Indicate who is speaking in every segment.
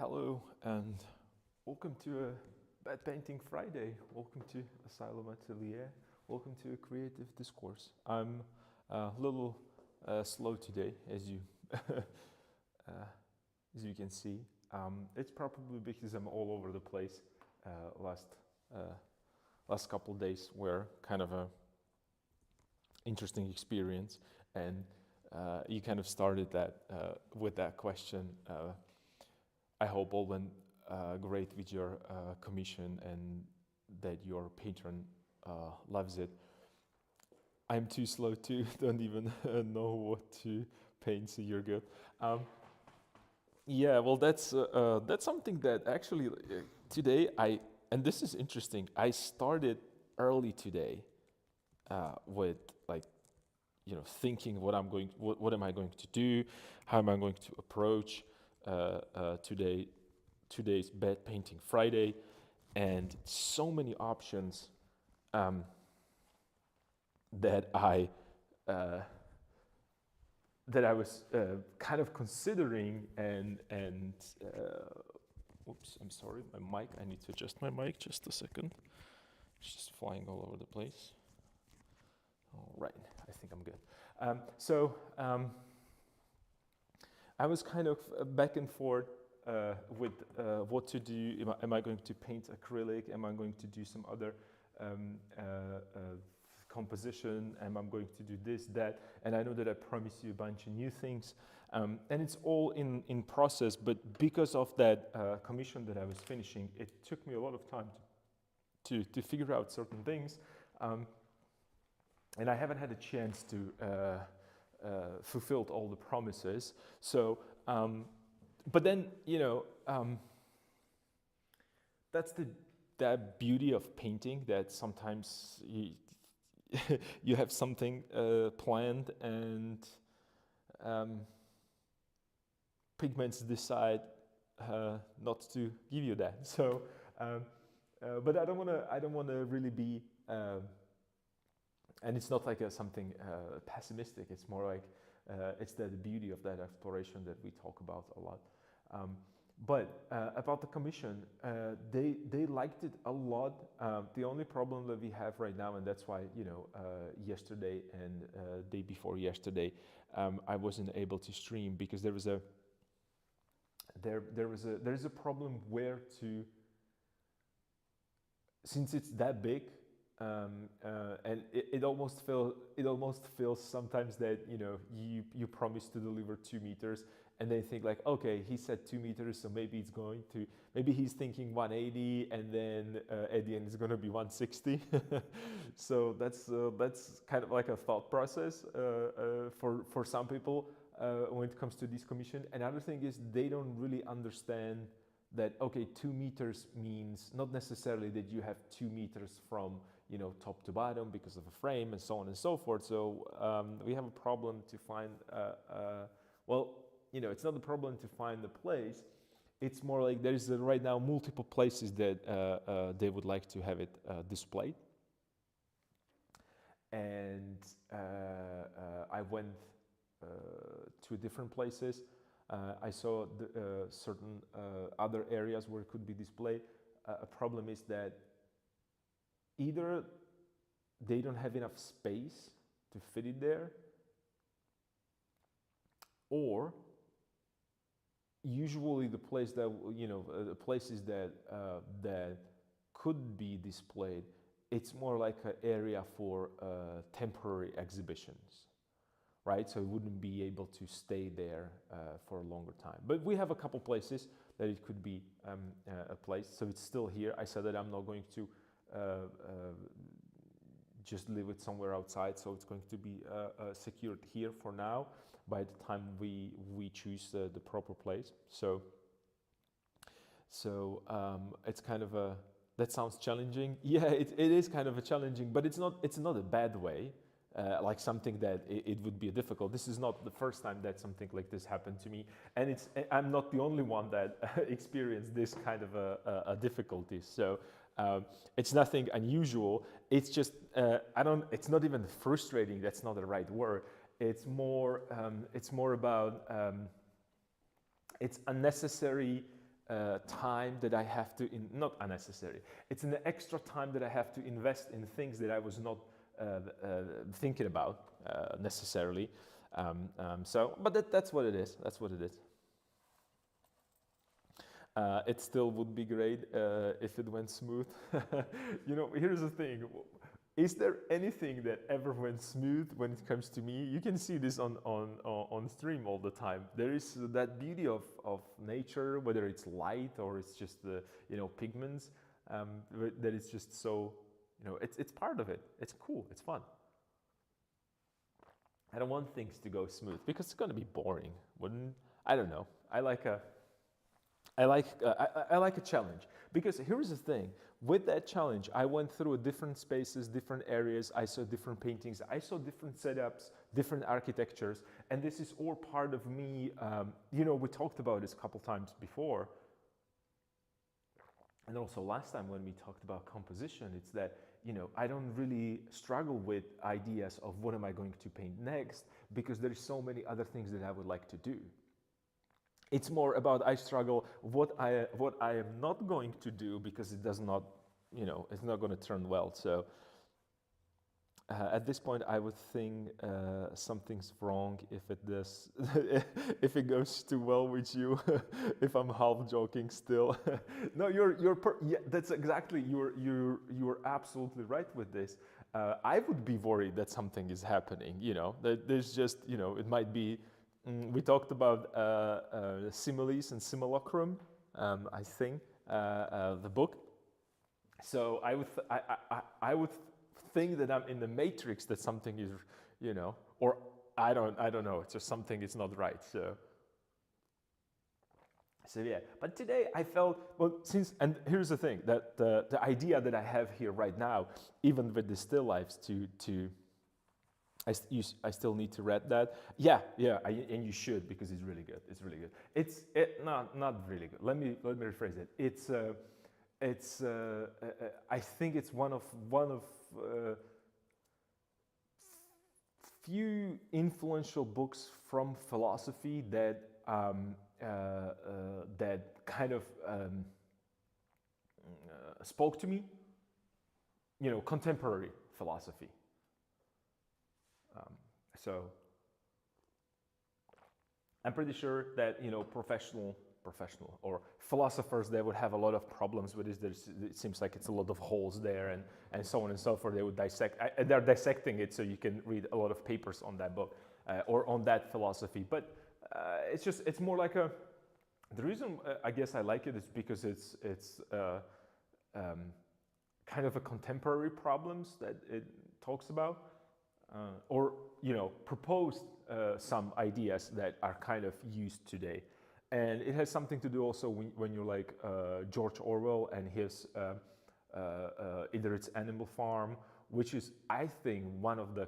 Speaker 1: Hello and welcome to a Bad Painting Friday. Welcome to Asylum Atelier. Welcome to a creative discourse. I'm a little slow today, as you as you can see. It's probably because I'm all over the place. Last couple days were kind of a interesting experience, and you kind of started that with that question. I hope all went great with your commission and that your patron loves it. I'm too slow too, don't even know what to paint, so you're good. Yeah, well, that's something that actually today and this is interesting. I started early today with like, thinking what am I going to do, how am I going to approach today's Bad Painting Friday, and so many options that I was kind of considering and oops, I'm sorry, my mic. I need to adjust my mic just a second. It's just flying all over the place. All right, I think I'm good. I was kind of back and forth with what to do. Am I going to paint acrylic? Am I going to do some other composition? Am I going to do this, that? And I know that I promised you a bunch of new things. And it's all in process, but because of that commission that I was finishing, it took me a lot of time to figure out certain things. And I haven't had a chance to fulfill all the promises. So, but then, that's that beauty of painting, that sometimes you have something planned and pigments decide not to give you that. So, but I don't want to really be. And it's not like something pessimistic. It's more like it's the beauty of that exploration that we talk about a lot. But about the commission, they liked it a lot. The only problem that we have right now, and that's why yesterday and day before yesterday, I wasn't able to stream because there is a problem where to, since it's that big. And it almost feels sometimes that you promise to deliver 2 meters and they think like, okay, he said 2 meters, so maybe he's thinking 180 and then at the end it's going to be 160. So that's kind of like a thought process for some people when it comes to this commission. Another thing is they don't really understand that, okay, 2 meters means not necessarily that you have 2 meters from top to bottom because of a frame and so on and so forth. So we have a problem to find, it's not a problem to find the place. It's more like there is right now multiple places that they would like to have it displayed. And I went to different places. I saw certain other areas where it could be displayed. A problem is that either they don't have enough space to fit it there, or usually the place that the places that could be displayed, it's more like an area for temporary exhibitions. Right, so it wouldn't be able to stay there for a longer time. But we have a couple places that it could be a place. So it's still here. I said that I'm not going to just leave it somewhere outside. So it's going to be secured here for now. By the time we choose the proper place. So it's kind of that sounds challenging. Yeah, it is kind of a challenging, but it's not a bad way. Like something that it would be difficult. This is not the first time that something like this happened to me, and I'm not the only one that experienced this kind of a difficulty. So it's nothing unusual. It's just it's not even frustrating. That's not the right word. It's more about it's unnecessary time that I have to, not unnecessary, it's an extra time that I have to invest in things that I was not thinking about necessarily. But that's what it is. That's what it is. It still would be great if it went smooth. Here's the thing. Is there anything that ever went smooth when it comes to me? You can see this on stream all the time. There is that beauty of nature, whether it's light or it's just the pigments, that is just so, it's part of it. It's cool. It's fun. I don't want things to go smooth because it's going to be boring. I don't know. I like a challenge, because here's the thing. With that challenge, I went through different spaces, different areas. I saw different paintings. I saw different setups, different architectures, and this is all part of me. We talked about this a couple times before, and also last time when we talked about composition. It's that I don't really struggle with ideas of what am I going to paint next, because there is so many other things that I would like to do. It's more about I struggle what I am not going to do, because it does not, it's not going to turn well. So at this point, I would think something's wrong if it does, if it goes too well with you. If I'm half joking still. No, yeah, that's exactly, you're absolutely right with this. I would be worried that something is happening. That there's just, it might be. We talked about similes and simulacrum, I think, the book. So I would think that I'm in the matrix, that something is, or I don't know. It's just something is not right. So yeah. But today I felt, and here's the thing, that the idea that I have here right now, even with the still lifes, I still need to read that. Yeah, and you should, because it's really good. It's really good. It's not really good. Let me rephrase it. I think it's one of few influential books from philosophy that that kind of spoke to me. Contemporary philosophy. So I'm pretty sure that professional or philosophers, they would have a lot of problems with this. It seems like it's a lot of holes there, and so on and so forth. They would dissect. They're dissecting it, so you can read a lot of papers on that book or on that philosophy. But it's more like a. The reason I guess I like it is because it's kind of a contemporary problems that it talks about. Or proposed some ideas that are kind of used today, and it has something to do also when you're like George Orwell and his either it's Animal Farm, which is, I think, one of the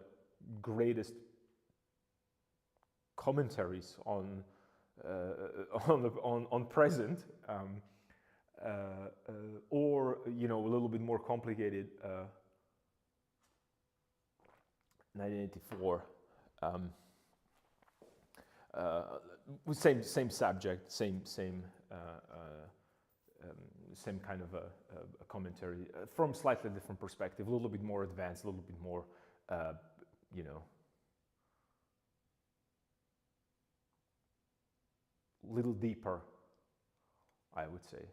Speaker 1: greatest commentaries on present, or a little bit more complicated. 1984, same subject, same kind of a commentary from slightly different perspective, a little bit more advanced, a little bit more, little deeper, I would say.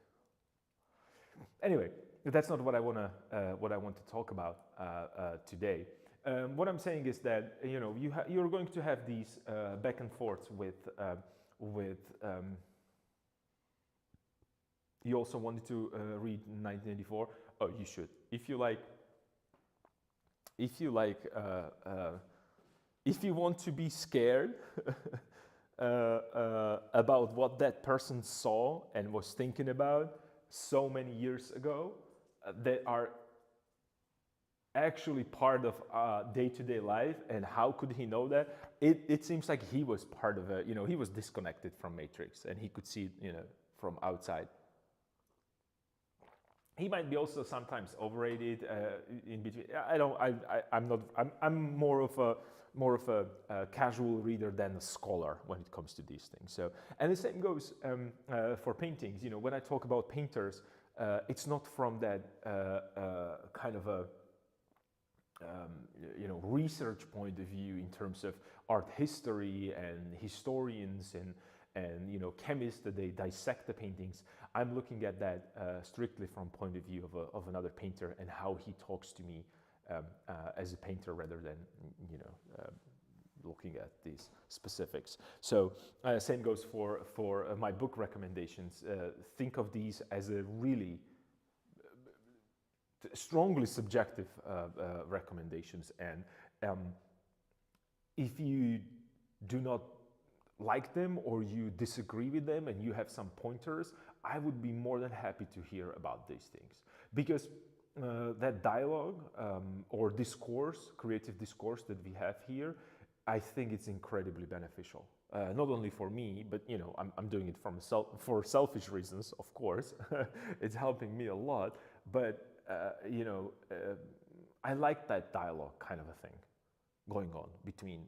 Speaker 1: Anyway, that's not what I want to talk about today. What I'm saying is that you're going to have these back and forths with. You also wanted to read 1984. Oh, you should. If you want to be scared about what that person saw and was thinking about so many years ago, that are actually part of day-to-day life, and how could he know that? It seems like he was part of he was disconnected from Matrix, and he could see it, from outside. He might be also sometimes overrated in between. I'm more of a a casual reader than a scholar when it comes to these things. So, and the same goes for paintings. You know, when I talk about painters, it's not from that kind of a you know, research point of view in terms of art history and historians and you know, chemists that they dissect the paintings. I'm looking at that strictly from point of view of another painter and how he talks to me as a painter rather than, you know, looking at these specifics. So same goes for my book recommendations. Think of these as a really strongly subjective recommendations, and if you do not like them or you disagree with them and you have some pointers, I would be more than happy to hear about these things, because that dialogue or discourse, creative discourse that we have here, I think it's incredibly beneficial. Not only for me, but you know, I'm doing it for selfish reasons, of course. It's helping me a lot, but you know, I like that dialogue kind of a thing going on between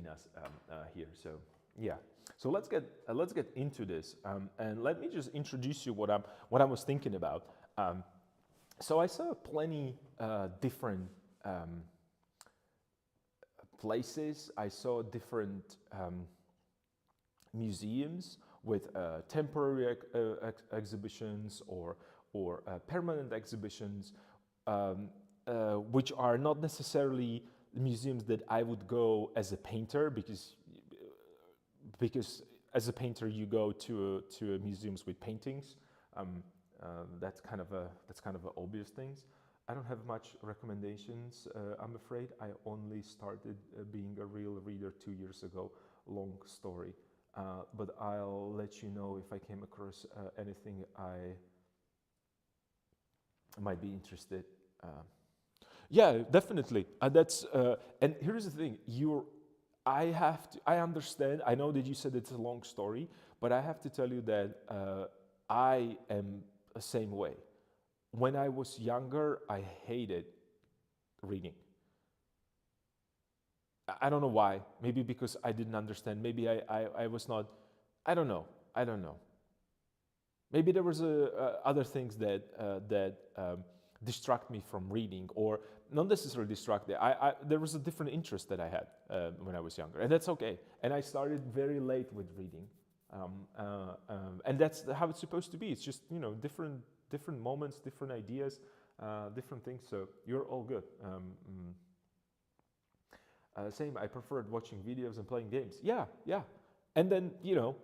Speaker 1: us here. So yeah, so let's get into this, and let me just introduce you what I was thinking about. So I saw plenty different places. I saw different museums with temporary exhibitions or permanent exhibitions, which are not necessarily museums that I would go as a painter, because as a painter you go to museums with paintings. That's kind of a obvious things. I don't have much recommendations. I'm afraid I only started being a real reader 2 years ago. Long story. But I'll let you know if I came across anything I might be interested. Yeah, definitely. And here's the thing: I understand. I know that you said it's a long story, but I have to tell you that I am the same way. When I was younger, I hated reading. I don't know why. Maybe because I didn't understand. Maybe I was not. I don't know. Maybe there was other things that distract me from reading, or not necessarily distract. There was a different interest that I had when I was younger, and that's okay. And I started very late with reading, and that's how it's supposed to be. It's just, you know, different moments, different ideas, different things. So you're all good. Same, I preferred watching videos and playing games. Yeah. And then, you know,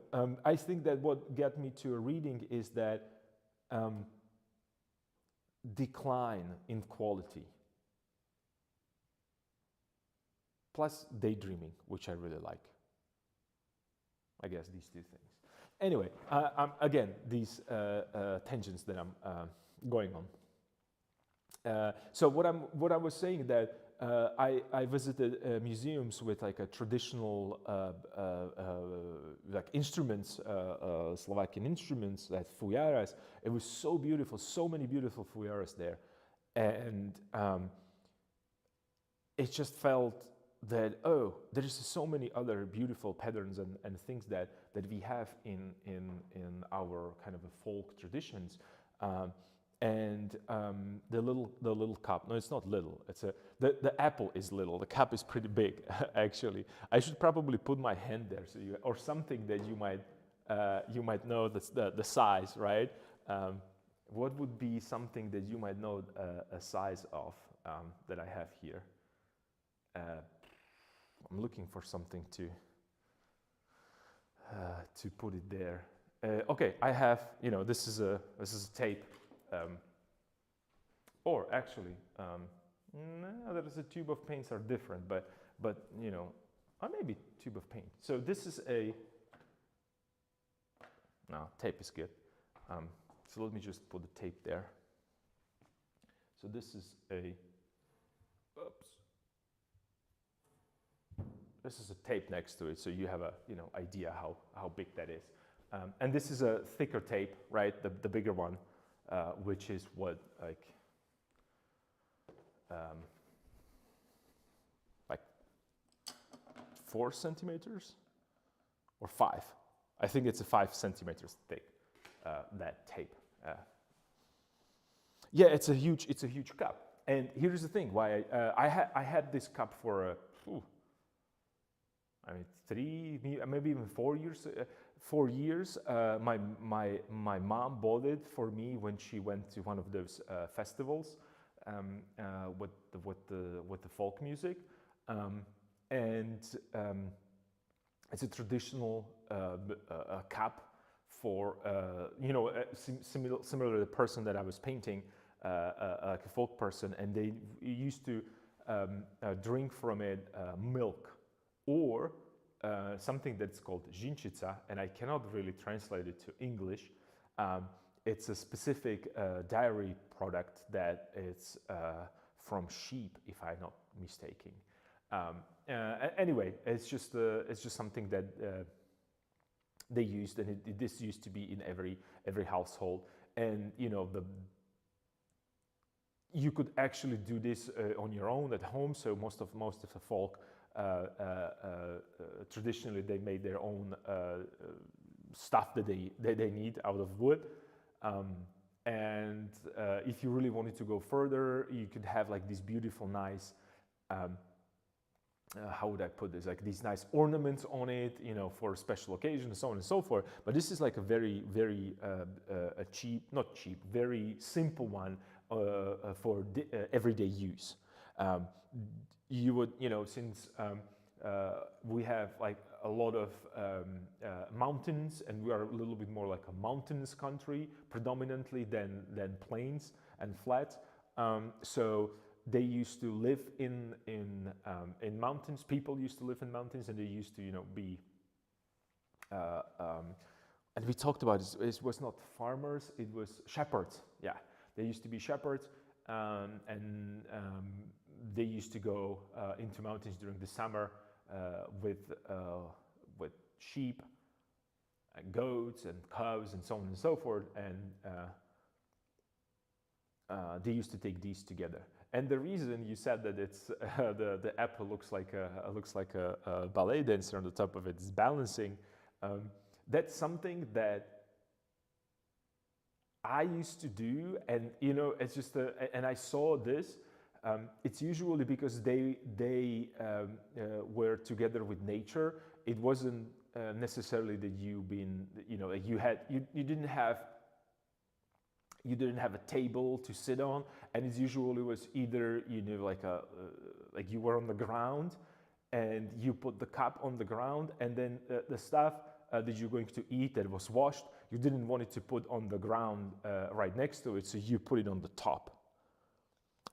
Speaker 1: I think that what got me to a reading is that decline in quality. Plus daydreaming, which I really like. I guess these two things. Anyway, again, these tangents that I'm going on. So what I was saying that I visited museums with like a traditional like instruments, Slovakian instruments, like fujaras. It was so beautiful, so many beautiful fujaras there, and it just felt that, oh, there's so many other beautiful patterns and things that we have in our kind of a folk traditions. And the little cup. No, it's not little. It's the apple is little. The cup is pretty big, actually. I should probably put my hand there, so or something that you might know the size, right? What would be something that you might know a size of that I have here? I'm looking for something to put it there. Okay, I have. You know, this is a tape. Or actually, no, there is a tube of paints are different, but you know, or maybe tube of paint. So this is no, tape is good. So let me just put the tape there. So this is this is a tape next to it, so you have a idea how big that is. And this is a thicker tape, right? The bigger one. Which is what, like, like 4 centimeters or 5. I think it's a 5 centimeters thick, that tape. Yeah, it's a huge cup. And here's the thing: why I had this cup for I mean 3, maybe even 4 years. 4 years. My mom bought it for me when she went to one of those festivals with the folk music, and it's a traditional cap for similar to the person that I was painting, like a folk person, and they used to drink from it milk or something that's called zinčica, and I cannot really translate it to English. It's a specific dairy product that is from sheep, if I'm not mistaken. Anyway, it's just something that they used, and this used to be in every household. And you could actually do this on your own at home. So most of the folk traditionally they made their own stuff that they need out of wood. And if you really wanted to go further, you could have like these beautiful, nice. How would I put this? Like these nice ornaments on it, for special occasions, so on and so forth. But this is like a very, very not cheap, very simple one for everyday use. You would, since we have like a lot of mountains, and we are a little bit more like a mountainous country predominantly than plains and flats. So they used to live in mountains. People used to live in mountains, and they used to be. And we talked about this. It was not farmers; it was shepherds. Yeah, they used to be shepherds, and they used to go into mountains during the summer with sheep, and goats, and cows, and so on and so forth. And they used to take these together. And the reason you said that it's the apple looks like a ballet dancer on the top of it is balancing. That's something that I used to do, and it's just and I saw this. It's usually because they were together with nature. It wasn't necessarily that you didn't have a table to sit on, and it usually was either like you were on the ground and you put the cup on the ground, and then the stuff that you're going to eat that was washed, you didn't want it to put on the ground right next to it, so you put it on the top.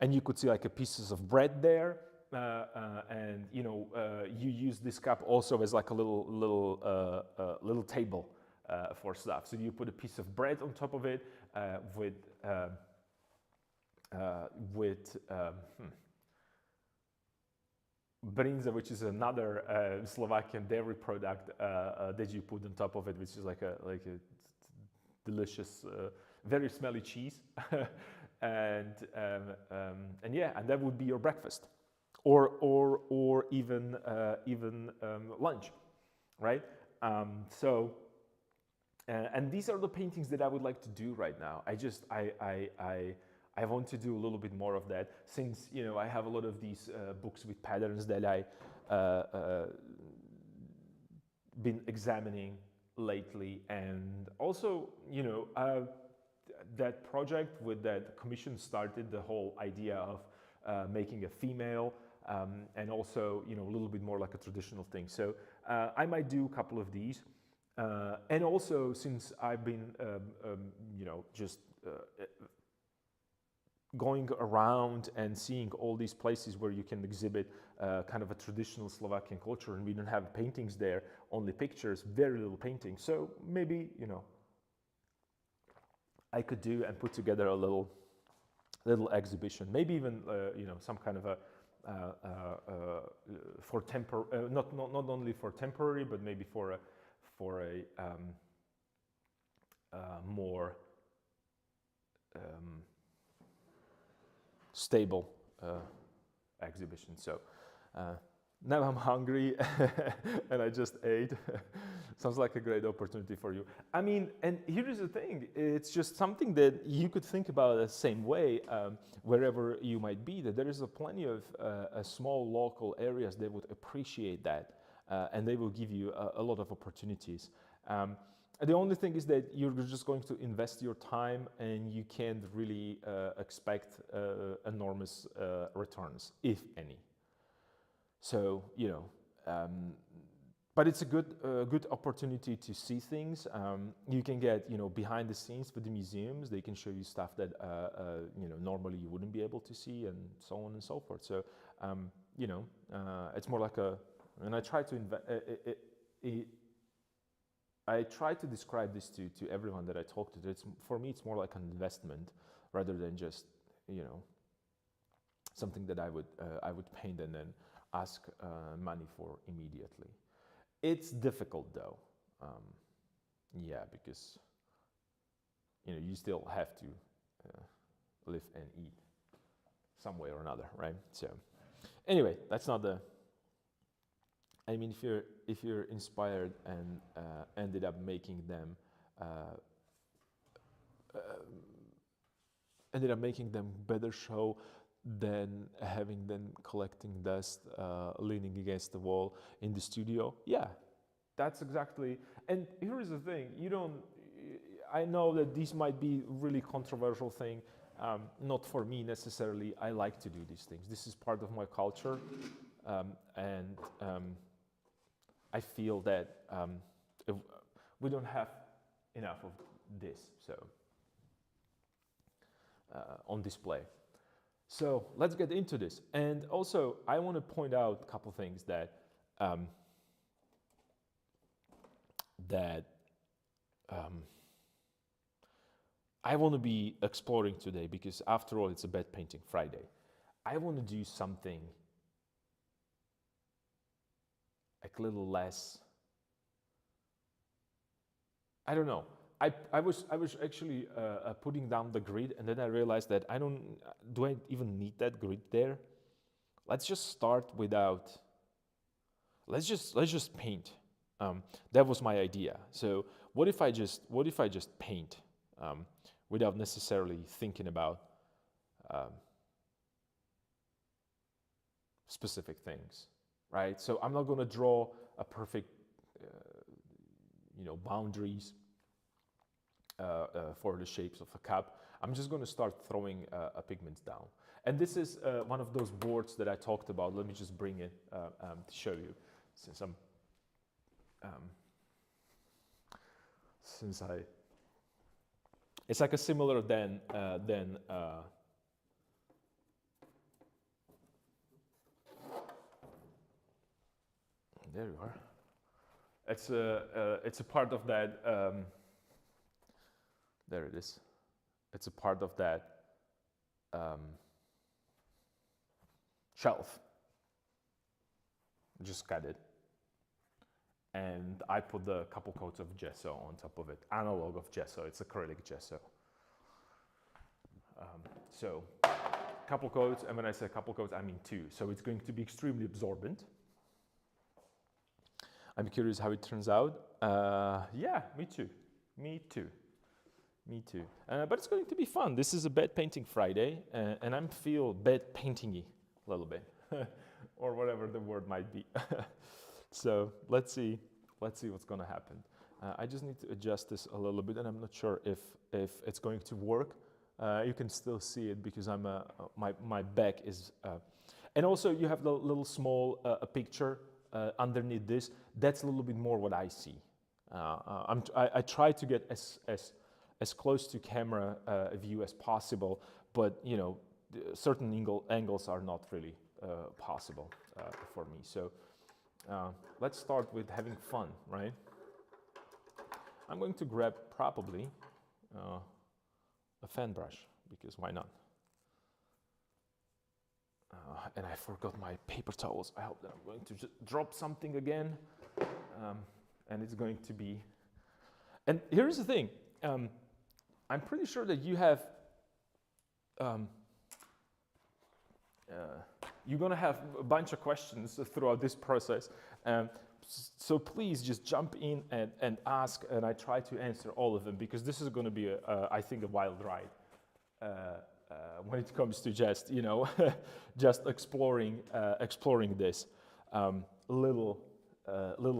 Speaker 1: And you could see like a pieces of bread there, and you use this cup also as like a little table for stuff. So you put a piece of bread on top of it with brinza, which is another Slovakian dairy product that you put on top of it, which is like a delicious, very smelly cheese. And yeah, and that would be your breakfast, or even lunch, right? And these are the paintings that I would like to do right now. I want to do a little bit more of that, since I have a lot of these books with patterns that I been examining lately, and also that project with that commission started the whole idea of making a female, and also a little bit more like a traditional thing. So I might do a couple of these, and also since I've been just going around and seeing all these places where you can exhibit kind of a traditional Slovakian culture, and we don't have paintings there, only pictures, very little paintings. So maybe I could do and put together a little exhibition, maybe even some kind of a for not only for temporary, but maybe for a more stable exhibition. So now I'm hungry and I just ate. Sounds like a great opportunity for you. I mean, and here is the thing, it's just something that you could think about the same way wherever you might be, that there is plenty of small local areas that would appreciate that and they will give you a lot of opportunities. The only thing is that you're just going to invest your time and you can't really expect enormous returns, if any. So, you know, but it's a good opportunity to see things. You can get, you know, behind the scenes for the museums. They can show you stuff that, you know, normally you wouldn't be able to see, and so on and so forth. So, you know, it's more like and I try to I try to describe this to everyone that I talk to. For me, it's more like an investment rather than just, you know, something that I would paint and then ask money for immediately. It's difficult though, yeah, because, you know, you still have to live and eat some way or another, right? So anyway, that's not the. I mean, if you're inspired and ended up making them better show than having them collecting dust, leaning against the wall in the studio. Yeah, that's exactly. And here is the thing: you don't. I know that this might be really controversial thing. Not for me necessarily. I like to do these things. This is part of my culture, and I feel that we don't have enough of this, so on display. So let's get into this. And also, I want to point out a couple things that I want to be exploring today, because after all, it's a Bad Painting Friday. I want to do something like a little less. I don't know. I was actually putting down the grid, and then I realized that do I even need that grid there? Let's just start without. Let's just paint. That was my idea. So what if I just paint without necessarily thinking about specific things, right? So I'm not going to draw a perfect, you know, boundaries for the shapes of a cup. I'm just going to start throwing pigments down. And this is one of those boards that I talked about. Let me just bring it to show you, it's like a similar than there you are. It's a part of that. There it is. It's a part of that shelf. Just cut it, and I put a couple coats of gesso on top of it. Analog of gesso. It's acrylic gesso. So, couple coats, and when I say couple coats, I mean 2. So it's going to be extremely absorbent. I'm curious how it turns out. Yeah, me too. Me too. Me too. But it's going to be fun. This is a Bad Painting Friday, and I feel bad painting-y a little bit, or whatever the word might be. So let's see what's going to happen. I just need to adjust this a little bit, and I'm not sure if it's going to work. You can still see it because my back is, and also you have the little small picture underneath this. That's a little bit more what I see. I try to get as close to camera view as possible, but you know, certain angles are not really possible for me. So let's start with having fun, right? I'm going to grab probably a fan brush, because why not? And I forgot my paper towels. I hope that I'm going to just drop something again, and it's going to be. And here's the thing. I'm pretty sure that you have you're gonna have a bunch of questions throughout this process. So please just jump in and ask, and I try to answer all of them, because this is gonna be, I think, a wild ride when it comes to just, you know, just exploring this little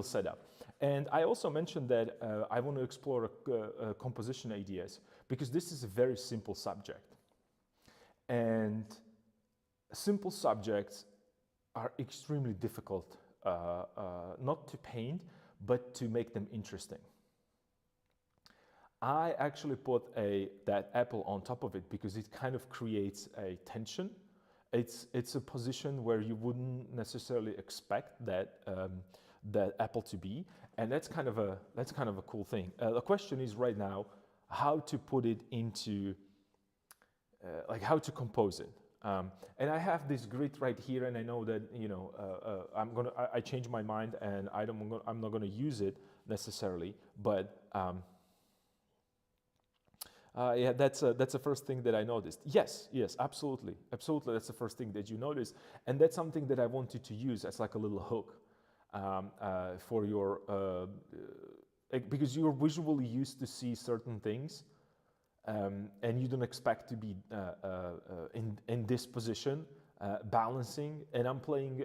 Speaker 1: setup. And I also mentioned that I want to explore composition ideas, because this is a very simple subject. And simple subjects are extremely difficult, not to paint, but to make them interesting. I actually put that apple on top of it because it kind of creates a tension. It's a position where you wouldn't necessarily expect that that apple to be, and that's kind of a cool thing. The question is right now how to put it into like how to compose it. And I have this grid right here, and I know that, you know, I changed my mind, and I'm not gonna use it necessarily, but yeah, that's the first thing that I noticed. Yes, absolutely, that's the first thing that you notice, and that's something that I wanted to use as like a little hook for your, because you're visually used to see certain things. And you don't expect to be in this position, balancing. And I'm playing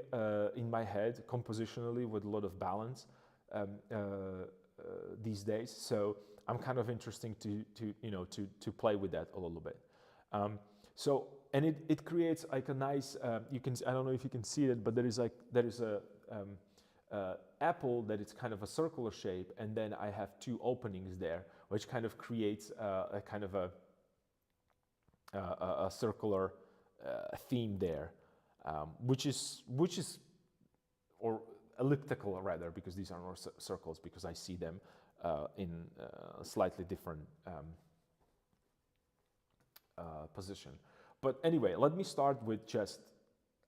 Speaker 1: in my head compositionally with a lot of balance these days. So I'm kind of interesting to play with that a little bit. So, and it creates like a nice. I don't know if you can see it, but there is a apple that is kind of a circular shape, and then I have two openings there, which kind of creates a kind of a circular theme there, which is or elliptical rather, because these are not circles, because I see them in a slightly different position. But anyway, let me start with just,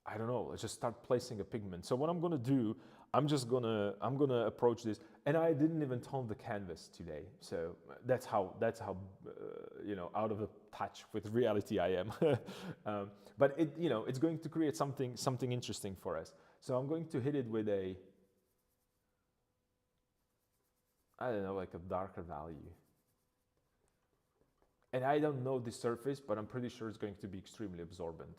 Speaker 1: I don't know, let's just start placing a pigment. So what I'm gonna do, I'm gonna approach this, and I didn't even tone the canvas today. So that's how you know, out of touch with reality I am. But it's going to create something interesting for us. So I'm going to hit it with a, I don't know, like a darker value. And I don't know the surface, but I'm pretty sure it's going to be extremely absorbent.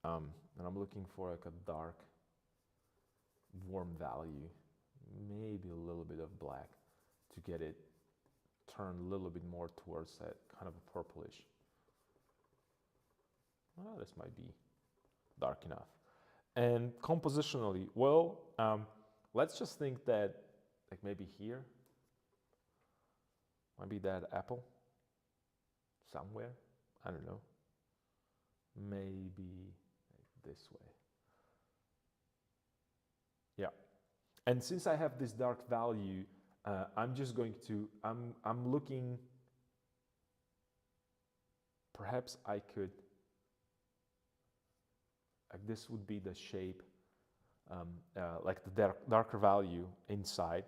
Speaker 1: And I'm looking for like a dark, warm value, maybe a little bit of black to get it turned a little bit more towards that kind of a purplish. Well, this might be dark enough. And compositionally, well, let's just think that like maybe here, might be that apple somewhere, I don't know, maybe this way. Yeah, and since I have this dark value, I'm just going to, I'm looking, perhaps I could, like this would be the shape, like the darker value inside,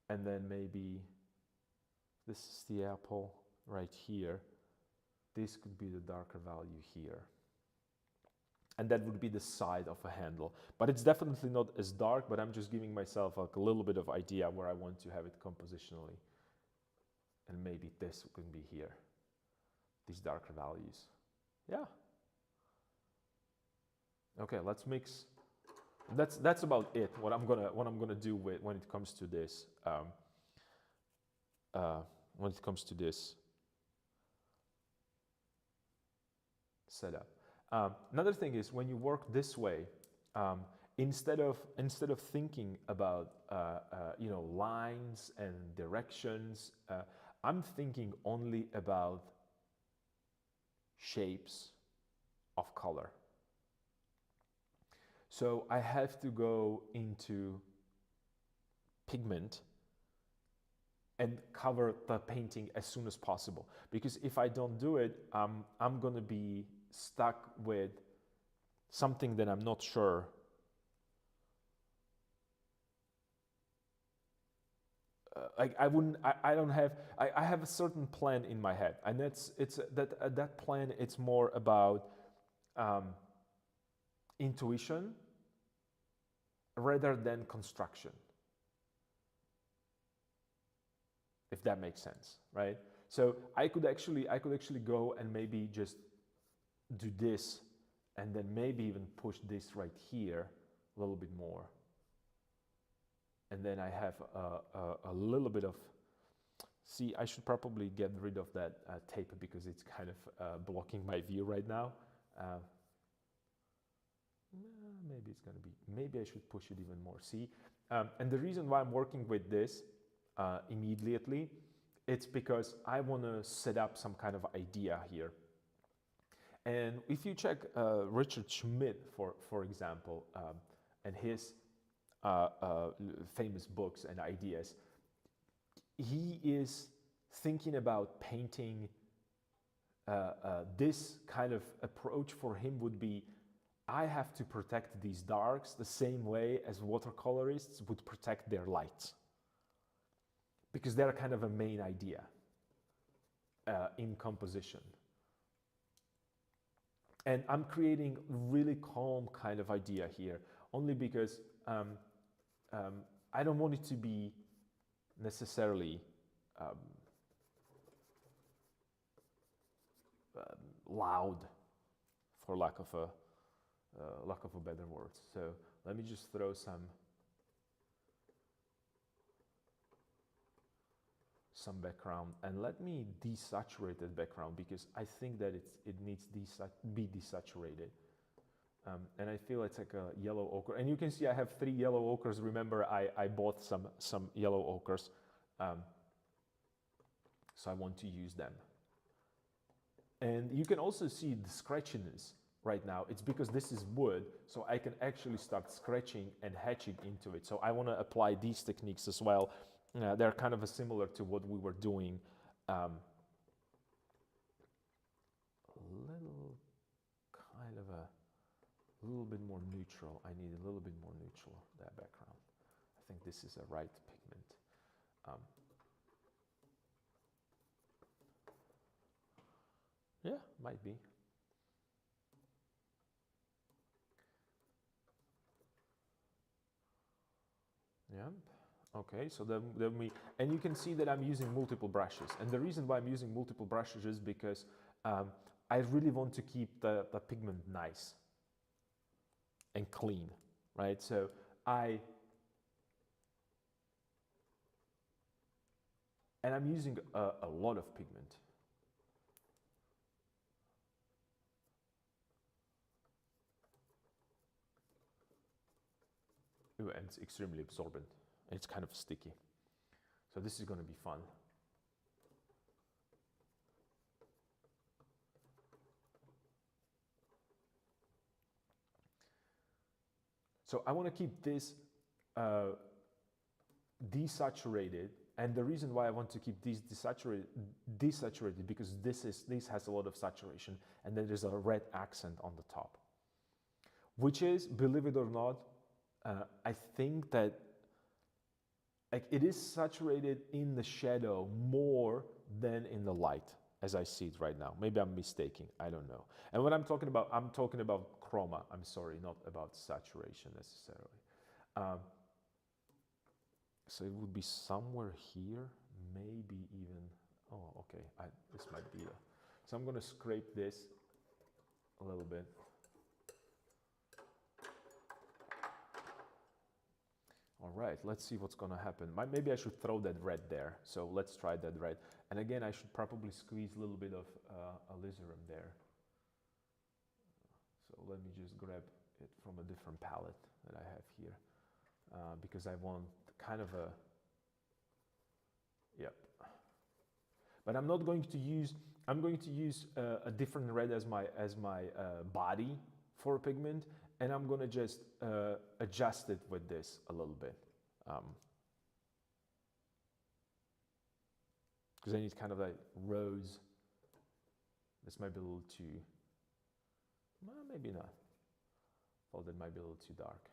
Speaker 1: and then maybe this is the apple right here. This could be the darker value here. And that would be the side of a handle. But it's definitely not as dark, but I'm just giving myself like a little bit of idea where I want to have it compositionally. And maybe this can be here, these darker values. Yeah. Okay, let's mix. That's about it. What I'm gonna do with when it comes to this. When it comes to this setup. Another thing is when you work this way, instead of thinking about lines and directions, I'm thinking only about shapes of color. So I have to go into pigment and cover the painting as soon as possible, because if I don't do it, I'm gonna be stuck with something that I'm not sure like I don't have, I have a certain plan in my head, and that plan, it's more about intuition rather than construction, if that makes sense, right? So I could actually go and maybe just do this, and then maybe even push this right here a little bit more, and then I have a little bit of, see, I should probably get rid of that tape because it's kind of blocking my view right now. Maybe it's going to be, maybe I should push it even more. See, and the reason why I'm working with this immediately, it's because I want to set up some kind of idea here. And if you check Richard Schmidt, for example, and his famous books and ideas, he is thinking about painting. This kind of approach for him would be, I have to protect these darks the same way as watercolorists would protect their lights, because they're kind of a main idea in composition. And I'm creating really calm kind of idea here, only because I don't want it to be necessarily loud, for lack of a better word. So let me just throw some background, and let me desaturate that background, because I think that it needs be desaturated. And I feel it's like a yellow ochre, and you can see I have 3 yellow ochres. Remember, I bought some yellow ochres, so I want to use them. And you can also see the scratchiness right now. It's because this is wood, so I can actually start scratching and hatching into it. So I want to apply these techniques as well. They're kind of similar to what we were doing. A little bit more neutral. I need a little bit more neutral, that background. I think this is a right pigment. Yeah, might be. Yeah. Okay, so then and you can see that I'm using multiple brushes. And the reason why I'm using multiple brushes is because I really want to keep the pigment nice and clean, right? So I'm using a lot of pigment. Ooh, and it's extremely absorbent. It's kind of sticky. So this is going to be fun. So I want to keep this desaturated, and the reason why I want to keep these desaturated because this has a lot of saturation, and then there's a red accent on the top, which is, believe it or not, I think that like it is saturated in the shadow more than in the light, as I see it right now. Maybe I'm mistaken, I don't know. And when I'm talking about chroma, I'm sorry, not about saturation necessarily. So it would be somewhere here, maybe even, oh, okay, this might be so I'm gonna scrape this a little bit. All right, let's see what's gonna happen. Maybe I should throw that red there. So let's try that red. And again, I should probably squeeze a little bit of alizarin there. So let me just grab it from a different palette that I have here, because I want kind of a, yep. But I'm not going to use, I'm going to use a different red as my body for pigment, and I'm gonna just adjust it with this a little bit. Because I need kind of like rose. This might be a little too, well, maybe not. Oh, that might be a little too dark.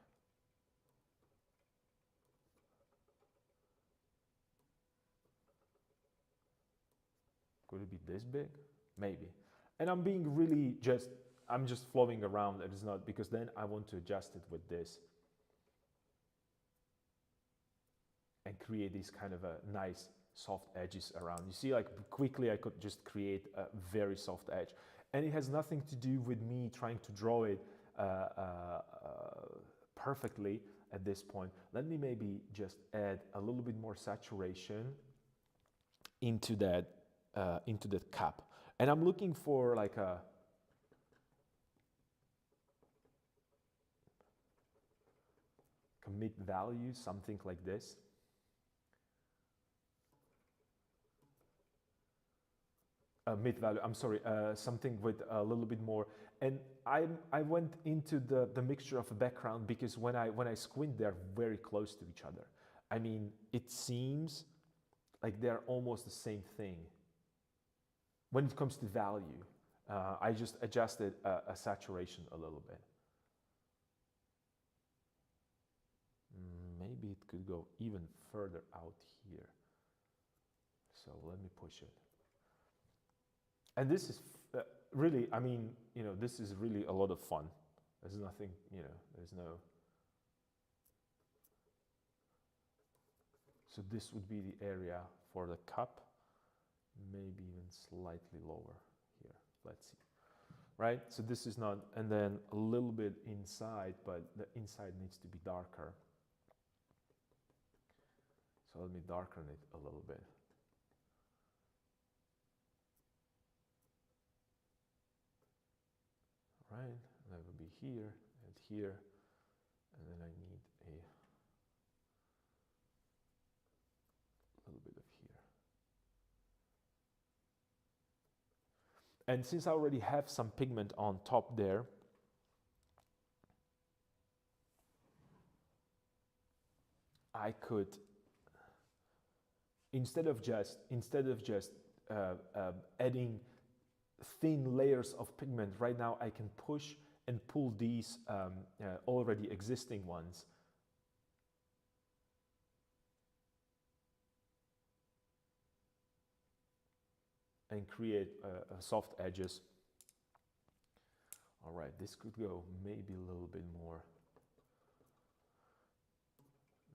Speaker 1: Could it be this big? Maybe. And I'm being really just, I'm just flowing around. It is not, because then I want to adjust it with this and create these kind of a nice soft edges around. You see, like quickly I could just create a very soft edge. And it has nothing to do with me trying to draw it perfectly at this point. Let me maybe just add a little bit more saturation into that cap. And I'm looking for like a commit value, something like this. Mid value, I'm sorry, something with a little bit more. And I went into the mixture of a background because when I squint, they're very close to each other. I mean, it seems like they're almost the same thing. When it comes to value, I just adjusted a saturation a little bit. Maybe it could go even further out here. So let me push it. And this is really, I mean, you know, this is really a lot of fun. There's nothing, you know, there's no. So this would be the area for the cup, maybe even slightly lower here. Let's see, right? So this is not, and then a little bit inside, but the inside needs to be darker. So let me darken it a little bit. Right, that would be here and here, and then I need a little bit of here. And since I already have some pigment on top there, I could, instead of just adding thin layers of pigment, right now I can push and pull these already existing ones and create soft edges. All right, this could go maybe a little bit more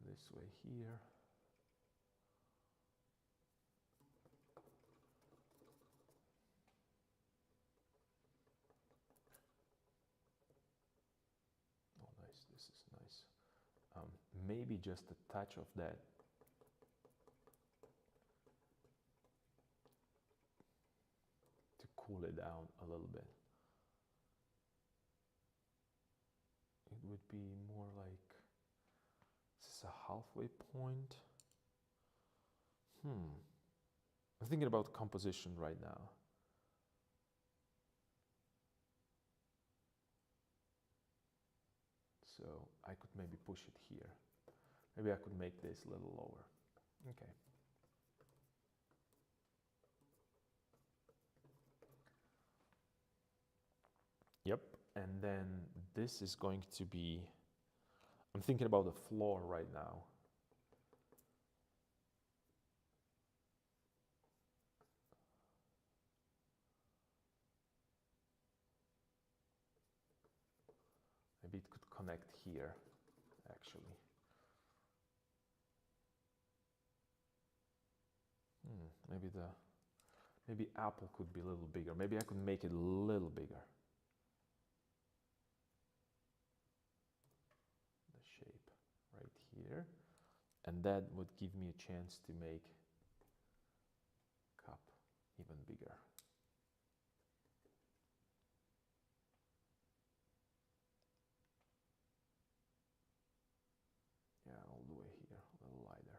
Speaker 1: this way here. This is nice. Maybe just a touch of that. To cool it down a little bit. It would be more like, is this a halfway point? I'm thinking about composition right now. So I could maybe push it here. Maybe I could make this a little lower. Okay. Yep, and then this is going to be, I'm thinking about the floor right now. Maybe it could connect here, actually. Maybe apple could be a little bigger. Maybe I could make it a little bigger. The shape right here. And that would give me a chance to make cup even bigger. Yeah, all the way here, a little lighter.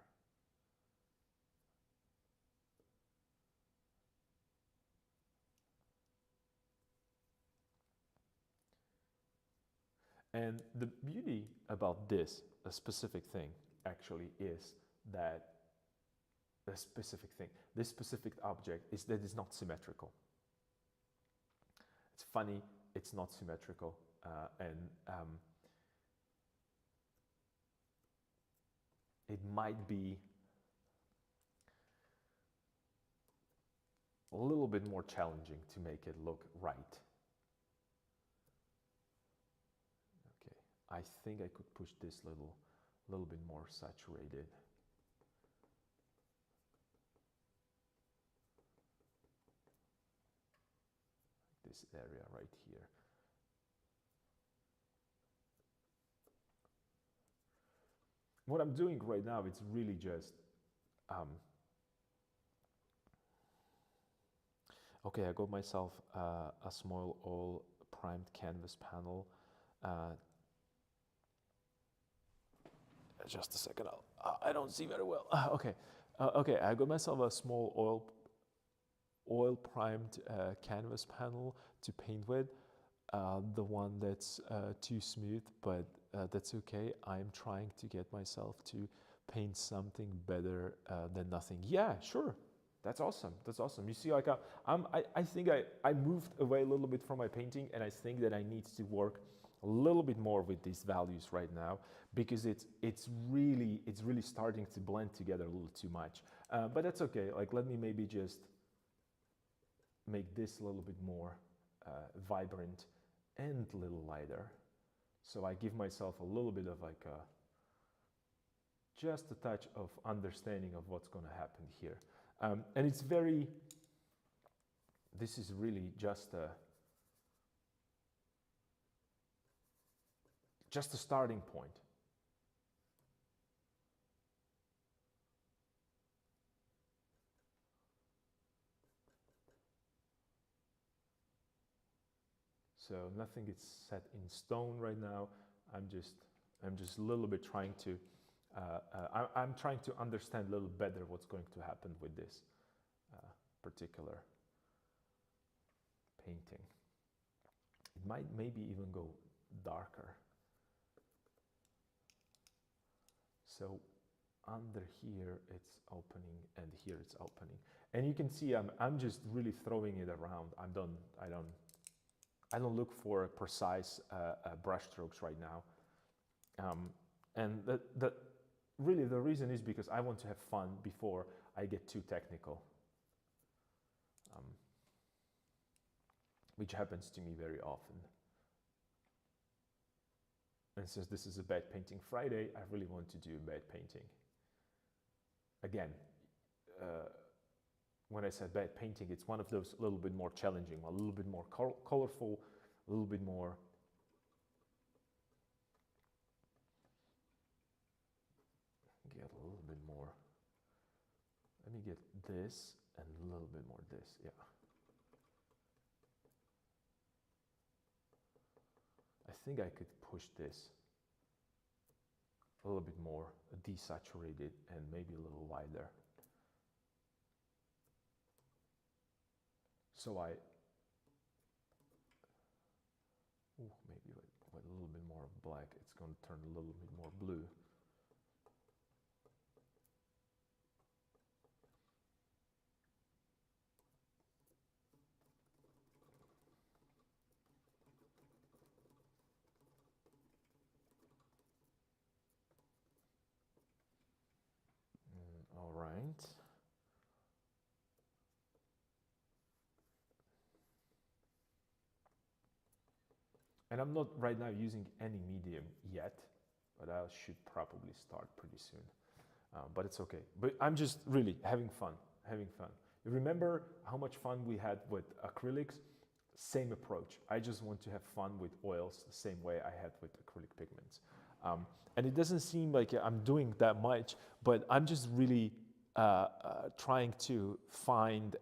Speaker 1: And the beauty about this, a specific thing, actually is that this specific object is that it's not symmetrical. It's funny, it's not symmetrical, it might be a little bit more challenging to make it look right. Okay, I think I could push this little bit more saturated. This area right here. What I'm doing right now, it's really just, okay, I got myself a small oil primed canvas panel. Just a second, I don't see very well. Okay, okay, I got myself a small oil primed canvas panel to paint with. The one that's too smooth, but that's okay. I'm trying to get myself to paint something better than nothing. Yeah, sure. That's awesome. That's awesome. You see, like I think I moved away a little bit from my painting, and I think that I need to work a little bit more with these values right now, because it's really starting to blend together a little too much. But that's okay. Like, let me maybe just make this a little bit more vibrant and a little lighter. So I give myself a little bit of like just a touch of understanding of what's going to happen here. And it's very, this is really just a starting point. So nothing is set in stone right now. I'm just a little bit trying to, I'm trying to understand a little better what's going to happen with this particular painting. It might maybe even go darker. So under here it's opening, and here it's opening, and you can see I'm just really throwing it around. I don't look for precise brush strokes right now, and that really the reason is because I want to have fun before I get too technical, which happens to me very often. And since this is a bad painting Friday, I really want to do bad painting. Again, when I said bad painting, it's one of those a little bit more challenging, a little bit more colorful, a little bit more get a little bit more. Let me get this and a little bit more this, yeah. I think I could push this a little bit more desaturated and maybe a little wider. So maybe with a little bit more of black, it's going to turn a little bit more blue. All right. And I'm not right now using any medium yet, but I should probably start pretty soon. But it's okay. But I'm just really having fun. You remember how much fun we had with acrylics? Same approach. I just want to have fun with oils the same way I had with acrylic pigments. And it doesn't seem like I'm doing that much, but I'm just really trying to find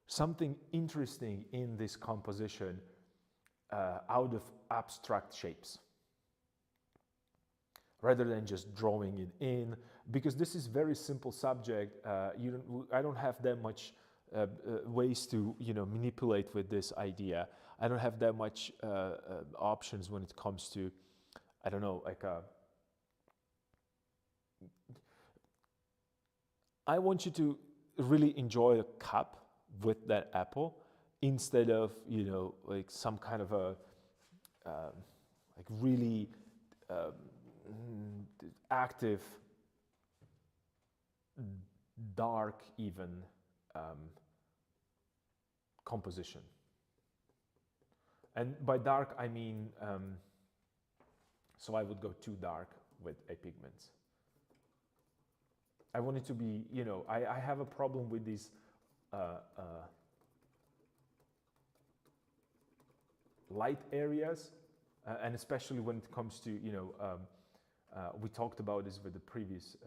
Speaker 1: something interesting in this composition out of abstract shapes, rather than just drawing it in, because this is very simple subject. I don't have that much ways to manipulate with this idea. I don't have that much options when it comes to, I don't know, like I want you to really enjoy a cup with that apple, instead of like some kind of a like really active, dark even composition. And by dark, I mean, so I would go too dark with a pigment. I want it to be, you know, I have a problem with these light areas, and especially when it comes to, you know, we talked about this with the previous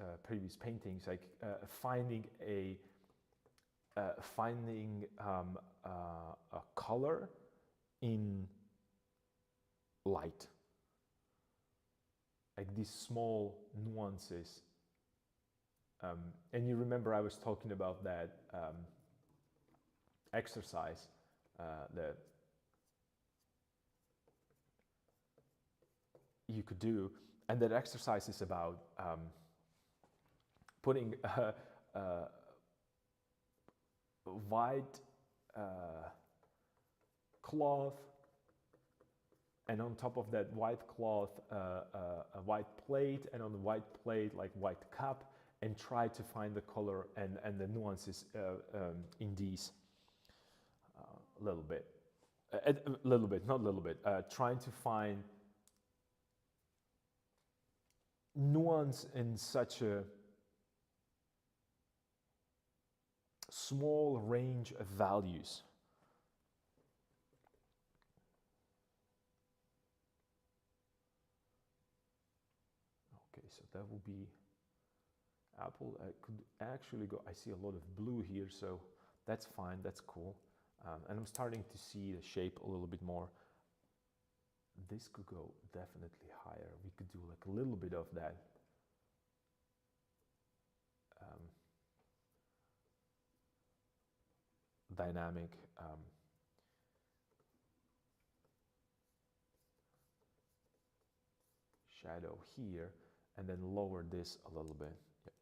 Speaker 1: paintings, like finding a color in light, like these small nuances. And you remember I was talking about that exercise that you could do, and that exercise is about putting a white cloth, and on top of that white cloth a white plate, and on the white plate like white cup, and try to find the color and the nuances in these trying to find nuance in such a small range of values. Okay, so that will be apple. I could actually go, I see a lot of blue here, so that's fine, that's cool. And I'm starting to see the shape a little bit more. This could go definitely higher. We could do like a little bit of that. Dynamic shadow here, and then lower this a little bit. Yep.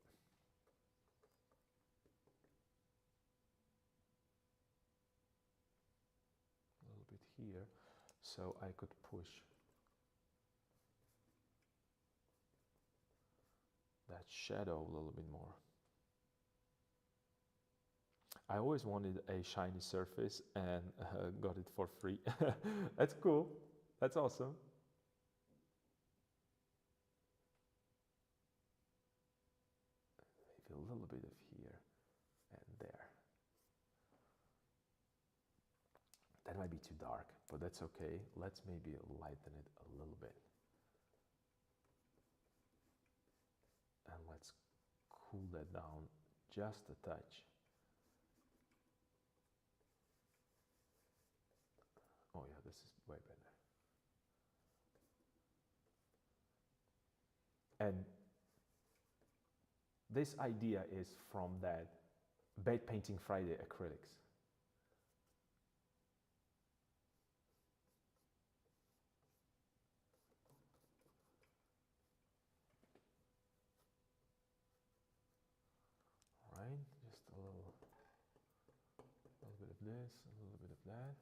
Speaker 1: A little bit here, so I could push that shadow a little bit more. I always wanted a shiny surface and got it for free. That's cool. That's awesome. Maybe a little bit of here and there. That might be too dark, but that's okay. Let's maybe lighten it a little bit. And let's cool that down just a touch. Oh yeah, this is way better. And this idea is from that Bed Painting Friday acrylics. All right, just a little bit of this, a little bit of that.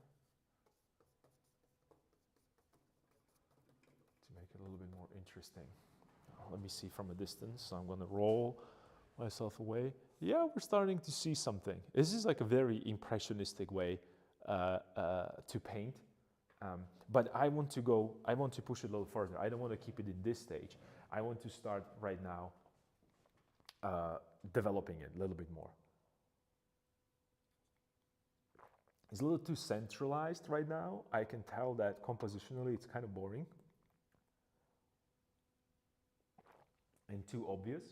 Speaker 1: Make it a little bit more interesting. Let me see from a distance. So I'm going to roll myself away. Yeah, we're starting to see something. This is like a very impressionistic way to paint. But I want to push it a little further. I don't want to keep it in this stage. I want to start right now developing it a little bit more. It's a little too centralized right now. I can tell that compositionally it's kind of boring. And too obvious,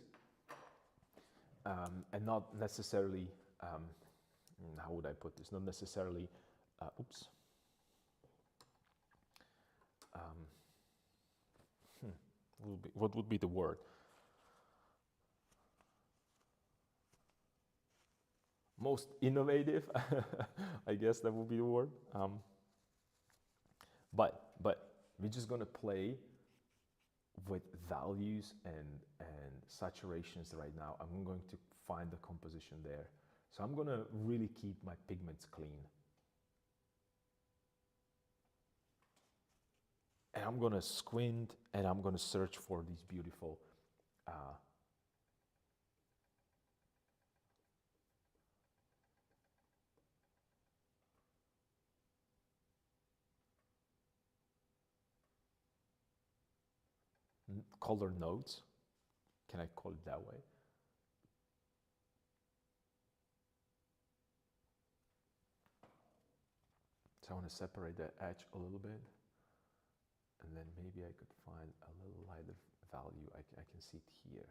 Speaker 1: and not necessarily, how would I put this? Not necessarily, what would be the word? Most innovative, I guess that would be the word. But we're just gonna play with values and saturations right now. I'm going to find the composition there. So I'm gonna really keep my pigments clean. And I'm gonna squint and I'm gonna search for these beautiful color nodes. Can I call it that way? So I want to separate the edge a little bit, and then maybe I could find a little lighter value. I can see it here.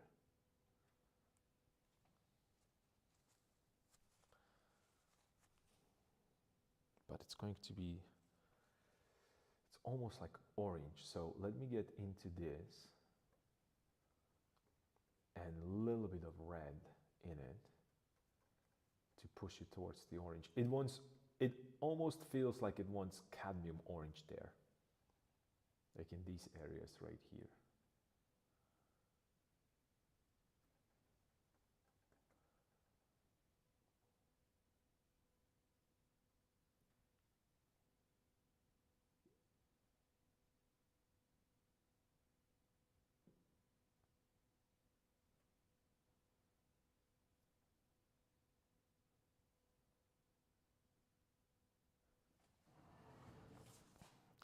Speaker 1: But it's going to be, it's almost like orange. So let me get into this and a little bit of red in it to push it towards the orange. It almost feels like it wants cadmium orange there, like in these areas right here.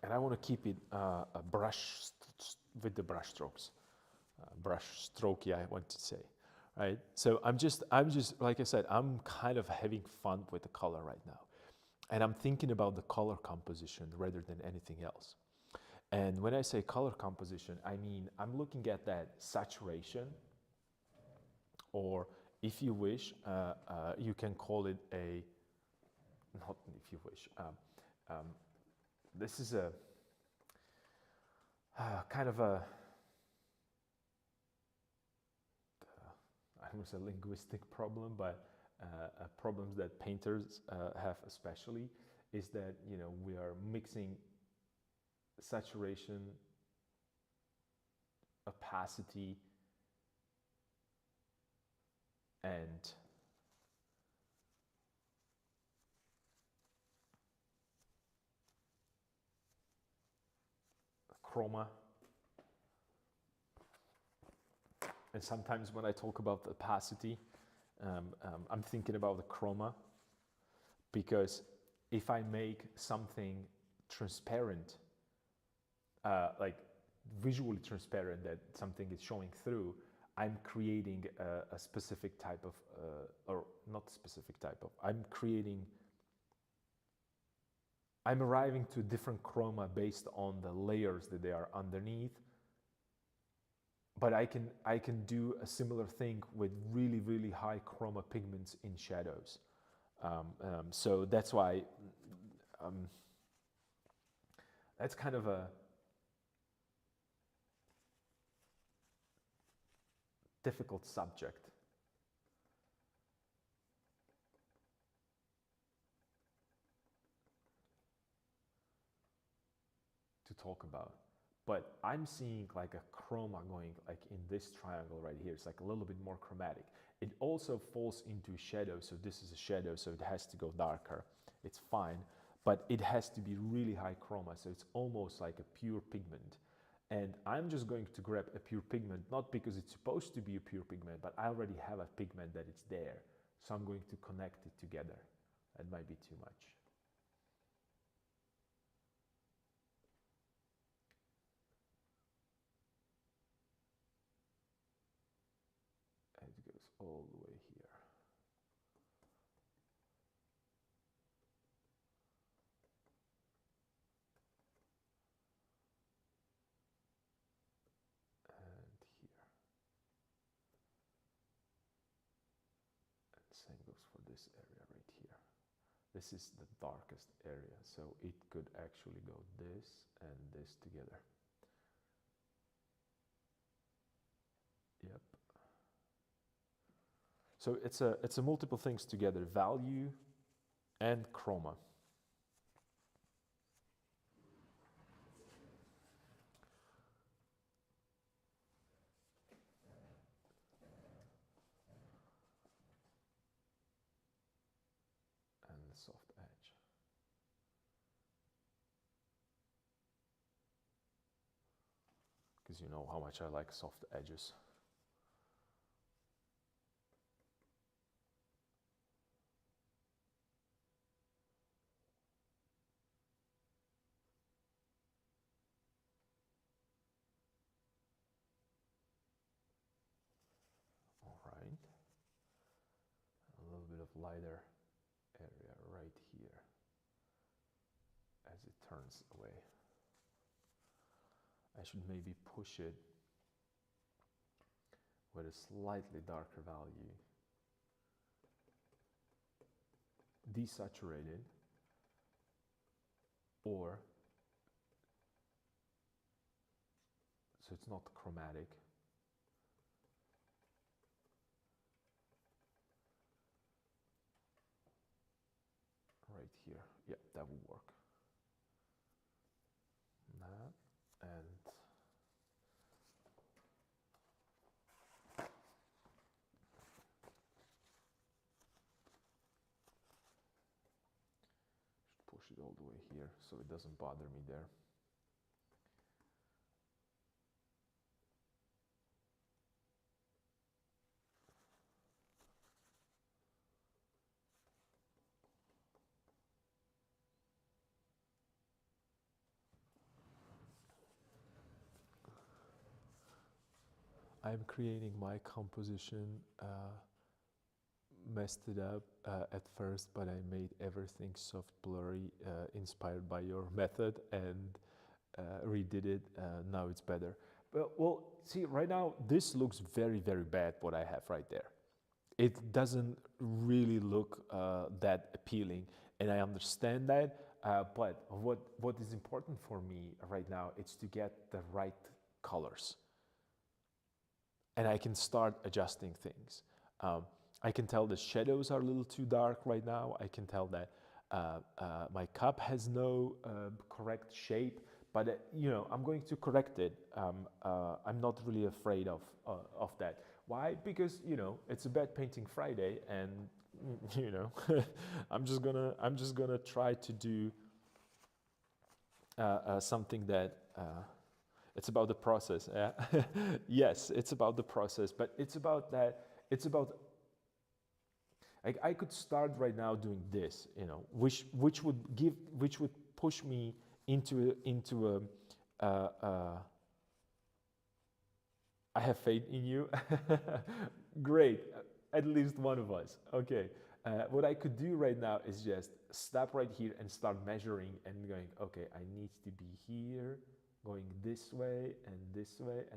Speaker 1: And I want to keep it a brush with the brush strokes, brush strokey, I want to say, right? So I'm just, like I said, I'm kind of having fun with the color right now. And I'm thinking about the color composition rather than anything else. And when I say color composition, I mean, I'm looking at that saturation, or if you wish, you can call it a, not if you wish, this is a kind of a, I don't want to say linguistic problem, but problems that painters have especially, is that, you know, we are mixing saturation, opacity, and chroma. And sometimes when I talk about the opacity, I'm thinking about the chroma, because if I make something transparent, like visually transparent, that something is showing through, I'm creating a specific type of, or not specific type of, I'm arriving to different chroma based on the layers that they are underneath. But I can do a similar thing with really, really high chroma pigments in shadows. So that's why that's kind of a difficult subject to talk about. But I'm seeing like a chroma going like in this triangle right here. It's like a little bit more chromatic. It also falls into shadow. So this is a shadow, so it has to go darker. It's fine, but it has to be really high chroma. So it's almost like a pure pigment. And I'm just going to grab a pure pigment, not because it's supposed to be a pure pigment, but I already have a pigment that it's there. So I'm going to connect it together. That might be too much. It goes all the way here. And here. And same goes for this area right here. This is the darkest area, so it could actually go this and this together. Yep. So it's a multiple things together, value and chroma. And the soft edge. Because you know how much I like soft edges. lighter area right here as it turns away. I should maybe push it with a slightly darker value. Desaturated, or so it's not chromatic. Right here, yeah, that will work. That, and push it all the way here so it doesn't bother me there. I'm creating my composition, messed it up at first, but I made everything soft blurry, inspired by your method, and redid it. Now it's better. But well, see, right now this looks very, very bad. What I have right there, it doesn't really look that appealing, and I understand that. But what is important for me right now is to get the right colors, and I can start adjusting things. I can tell the shadows are a little too dark right now. I can tell that my cup has no correct shape, but you know, I'm going to correct it. I'm not really afraid of that. Why? Because you know, it's a bad painting Friday, and you know, I'm just gonna try to do something that. It's about the process. Yeah? Yes, it's about the process, but it's about that. It's about. I could start right now doing this, you know, which would push me into a. I have faith in you. Great, at least one of us. Okay. What I could do right now is just stop right here and start measuring and going. Okay, I need to be here, going this way, and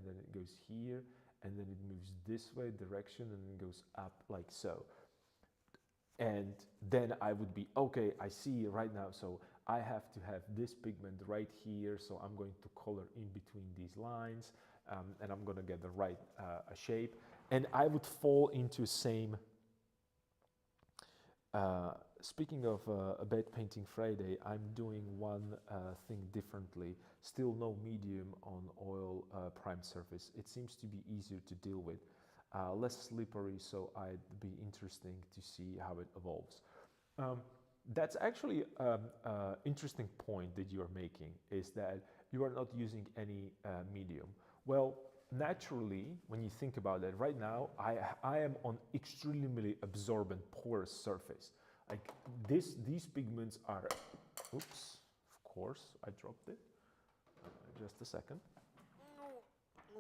Speaker 1: then it goes here, and then it moves this way direction, and then goes up like so. And then I would be, okay, I see right now, so I have to have this pigment right here, so I'm going to color in between these lines, and I'm gonna get the right shape. And I would fall into same, speaking of a bad painting Friday, I'm doing one thing differently. Still no medium on oil prime surface. It seems to be easier to deal with. Less slippery, so I'd be interesting to see how it evolves. That's actually an interesting point that you're making, is that you are not using any medium. Well, naturally, when you think about it, right now, I am on extremely absorbent porous surface. Like these pigments are, oops, of course, I dropped it. Just a second.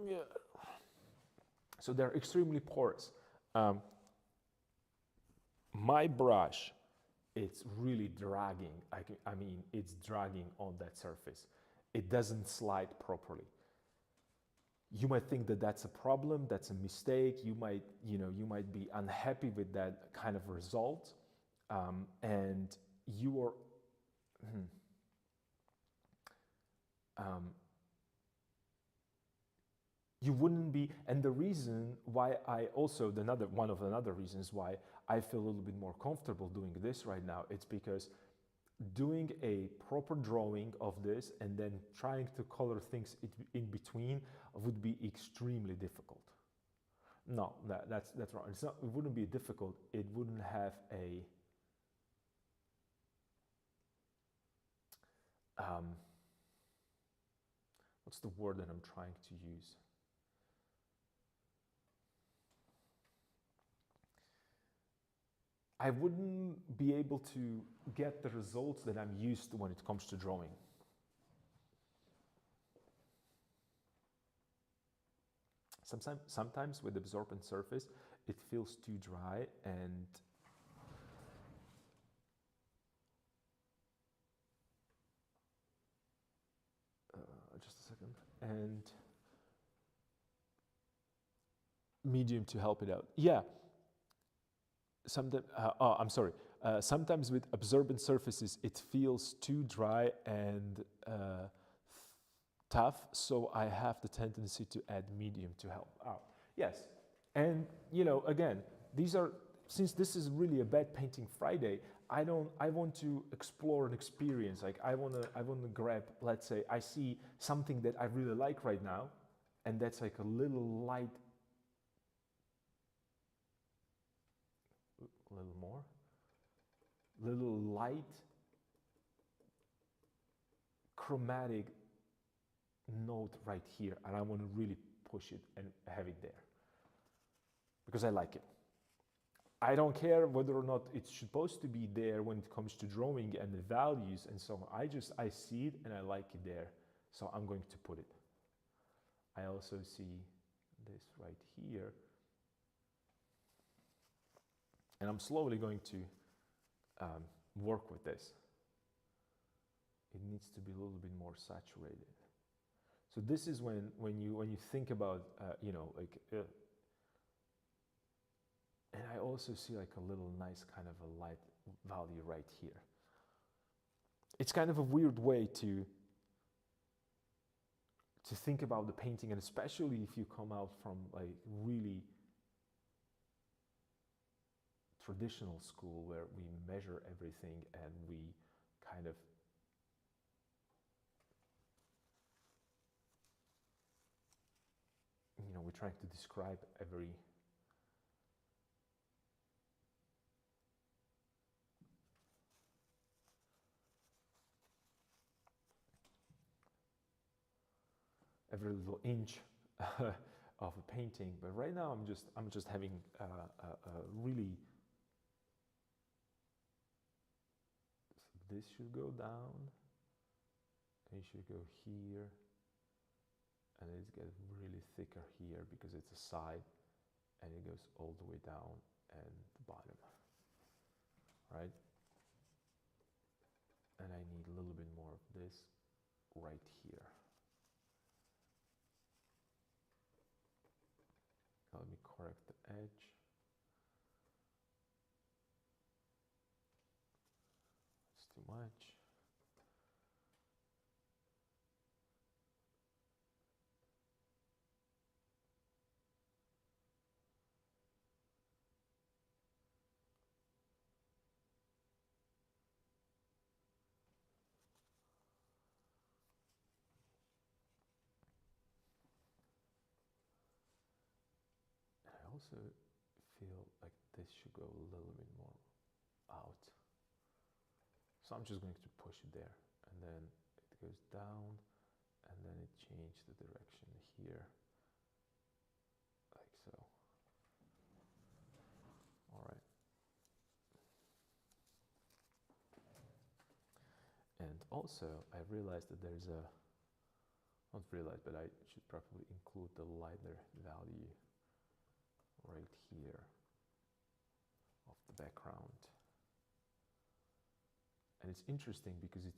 Speaker 1: Yeah. So they're extremely porous. My brush, it's really dragging. I mean, it's dragging on that surface. It doesn't slide properly. You might think that that's a problem, that's a mistake. You might be unhappy with that kind of result, and you are. You wouldn't be, and the reason why one of the reasons why I feel a little bit more comfortable doing this right now, it's because doing a proper drawing of this and then trying to color things in between would be extremely difficult. No, that's wrong. It wouldn't be difficult. It wouldn't have a what's the word that I'm trying to use? I wouldn't be able to get the results that I'm used to when it comes to drawing. Sometimes with absorbent surface, it feels too dry, and just a second, and medium to help it out. Yeah, sometimes, I'm sorry. Sometimes with absorbent surfaces, it feels too dry and tough, so I have the tendency to add medium to help out. Yes, and again, these are, since this is really a bad painting Friday, I want to explore an experience. Like I want to grab, let's say I see something that I really like right now, and that's like a little light, a little more, little light chromatic note right here, and I want to really push it and have it there because I like it. I don't care whether or not it's supposed to be there when it comes to drawing and the values and so on. I see it and I like it there, so I'm going to put it. I also see this right here, and I'm slowly going to work with this. It needs to be a little bit more saturated. So this is when you think about and I also see like a little nice kind of a light value right here. It's kind of a weird way to think about the painting, and especially if you come out from like really traditional school where we measure everything and we kind of we're trying to describe every little inch of a painting. But right now I'm just having a really, this should go down, and it should go here, and it's get really thicker here because it's a side, and it goes all the way down and the bottom, right? And I need a little bit more of this right here. Now let me correct the edge. It's too much. I also feel like this should go a little bit more out. So I'm just going to push it there, and then it goes down, and then it changes the direction here, like so. All right. And also, I realized that there's a, not realized, but I should probably include the lighter value right here of the background. And it's interesting because it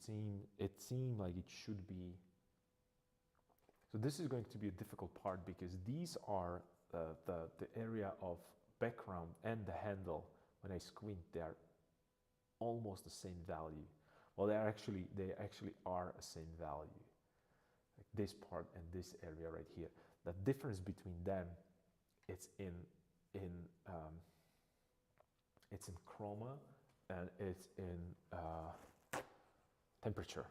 Speaker 1: seemed like it should be. So this is going to be a difficult part because these are the area of background and the handle. When I squint, they are almost the same value. Well, they actually are the same value. Like this part and this area right here. The difference between them, it's in chroma, and it's in temperature.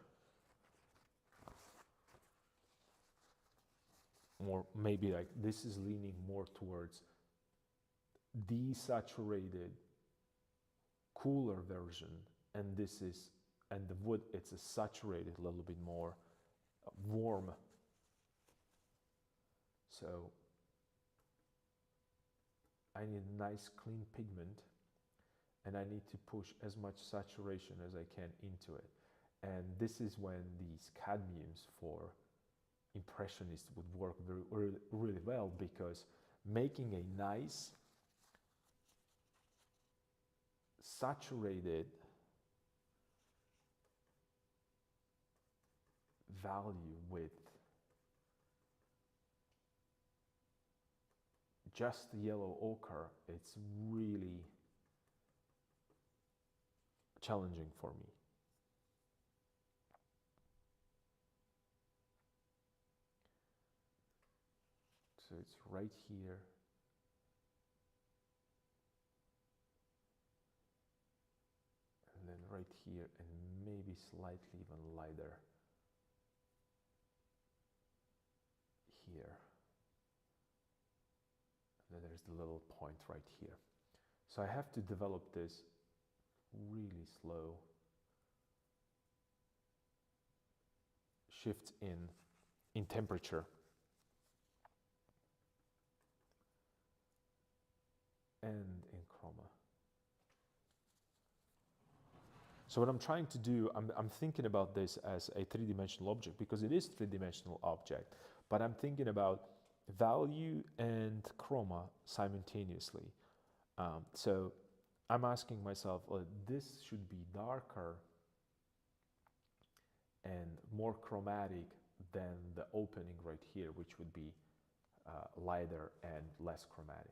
Speaker 1: Or maybe like this is leaning more towards desaturated, cooler version, and this is, and the wood, it's a saturated, a little bit more warm. So I need nice clean pigment, and I need to push as much saturation as I can into it. And this is when these cadmiums for impressionists would work really well, because making a nice saturated value with just yellow ochre, it's really challenging for me. So it's right here. And then right here, and maybe slightly even lighter here. And then there's the little point right here. So I have to develop this really slow shift in temperature. And in chroma. So what I'm trying to do, I'm thinking about this as a three-dimensional object, because it is a three-dimensional object, but I'm thinking about value and chroma simultaneously. So I'm asking myself, well, this should be darker and more chromatic than the opening right here, which would be lighter and less chromatic.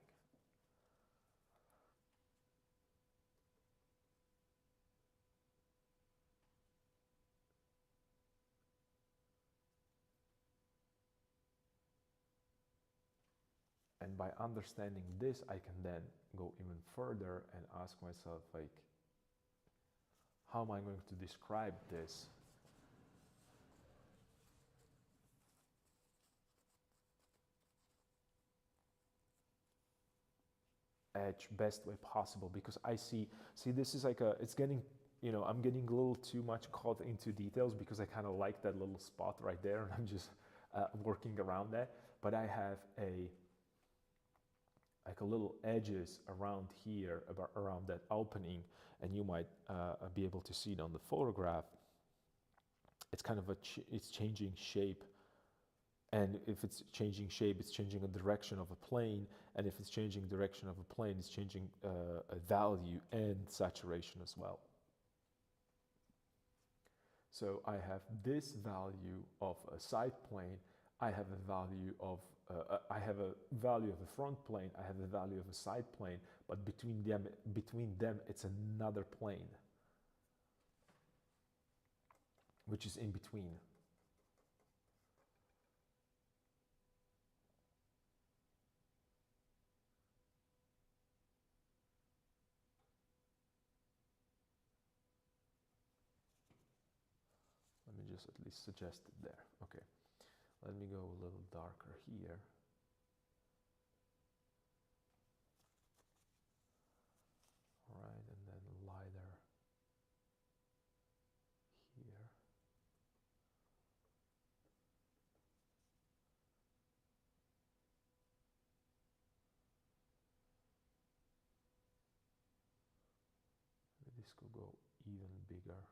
Speaker 1: And by understanding this, I can then go even further and ask myself, like, how am I going to describe this? Edge best way possible, because I see this is like it's getting, I'm getting a little too much caught into details, because I kind of like that little spot right there, and I'm just working around that. But I have a little edges around here, around that opening, and you might be able to see it on the photograph. It's kind of it's changing shape. And if it's changing shape, it's changing a direction of a plane. And if it's changing direction of a plane, it's changing a value and saturation as well. So I have this value of a side plane. I have a value of a front plane. I have a value of a side plane. But between them, it's another plane, which is in between. Let me just at least suggest it there. Okay, let me go a little darker here. All right, and then lighter here. This could go even bigger.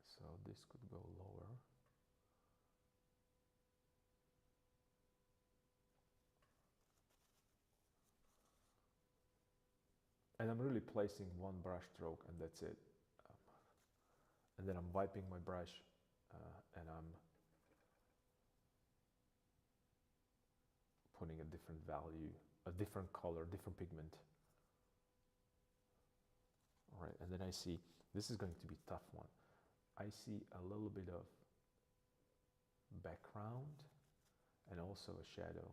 Speaker 1: So this could go lower. And I'm really placing one brush stroke, and that's it. And then I'm wiping my brush, and I'm putting a different value, a different color, different pigment. All right, and then I see, this is going to be a tough one. I see a little bit of background and also a shadow.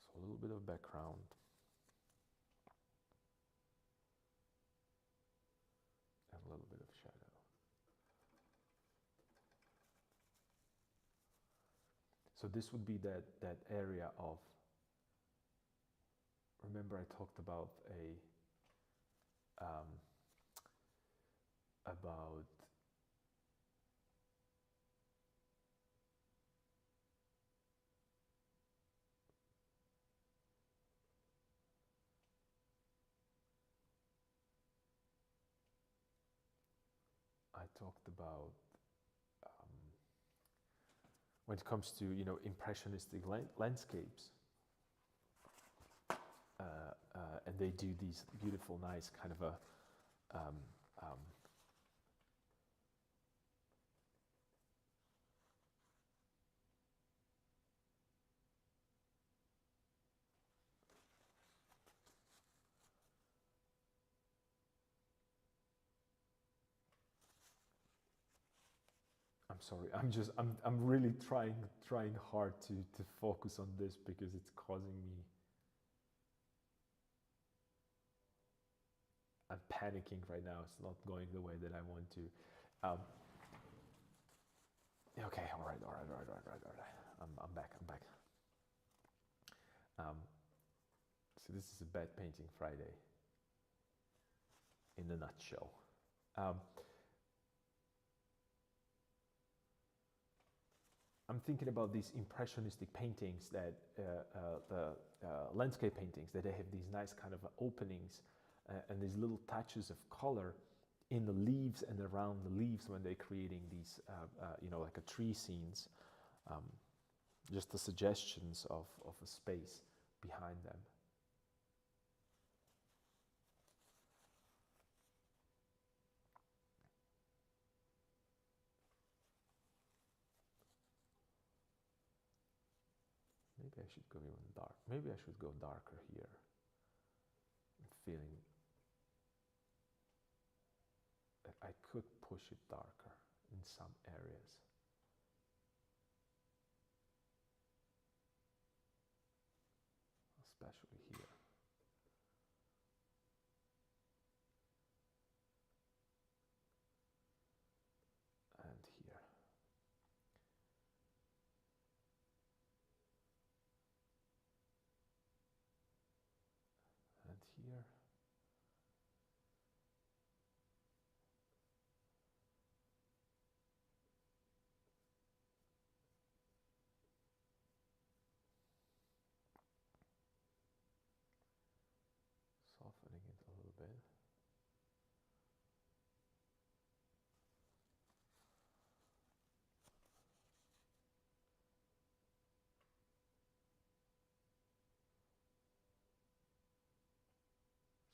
Speaker 1: So a little bit of background. And a little bit of shadow. So this would be that area of, remember I talked about when it comes to impressionistic landscapes, and they do these beautiful, nice kind of a I'm sorry. I'm really trying hard to focus on this because it's causing me. I'm panicking right now. It's not going the way that I want to. Okay. All right. I'm back. So this is a bad painting Friday. In a nutshell. I'm thinking about these impressionistic paintings that the landscape paintings that they have these nice kind of openings and these little touches of color in the leaves and around the leaves when they're creating these like a tree scenes, just the suggestions of a space behind them. Maybe I should go even dark. Maybe I should go darker here. I'm feeling that I could push it darker in some areas. Especially here. And here. And here. Softening it a little bit.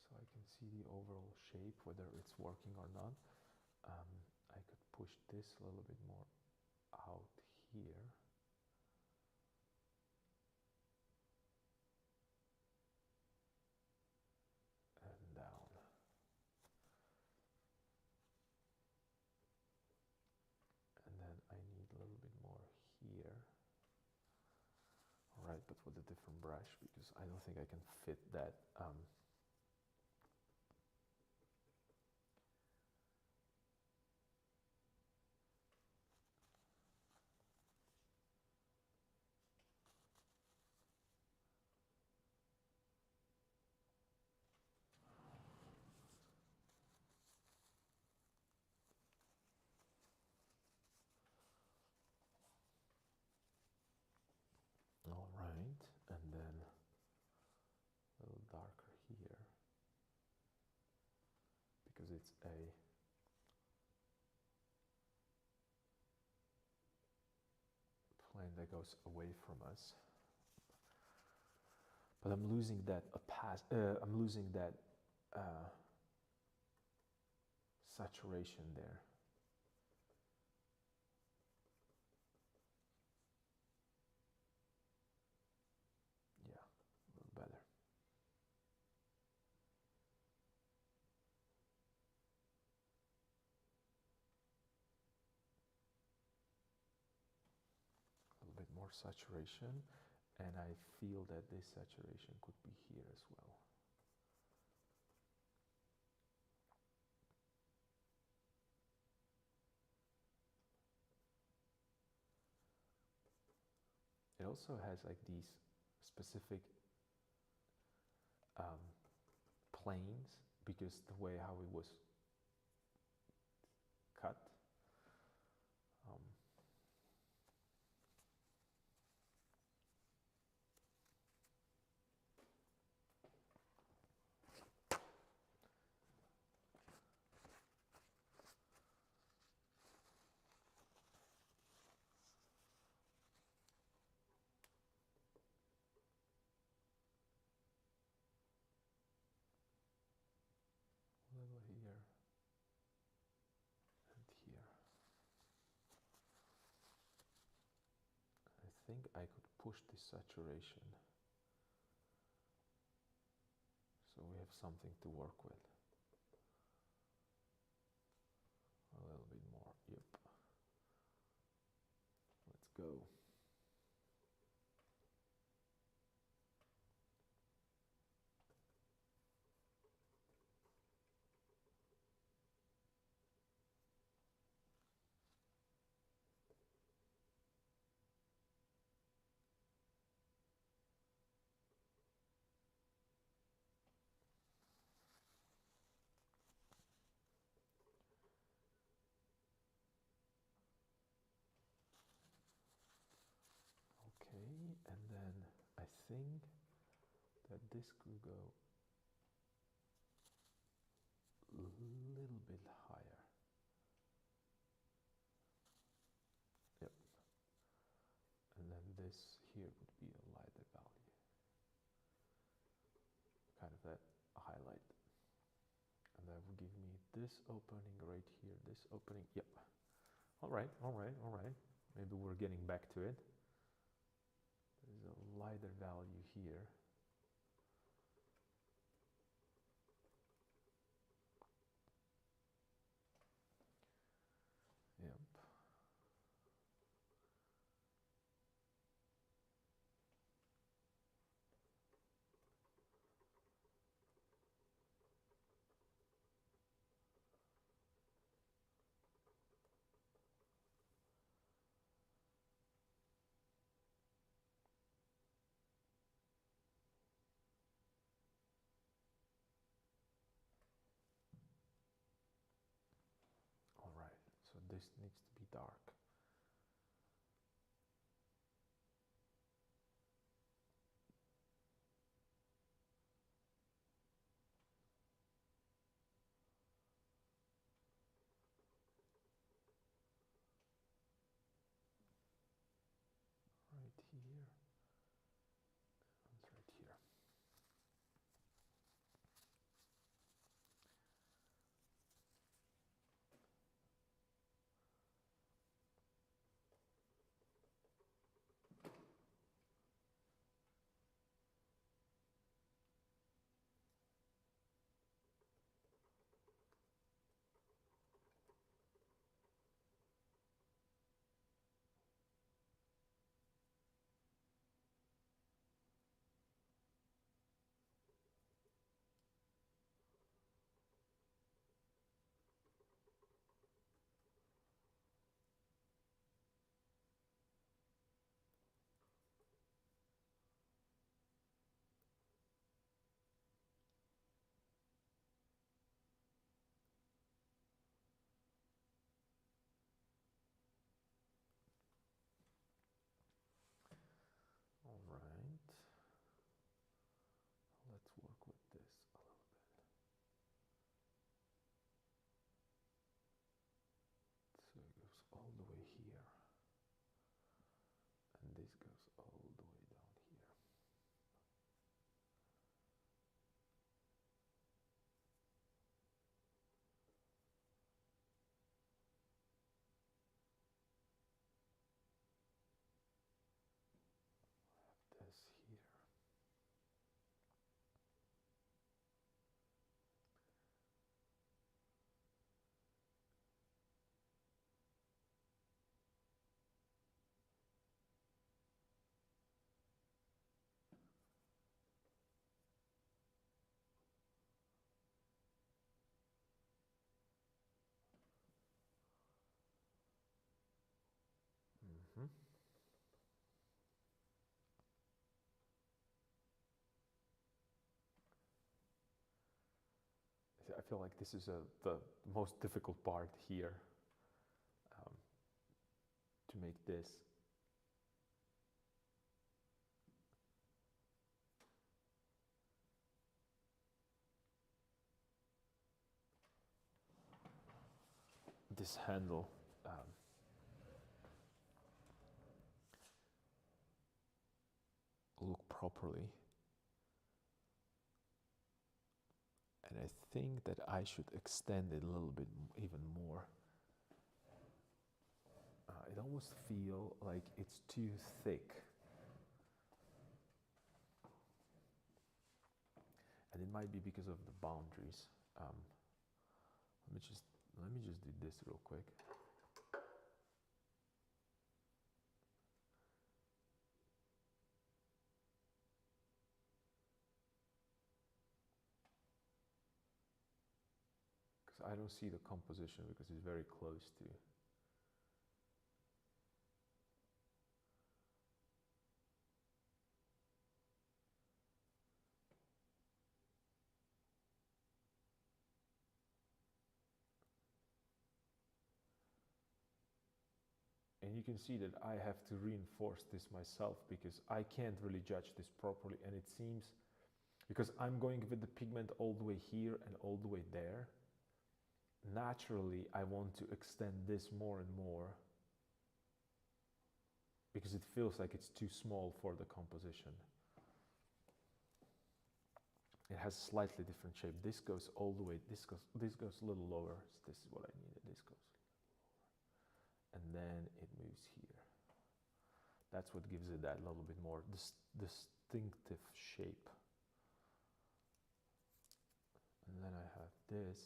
Speaker 1: So I can see the overall shape, whether it's working or not. I could push this a little bit more out here. And down. And then I need a little bit more here. All right, but with a different brush because I don't think I can fit that. All right, and then a little darker here because it's a plane that goes away from us. But I'm losing that saturation there. Yeah, a little better. A little bit more saturation, and I feel that this saturation could be here as well. It also has like these specific planes because the way how it was cut. push this saturation so we have something to work with. A little bit more, yep. Let's go. Okay, and then I think that this could go a little bit higher. Yep. And then this here would be a lighter value. Kind of a highlight. And that will give me this opening right here, this opening, yep. All right, all right, all right. Maybe we're getting back to it. There's a lighter value here. Yep. All right, so this needs to be dark. Right here, and right here. All right, let's work with this a little bit. So it goes all the way here, and this goes all the way down here. I have this here. Mm-hmm. I feel like this is the most difficult part here, to make this. This handle look properly. And I think that I should extend it a little bit even more. It almost feels like it's too thick. and it might be because of the boundaries. Let me just do this real quick. Because I don't see the composition because it's very close to. And you can see that I have to reinforce this myself because I can't really judge this properly. And it seems, because I'm going with the pigment all the way here and all the way there, naturally I want to extend this more and more because it feels like it's too small for the composition. It has slightly different shape. This goes all the way, this goes a little lower. So this is what I needed. This goes lower. And then it moves here. That's what gives it that little bit more distinctive shape. And then I have this.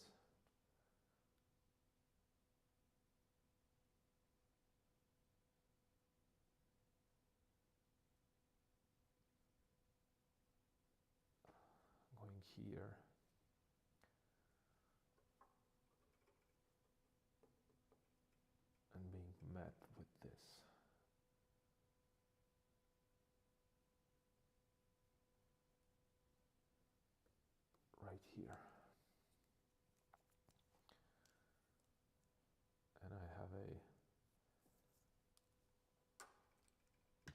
Speaker 1: Going here. And being mapped with this. Right here. And I have a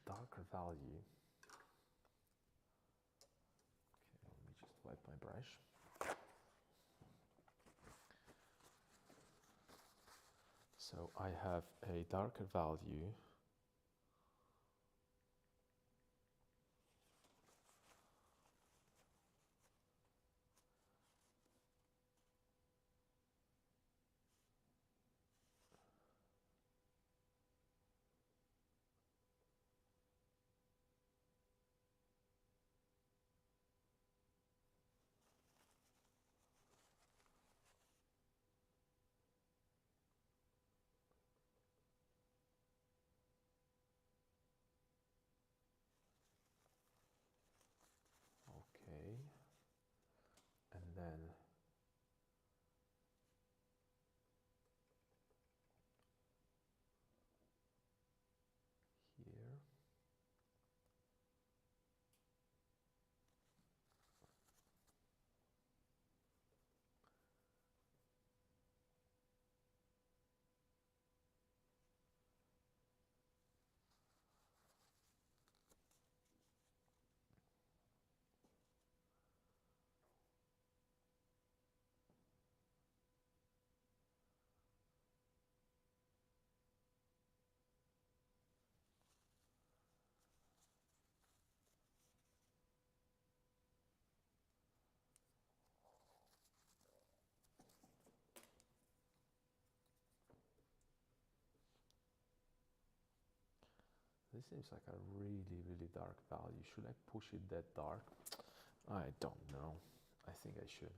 Speaker 1: darker value. Okay, let me just wipe my brush. So I have a darker value. Okay. And then here. This seems like a really, really dark value. Should I push it that dark? I don't know. I think I should.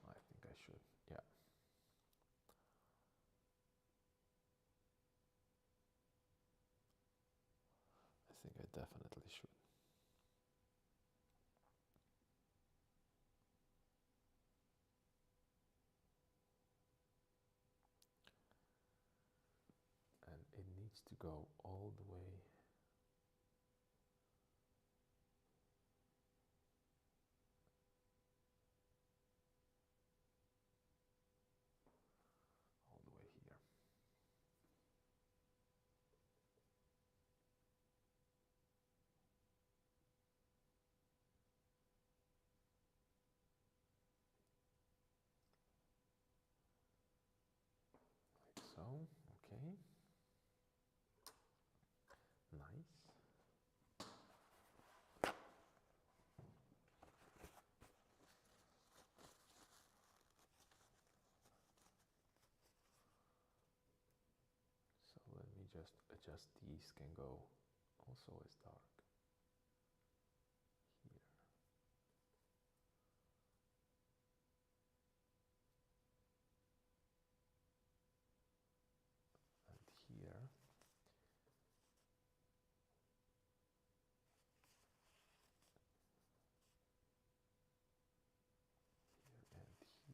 Speaker 1: I think I should, yeah. I think I definitely should. And it needs to go all the way. All the way here. Like so, okay. just adjust these, can go also as dark here. And here.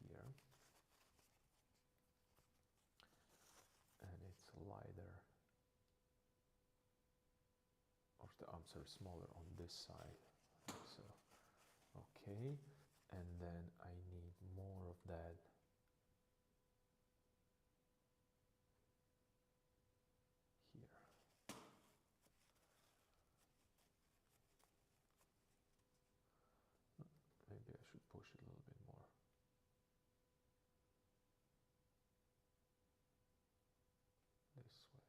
Speaker 1: Here and it's lighter, or I'm sorry, smaller on this side. So okay, and then I need more of that here. Maybe I should push it a little bit more. This way.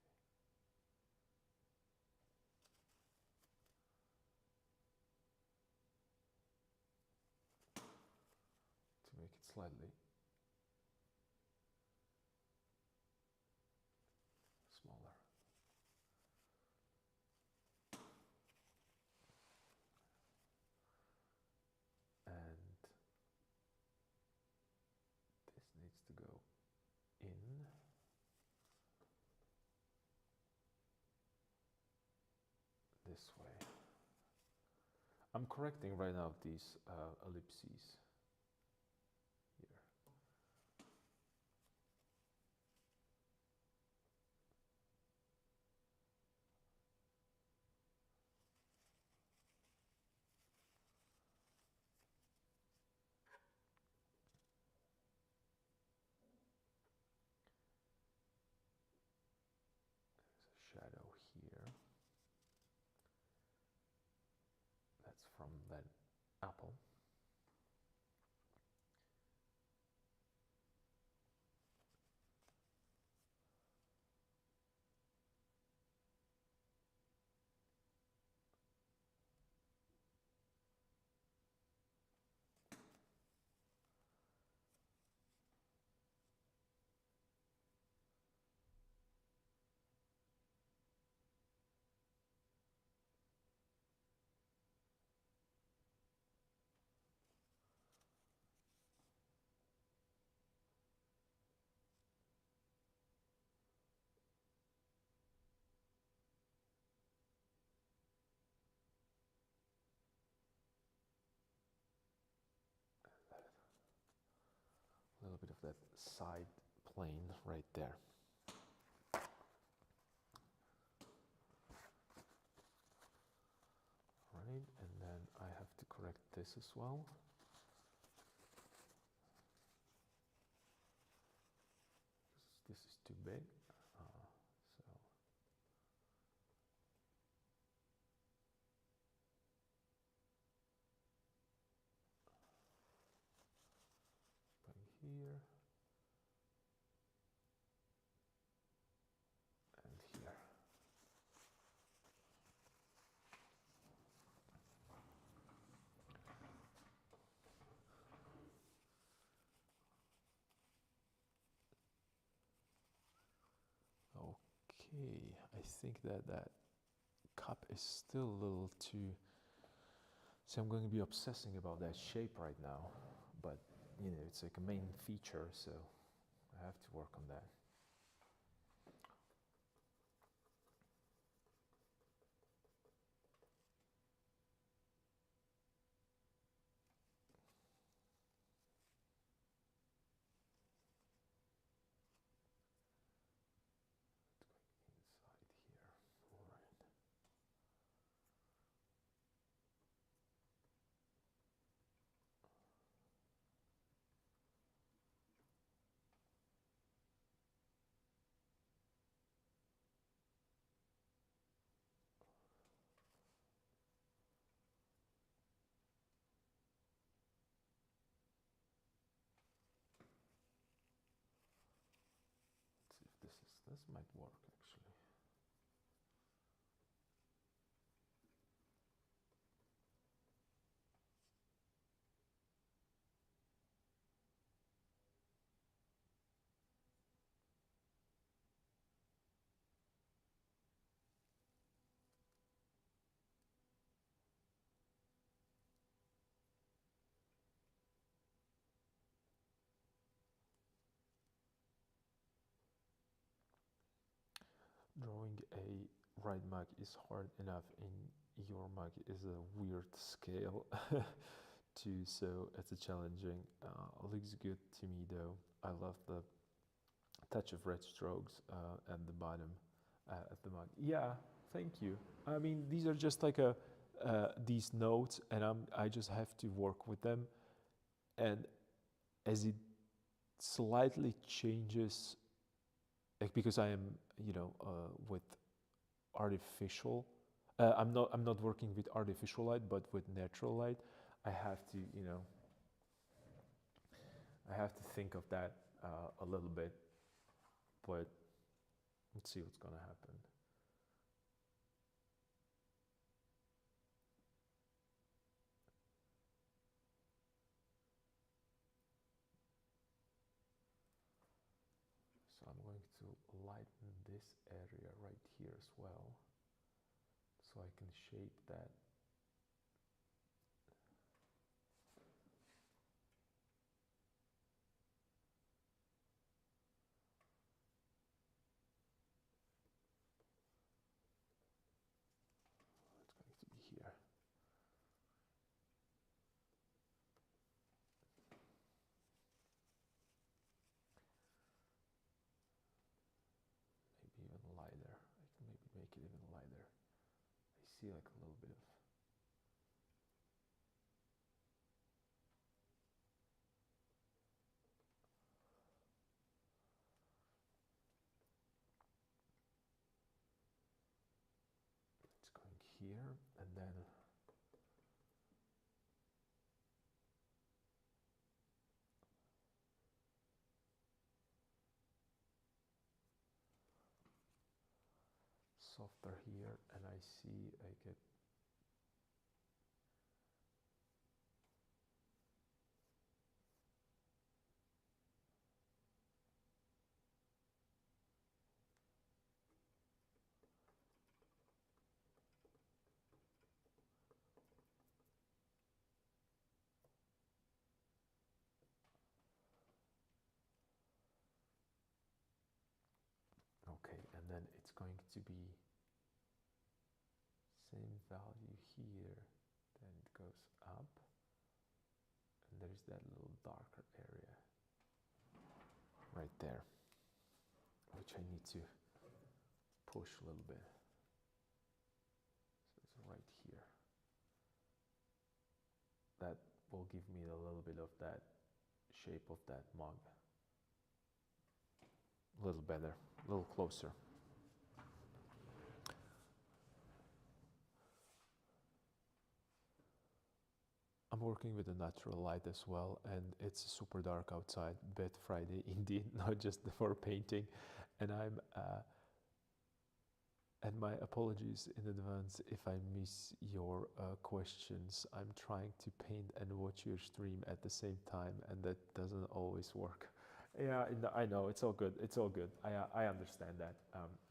Speaker 1: To make it slightly smaller. And this needs to go in. This way. I'm correcting right now these ellipses here. There's a shadow here. That's from that apple. A little bit of that side plane right there. Right, and then I have to correct this as well. This is too big. So here and here. Okay, I think that that cup is still a little too, so I'm going to be obsessing about that shape right now, but you know, it's like a main feature, so I have to work on that. This might work actually. drawing a right mug is hard enough, and your mug is a weird scale too, so it's a challenging. Looks good to me though. I love the touch of red strokes at the bottom at the mug. Yeah, thank you. I mean, these are just like a these notes, and I just have to work with them, and as it slightly changes, like because I am, with artificial. I'm not working with artificial light, but with natural light. I have to, I have to think of that a little bit, but let's see what's gonna happen. So I'm going to lighten this area right here as well, so I can shape that. It's going to be here. Maybe even lighter. I can maybe make it even lighter. I see like a little bit of. It's going here, and then softer here, and I see I get. Okay, and then it's going to be same value here, then it goes up, and there's that little darker area right there, which I need to push a little bit. So it's right here. That will give me a little bit of that shape of that mug. A little better, a little closer. I'm working with a natural light as well, and it's super dark outside. Bad Friday indeed, not just for painting. And and my apologies in advance if I miss your questions. I'm trying to paint and watch your stream at the same time, and that doesn't always work. Yeah, I know, it's all good. It's all good. I understand that.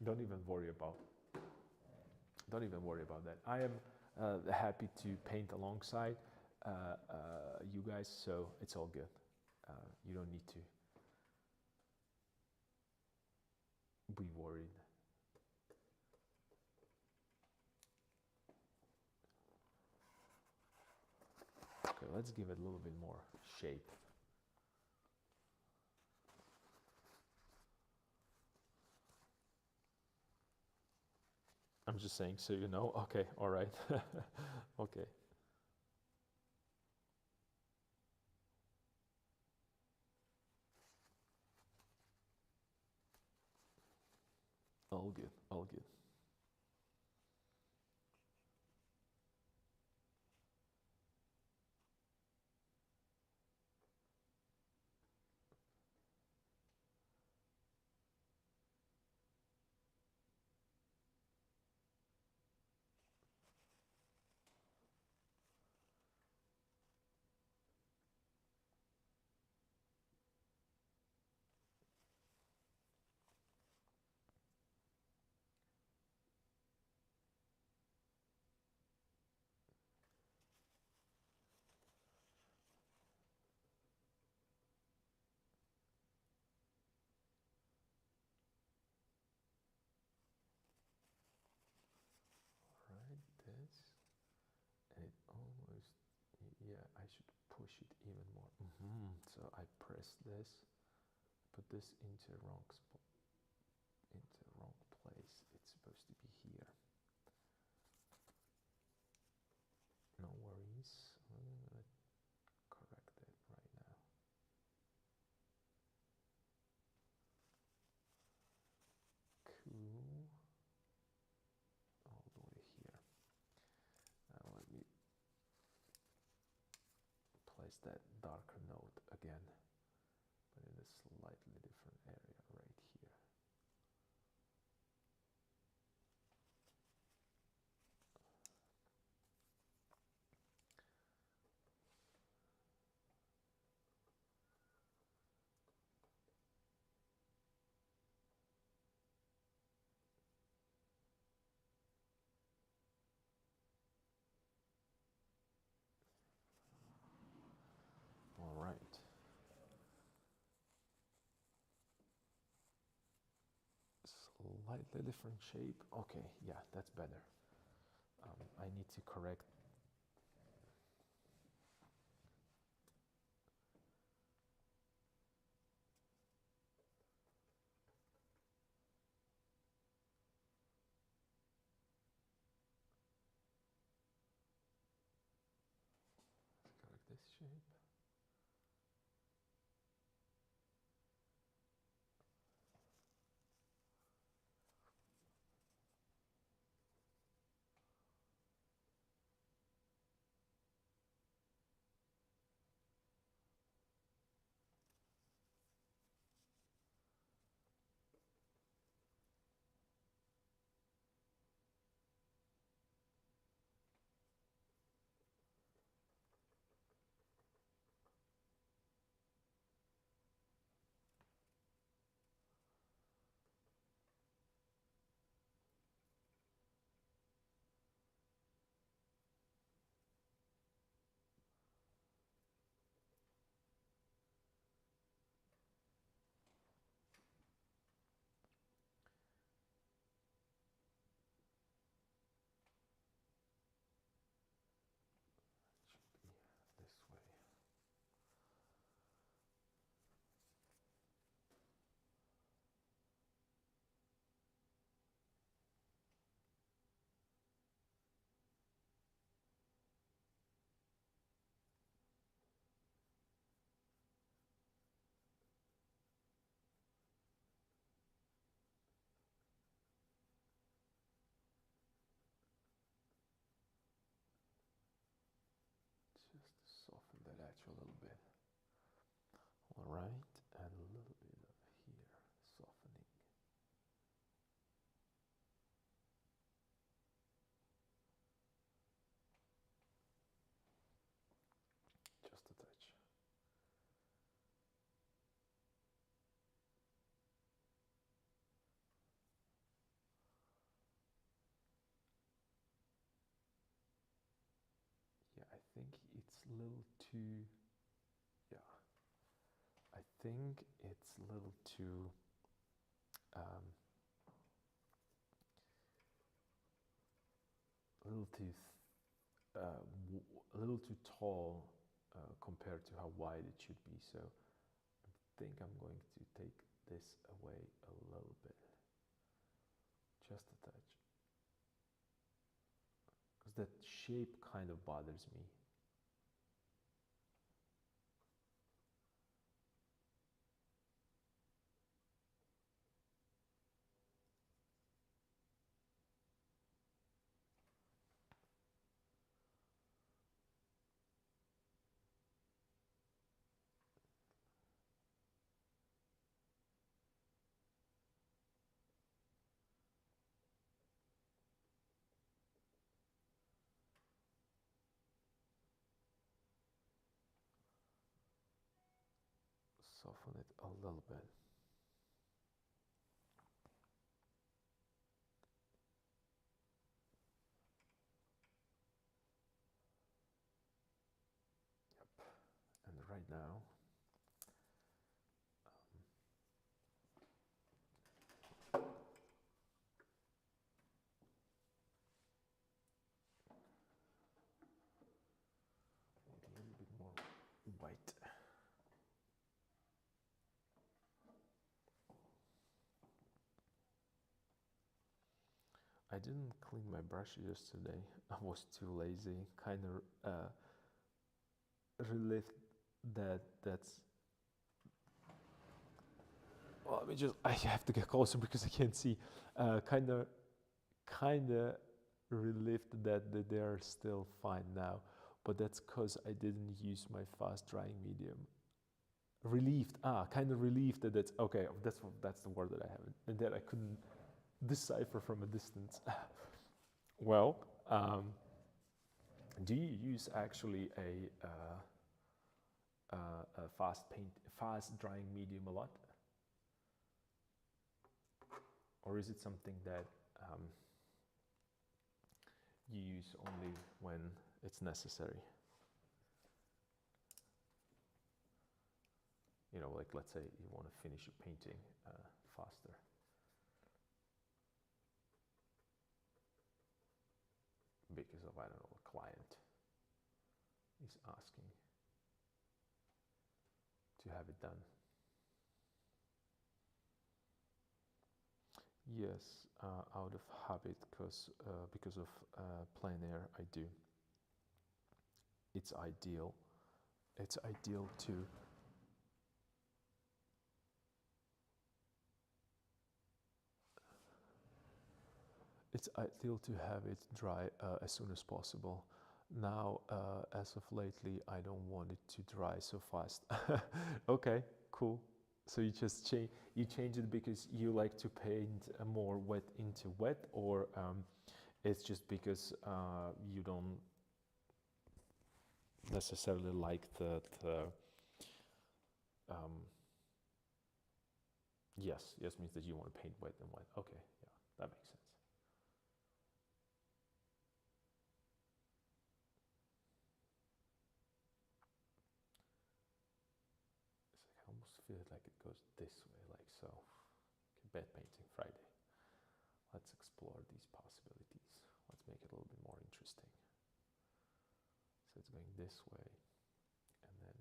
Speaker 1: Don't even worry about. Don't even worry about that. I am happy to paint alongside you guys, so it's all good. You don't need to be worried. Okay, let's give it a little bit more shape. I'm just saying so you know. Okay, all right. Okay. All good, all good. should push it even more. So I press this, put this into wrong spot, into wrong place. It's supposed to be here. No worries. I'm gonna correct it right now. Cool. All the way here. Now let me place that darker note again, but in a slightly different area right here. All right. Slightly different shape. Okay, yeah, that's better. I need to correct. Let's correct this shape. Should be this way. Just to soften that edge a little bit. All right, and a little bit of here, softening. Just a touch. Yeah, I think it's a little too, yeah, I think it's a little too, a little too, a little too tall compared to how wide it should be. So I think I'm going to take this away a little bit, just a touch, because that shape kind of bothers me. Soften it a little bit. Yep. And right now, need a little bit more I didn't clean my brush yesterday. I was too lazy. Kind of relieved that that's. Well, let me just. I have to get closer because I can't see. Kind of relieved that they are still fine now, but that's because I didn't use my fast drying medium. Relieved, kind of relieved that that's okay. That's the word that I haven't, and that I couldn't decipher from a distance. Well, do you use actually a fast drying medium a lot, or is it something that you use only when it's necessary? You know, like let's say you want to finish a painting faster. Because of, I don't know, a client is asking to have it done. Yes, out of habit, because of plein air, I do. It's ideal. It's ideal to. It's ideal to have it dry as soon as possible. Now, as of lately, I don't want it to dry so fast. Okay, cool. So you just change it because you like to paint more wet into wet, or it's just because you don't necessarily like the yes means that you want to paint wet and wet. Okay, yeah, that makes sense. I almost feel it like it goes this way, like so. Okay, bed painting Friday. Let's explore these possibilities. Let's make it a little bit more interesting. So it's going this way, and then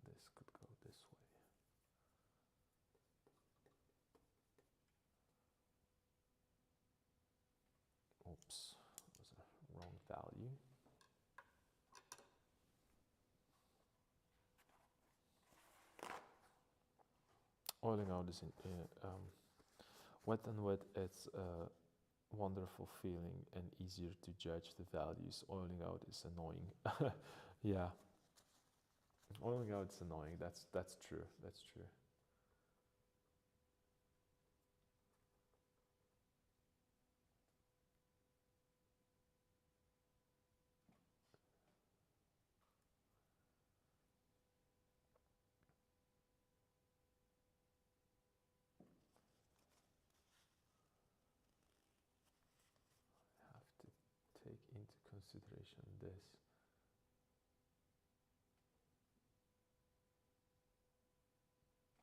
Speaker 1: this could go this way. Oops, that was a wrong value. Oiling out is wet and wet. It's a wonderful feeling and easier to judge the values. Oiling out is annoying. Yeah, oiling out is annoying. That's true. That's true. Have to take into consideration this.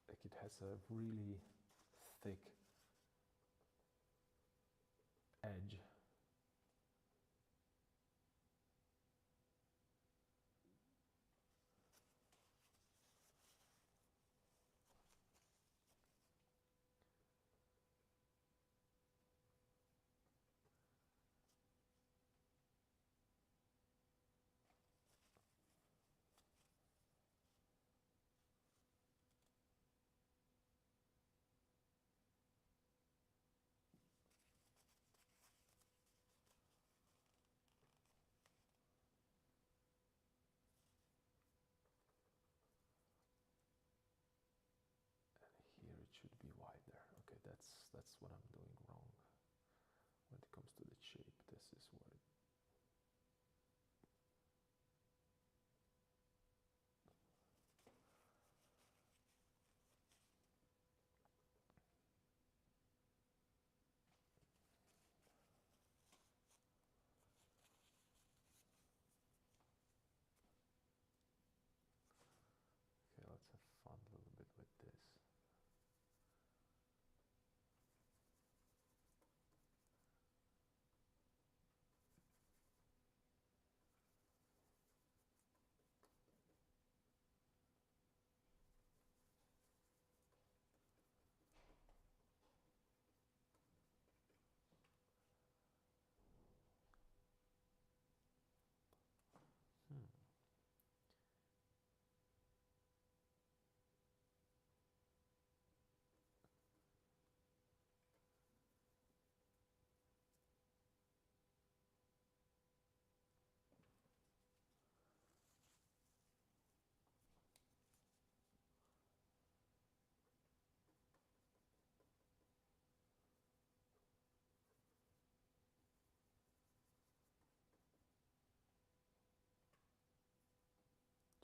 Speaker 1: Like it has a really thick edge. Here it should be wider. Okay, that's what I'm doing wrong. When it comes to the shape, this is what it. Okay, let's have fun a little bit with this.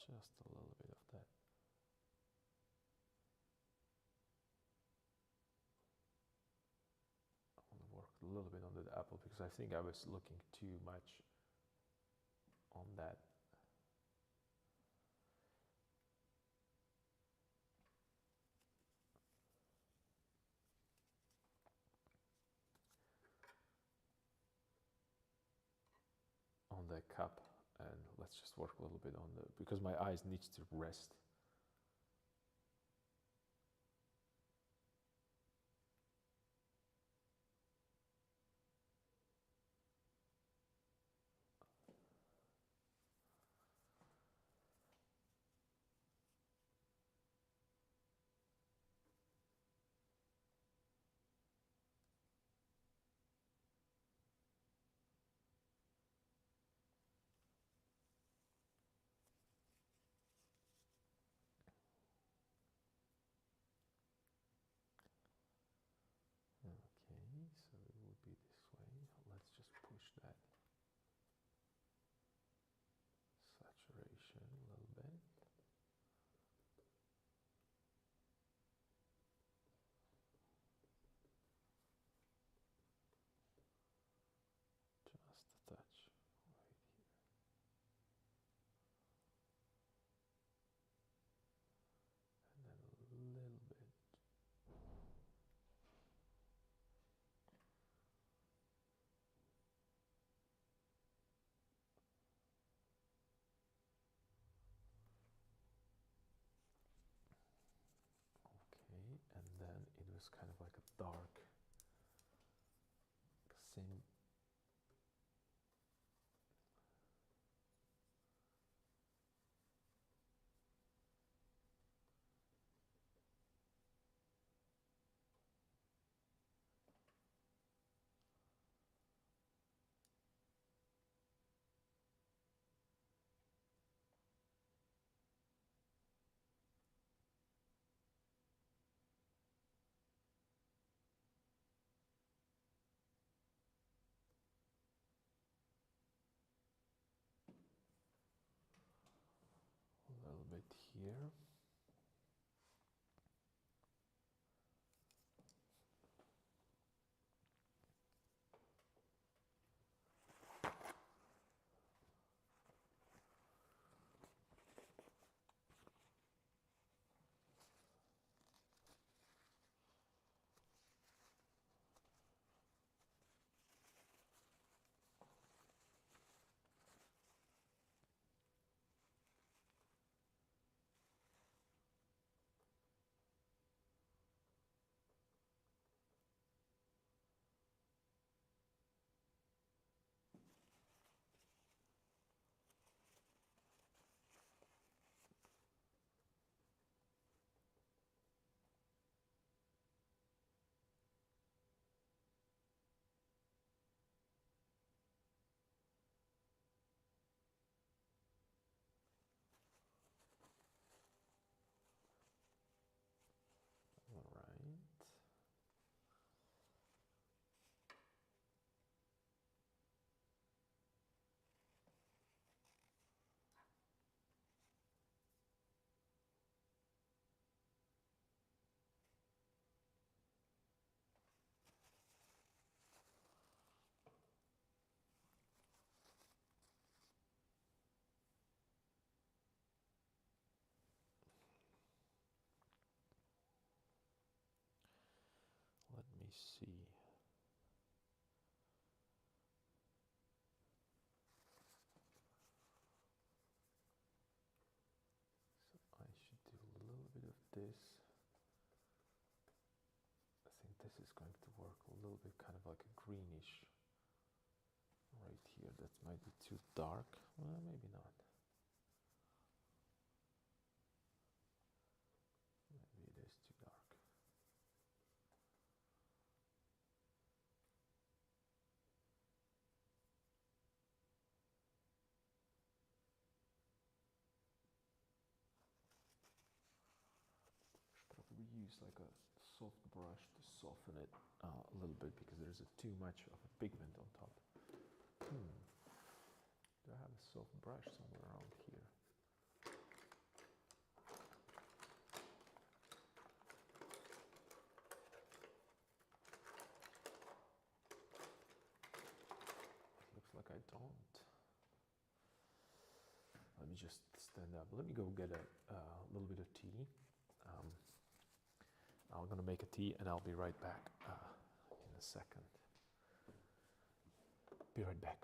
Speaker 1: Just a little bit of that. I want to work a little bit on the apple because I think I was looking too much on that. On the cup, and let's just work a little bit on the, because my eyes needs to rest. Okay, so it would be this way. Let's just push that saturation a little bit. Just a touch right here. And then a little bit. Okay, and then it was kind of like a dark, same. A little bit here. All right. Let me see. So I should do a little bit of this. I think this is going to work a little bit kind of like a greenish right here. That might be too dark. Well, maybe not. Maybe it is too dark. Probably use like a soft brush to soften it a little bit because there's too much of a pigment on top. Do I have a soft brush somewhere around here? Let me just stand up. Let me go get a little bit of tea. I'm gonna make a tea and I'll be right back in a second. Be right back.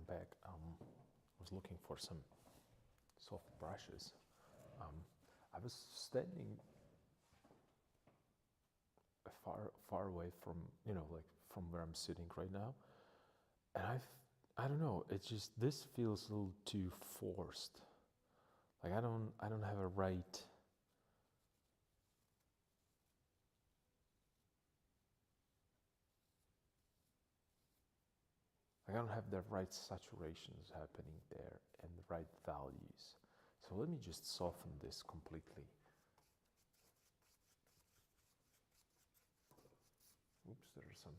Speaker 1: I'm back. I was looking for some soft brushes. I was standing far away from, like from where I'm sitting right now, and I don't know. It's just this feels a little too forced. Like I don't have a right. Like I don't have the right saturations happening there and the right values. So let me just soften this completely. Oops, there are some.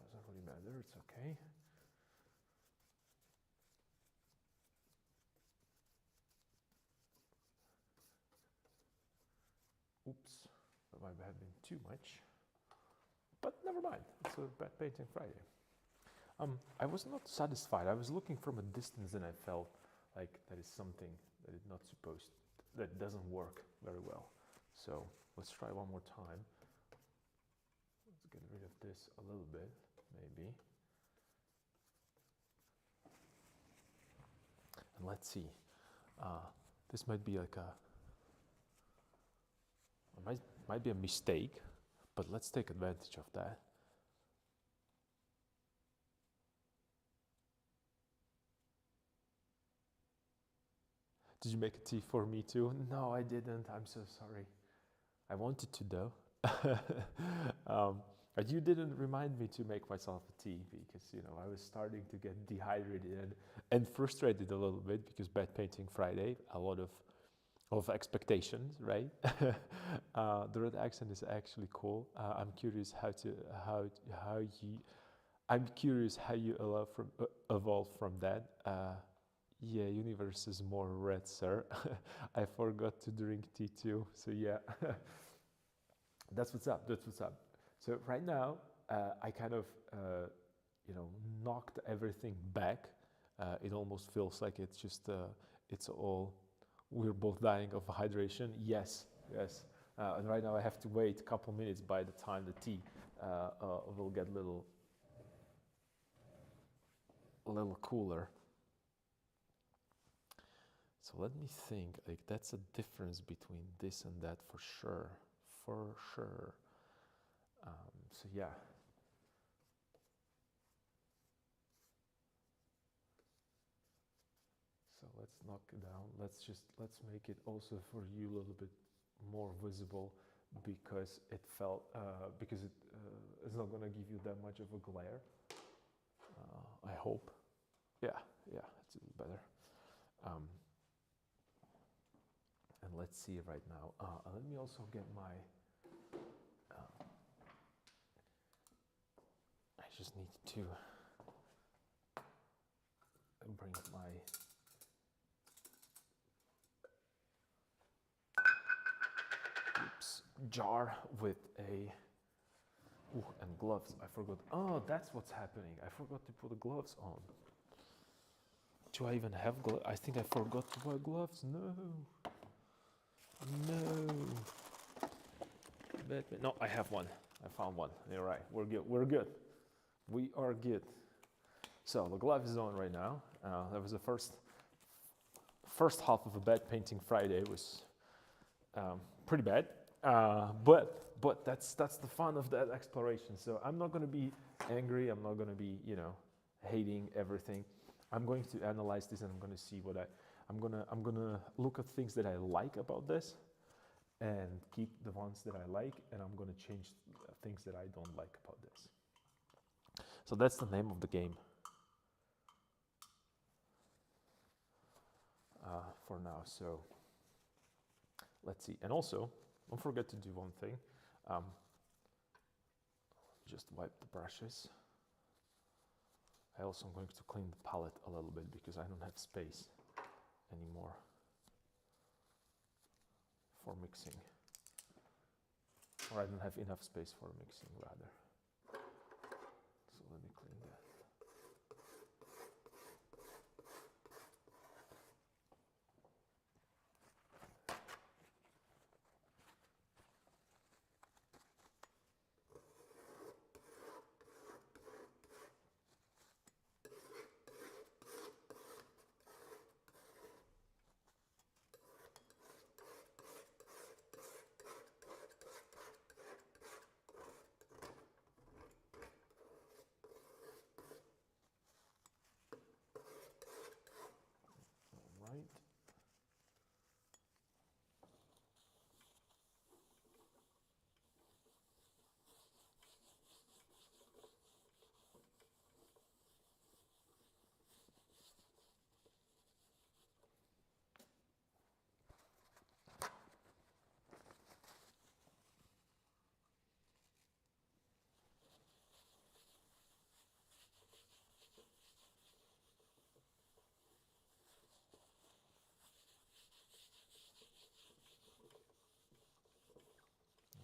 Speaker 1: Doesn't really matter, it's okay. Oops, that might have been too much. But never mind, it's a bad painting Friday. I was not satisfied. I was looking from a distance and I felt like that is something that is not supposed, that doesn't work very well. So let's try one more time. Let's get rid of this a little bit, maybe. And let's see. This might be like might be a mistake, but let's take advantage of that. Did you make a tea for me too? No, I didn't. I'm so sorry. I wanted to though. But you didn't remind me to make myself a tea because I was starting to get dehydrated and frustrated a little bit because bad painting Friday, a lot of expectations, right? The red accent is actually cool. I'm curious how you evolve from that. Yeah, universe is more red, sir. I forgot to drink tea too, so yeah. That's what's up. So right now, I kind of, knocked everything back. It almost feels like it's just, we're both dying of hydration. Yes. And right now I have to wait a couple minutes by the time the tea will get a little cooler. So let me think, like that's a difference between this and that for sure. So yeah. So let's knock it down. Let's make it also for you a little bit more visible because it felt, because it's not gonna give you that much of a glare. I hope. Yeah, it's a little better. And let's see right now. Let me also get my. I just need to bring my. Jar with a. Ooh, and gloves. I forgot. Oh, that's what's happening. I forgot to put the gloves on. Do I even have gloves? I think I forgot to buy gloves. No. No, I have one. I found one. You're right. We're good. We are good. So the glove is on right now. That was the first half of a bad painting Friday was pretty bad. But that's the fun of that exploration. So I'm not going to be angry. I'm not going to be hating everything. I'm going to analyze this and I'm going to see I'm gonna look at things that I like about this and keep the ones that I like, and I'm gonna change things that I don't like about this. So that's the name of the game for now. So let's see. And also, don't forget to do one thing. Just wipe the brushes. I also am going to clean the palette a little bit because I don't have space anymore for mixing, or I don't have enough space for mixing rather. So let me clean that. right.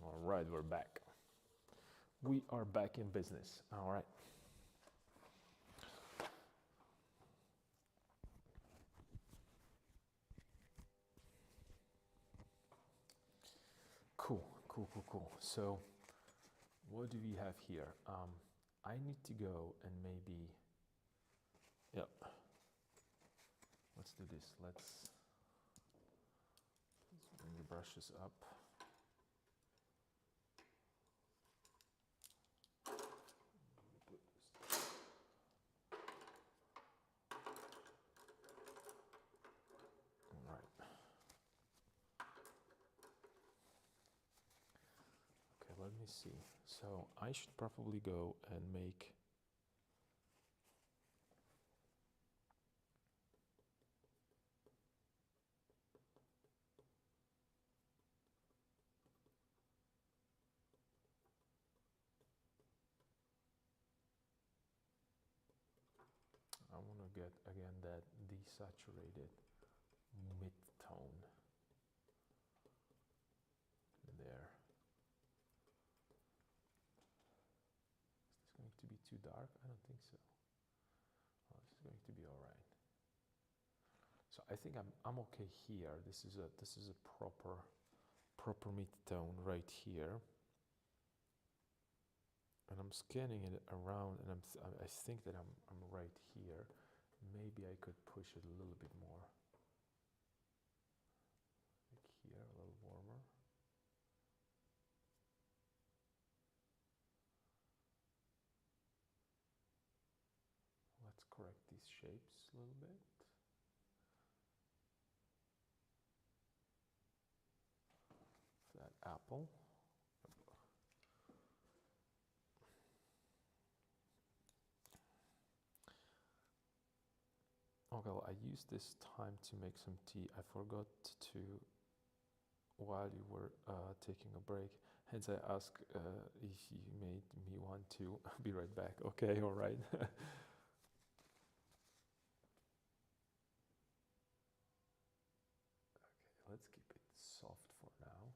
Speaker 1: All right, we're back. We are back in business. All right. Cool, cool, cool, cool. So, what do we have here? I need to go and maybe, yep. Let's do this. Let's bring the brushes up. All right. Okay, let me see. So I should probably go and make I want to get again that desaturated mid-tone there. Is this going to be too dark? I don't think so. Oh, this is going to be all right. So I think I'm okay here. This is a proper mid-tone right here. And I'm scanning it around, and I think that I'm right here. Maybe I could push it a little bit more. Like here, a little warmer. Let's correct these shapes a little bit. That apple. Okay, well, I used this time to make some tea. I forgot to, while you were taking a break, hence I asked if you made me want to be right back. Okay, all right. Okay, let's keep it soft for now.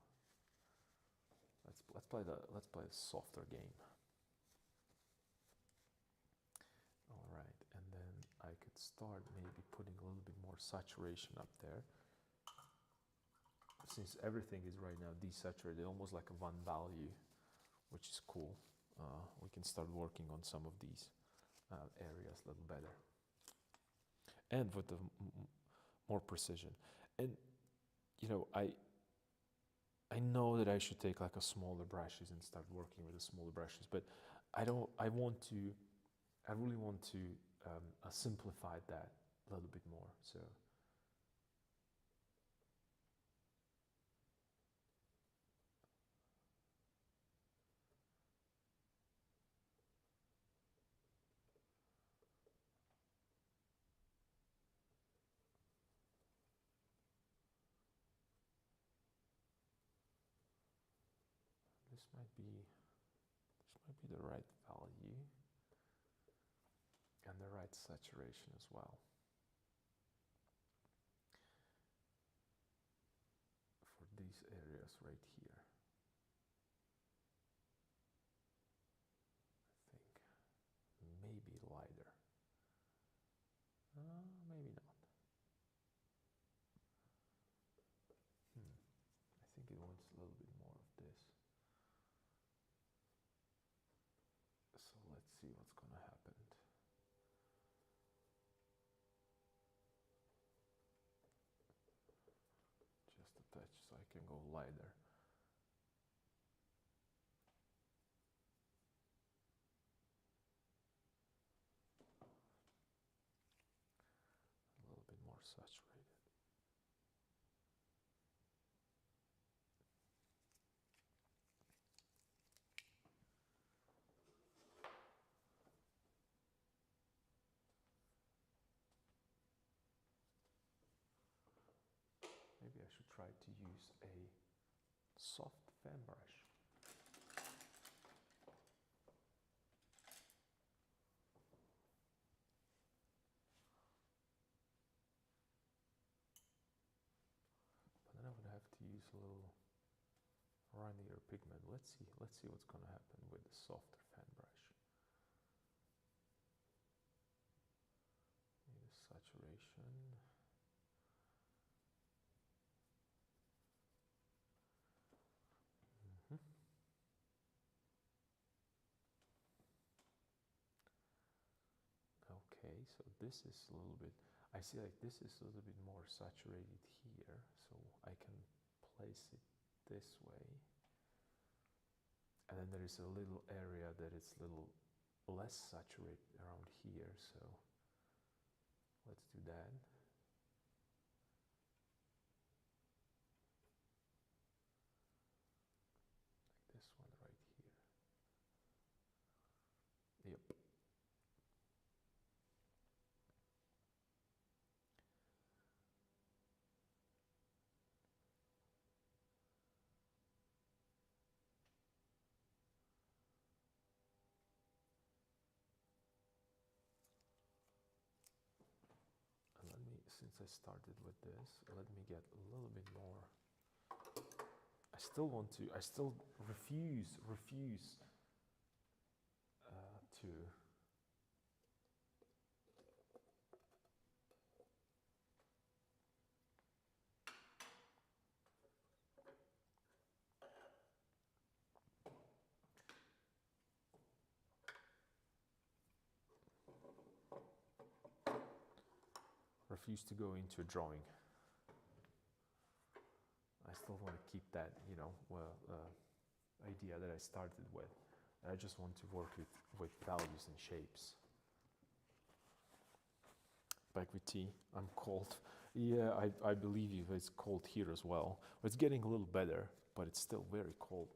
Speaker 1: Let's play a softer game. All right, and then I could start maybe putting a little bit more saturation up there. Since everything is right now desaturated, almost like a one value, which is cool. We can start working on some of these areas a little better, and with the more precision. And you know, I know that I should take like a smaller brushes and start working with the smaller brushes, but I don't. I really want to simplify that a little bit more. So. This might be the right value and the right saturation as well for these areas right here. I think maybe lighter. Maybe not. I think it wants a little bit more of this. So let's see what's going to happen. Just a touch so I can go lighter. A little bit more saturated. I should try to use a soft fan brush. But then I would have to use a little runnier pigment. Let's see what's going to happen with the softer fan brush. Need a saturation. Okay, so this is a little bit, I see like this is a little bit more saturated here, so I can place it this way. And then there is a little area that is a little less saturated around here, so let's do that. Like this one right here. Yep. And let me, since I started with this, let me get a little bit more. I still want to, I still refuse to go into a drawing. I still want to keep that, you know, idea that I started with. I just want to work with values and shapes. Back with tea. I'm cold. Yeah, I believe you. It's cold here as well. It's getting a little better, but it's still very cold.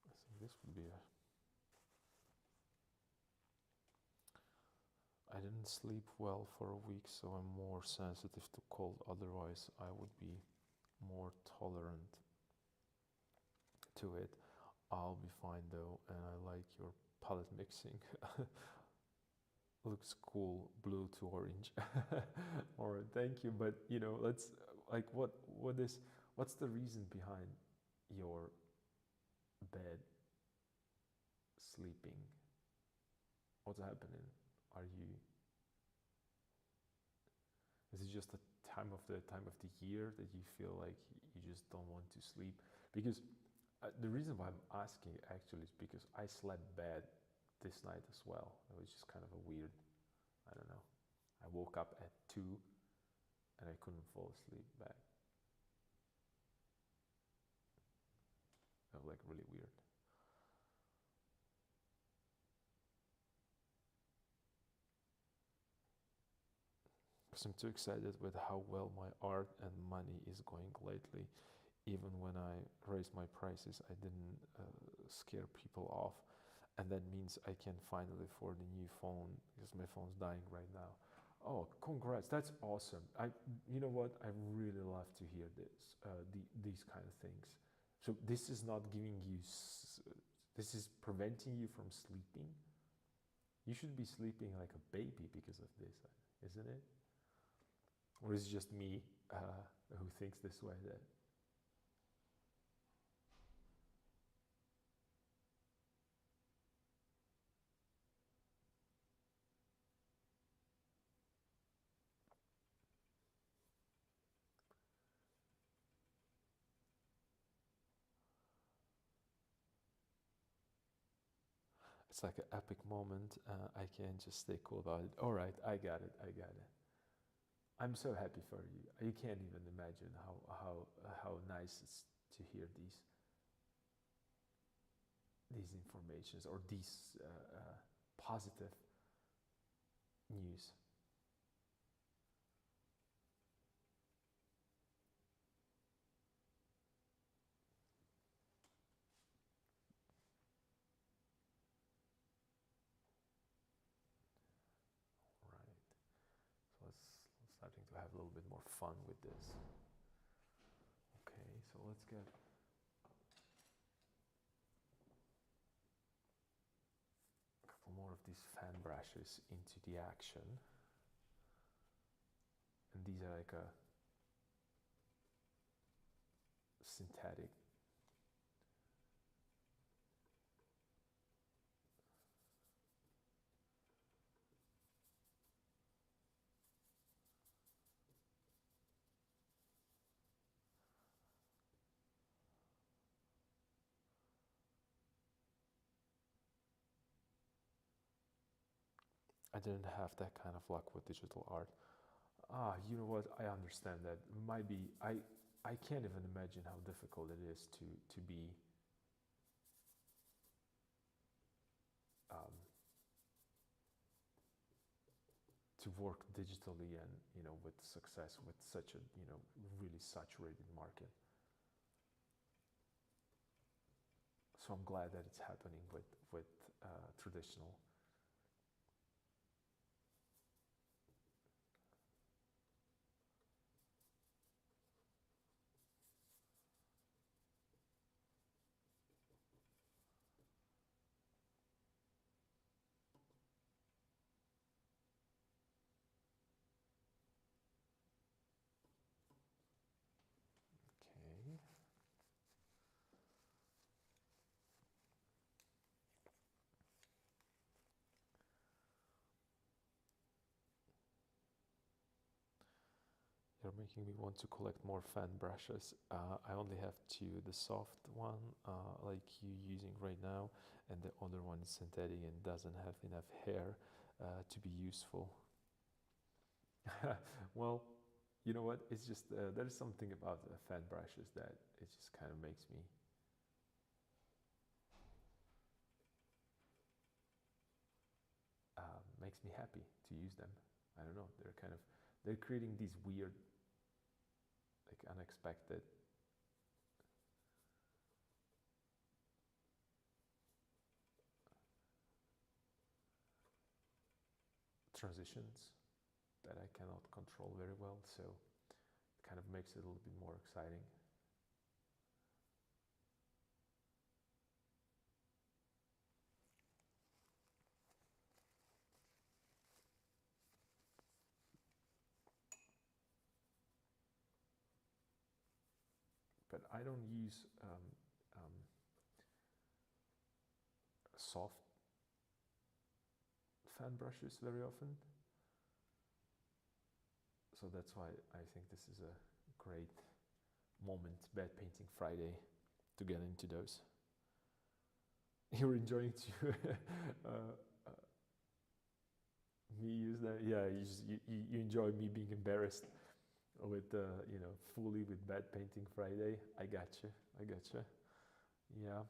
Speaker 1: I think this would be a... I didn't sleep well for a week, so I'm more sensitive to cold. Otherwise, I would be more tolerant to it. I'll be fine though, and I like your palette mixing. Looks cool, blue to orange. All right, thank you. But you know, let's like what's the reason behind your bed sleeping? What's happening? Are you? Is it just a time of the year that you feel like you just don't want to sleep? Because the reason why I'm asking actually is because I slept bad this night as well. It was just kind of a weird, I don't know. I woke up at 2 and I couldn't fall asleep back. That was like really weird. Because I'm too excited with how well my art and money is going lately. Even when I raised my prices, I didn't scare people off. And that means I can finally afford a new phone because my phone's dying right now. Oh, congrats! That's awesome. You know what? I really love to hear this, these kind of things. So this is not giving you, this is preventing you from sleeping. You should be sleeping like a baby because of this, isn't it? Or is it just me who thinks this way? That it's like an epic moment. I can't just stay cool about it. All right, I got it. I'm so happy for you. You can't even imagine how nice it's to hear these informations or these positive news. Right. So let's starting to have a little bit more fun with this. Okay, so let's get a couple more of these fan brushes into the action. And these are like a synthetic. I didn't have that kind of luck with digital art. Ah, you know what? I understand that. Might be I can't even imagine how difficult it is to be um, to work digitally and with success with such a really saturated market. So I'm glad that it's happening with traditional. Okay. You're making me want to collect more fan brushes. I only have two, the soft one, like you using right now, and the other one is synthetic and doesn't have enough hair to be useful. Well, you know what? It's just there's something about the fan brushes that it just kind of makes me happy to use them. I don't know. They're creating these weird, like unexpected transitions that I cannot control very well. So it kind of makes it a little bit more exciting. But I don't use soft fan brushes very often. So that's why I think this is a great moment, Bad Painting Friday, to get into those. You're enjoying to me use that? Yeah, you enjoy me being embarrassed with fully with Bad Painting Friday. I gotcha. I gotcha. Yeah.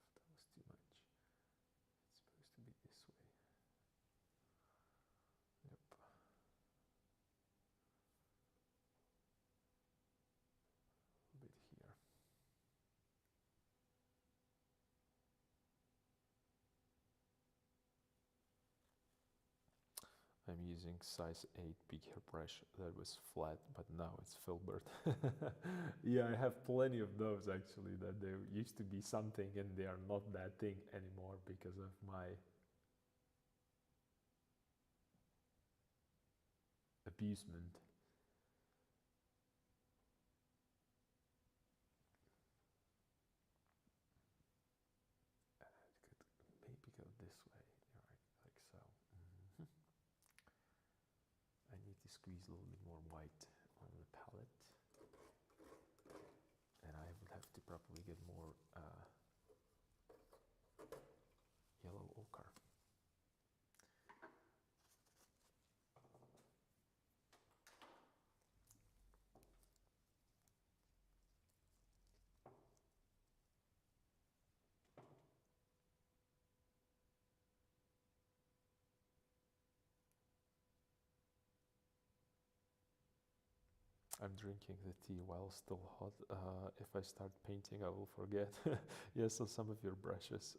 Speaker 1: If that was too much, it's supposed to be this way. Yep. A bit here. I'm using size 8 big hairbrush that was flat, but now it's filbert. Yeah, I have plenty of those actually, that there used to be something and they are not that thing anymore because of my abusement. It could maybe go this way, right, like so. squeeze a little bit more white on the palette. And I would have to probably get more yellow ochre. I'm drinking the tea while still hot. If I start painting, I will forget. Yes, on some of your brushes.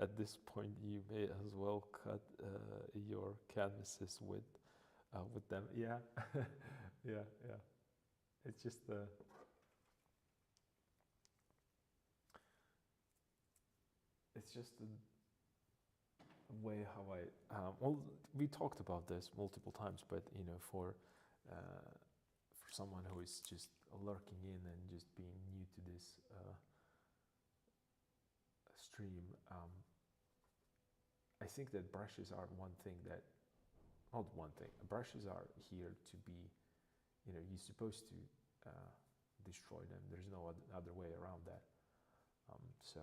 Speaker 1: At this point, you may as well cut your canvases with them. Yeah, yeah, yeah. It's just the. It's just the way how I. Well, we talked about this multiple times, but you know, for someone who is just lurking in and just being new to this stream, I think that brushes are one thing that, not one thing, brushes are here to be, you know, you're supposed to destroy them. There's no other way around that. So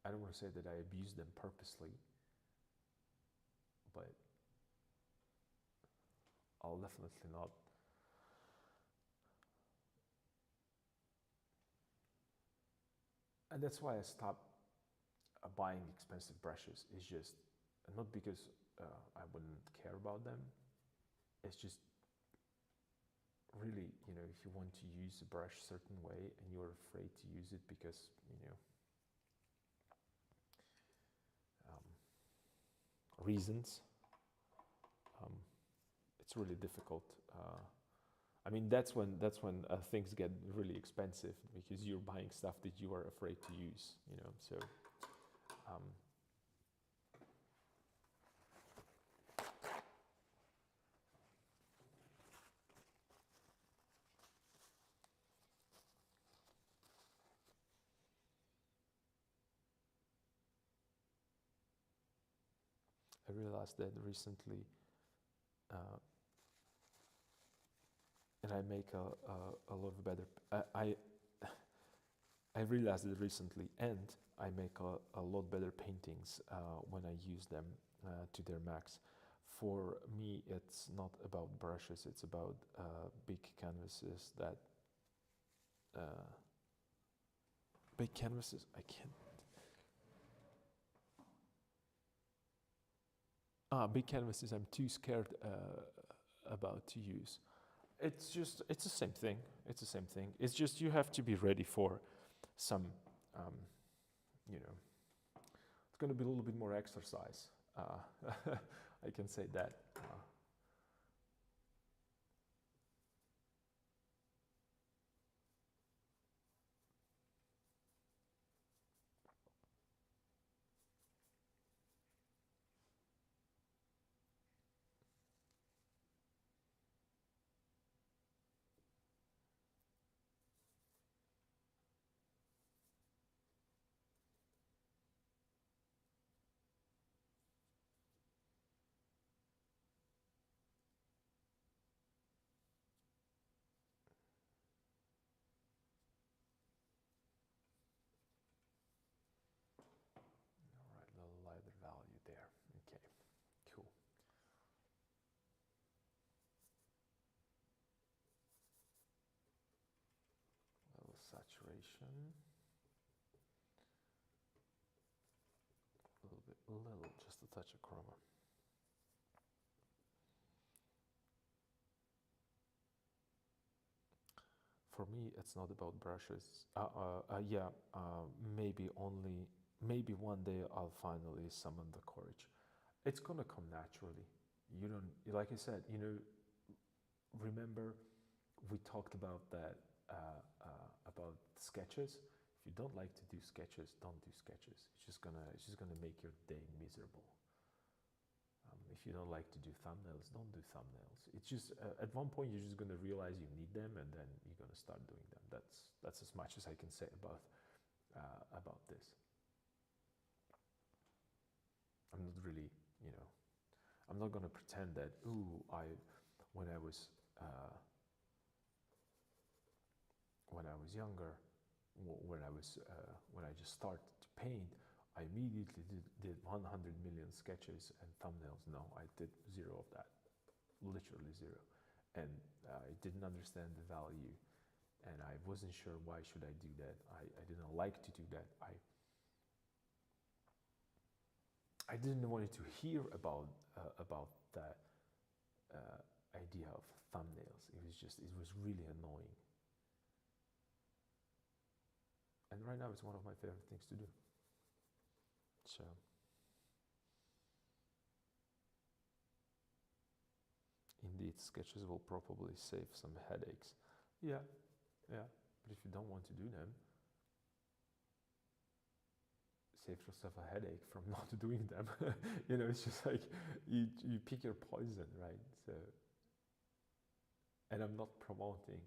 Speaker 1: I don't want to say that I abuse them purposely, but I'll definitely not. And that's why I stopped buying expensive brushes. It's just not because I wouldn't care about them. It's just really, you know, if you want to use a brush a certain way and you're afraid to use it because, you know, reasons, it's really difficult. I mean, that's when things get really expensive because you're buying stuff that you are afraid to use, you know. So I realized that recently, and I make a lot of better. I realized it recently, and I make a lot better paintings when I use them to their max. For me, it's not about brushes; it's about big canvases. Big canvases. I can't. Big canvases. I'm too scared about to use. It's the same thing. It's the same thing. It's just you have to be ready for some, you know, it's going to be a little bit more exercise. I can say that. All right, a little lighter value there. Okay, cool. A little saturation. A little, just a touch of chroma. For me, it's not about brushes. Yeah, maybe one day I'll finally summon the courage. It's gonna come naturally. You don't, like I said, you know, remember we talked about that, about sketches. If you don't like to do sketches, don't do sketches. It's just gonna make your day miserable. if you don't like to do thumbnails, don't do thumbnails. It's just at one point you're just going to realize you need them, and then you're going to start doing them. That's as much as I can say about this. I'm not really, I'm not going to pretend that when I was younger, when I just started to paint, I immediately did 100 million sketches and thumbnails. No, I did zero of that, literally zero. And I didn't understand the value, and I wasn't sure why should I do that. I didn't like to do that. I didn't want to hear about that idea of thumbnails. It was really annoying. And right now it's one of my favorite things to do. So, indeed, sketches will probably save some headaches. Yeah. But if you don't want to do them, save yourself a headache from not doing them. It's just like you pick your poison, right? So, and I'm not promoting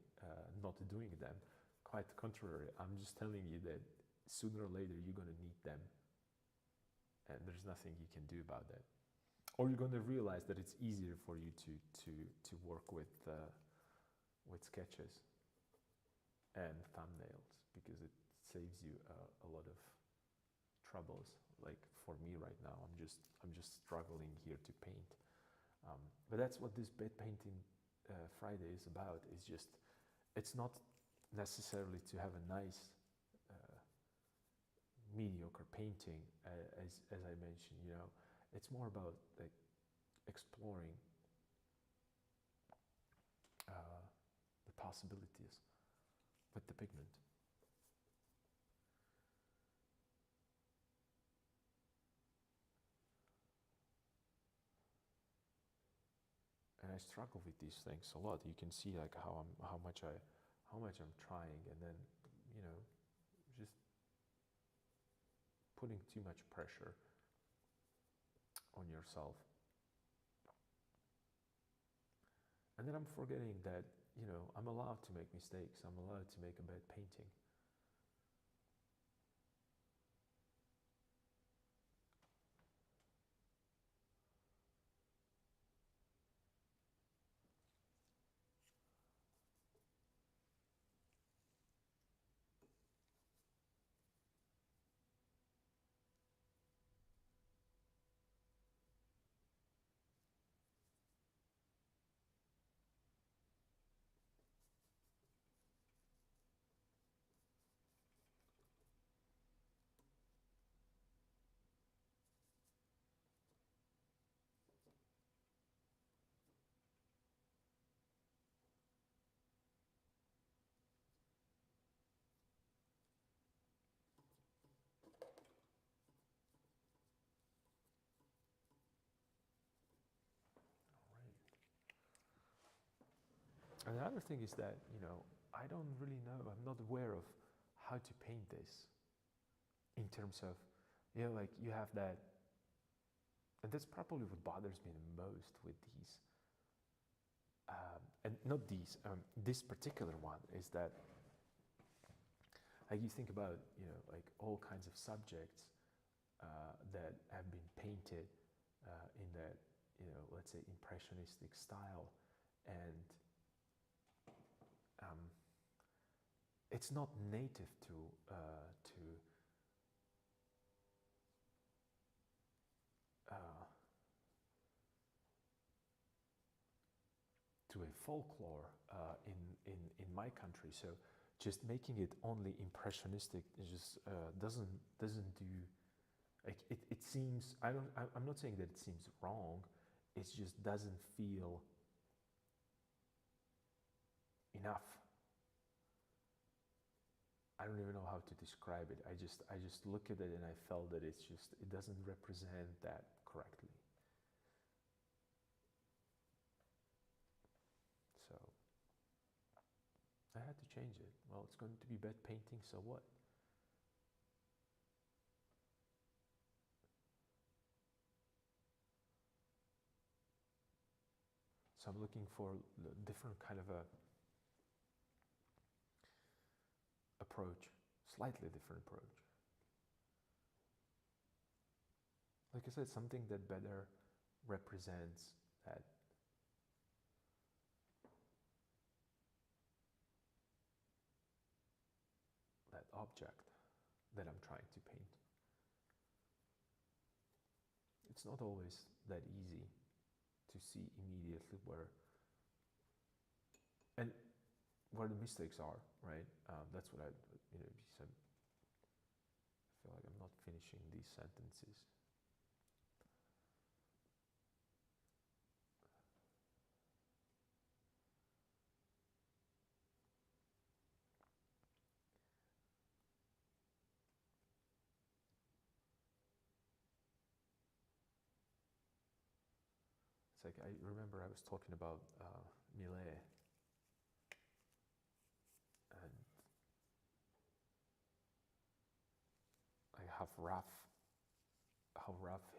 Speaker 1: not doing them. Quite the contrary, I'm just telling you that sooner or later you're going to need them, and there's nothing you can do about that. Or you're going to realize that it's easier for you to work with sketches and thumbnails, because it saves you a lot of troubles. Like for me right now, I'm just struggling here to paint, but that's what this bed painting Friday is about. It's not necessarily to have a nice mediocre painting, as I mentioned. It's more about like exploring the possibilities with the pigment. And I struggle with these things a lot. You can see like how much I'm trying, and then just putting too much pressure on yourself. And then I'm forgetting that I'm allowed to make mistakes. I'm allowed to make a bad painting. And the other thing is that, I don't really know, I'm not aware of how to paint this in terms of, like you have that, and that's probably what bothers me the most with these, and not these, this particular one is that, like you think about, like all kinds of subjects that have been painted in that, let's say impressionistic style, and it's not native to a folklore in my country. So just making it only impressionistic is just doesn't do, like it seems, I'm not saying that it seems wrong, it just doesn't feel enough. I don't even know how to describe it. I just look at it and I felt that it doesn't represent that correctly. So I had to change it. Well, it's going to be bad painting, so what? So I'm looking for a different kind of a approach, slightly different approach. Like I said, something that better represents that object that I'm trying to paint. It's not always that easy to see immediately where the mistakes are, right? That's what I said. I feel like I'm not finishing these sentences. It's like, I remember I was talking about Millet, and like how rough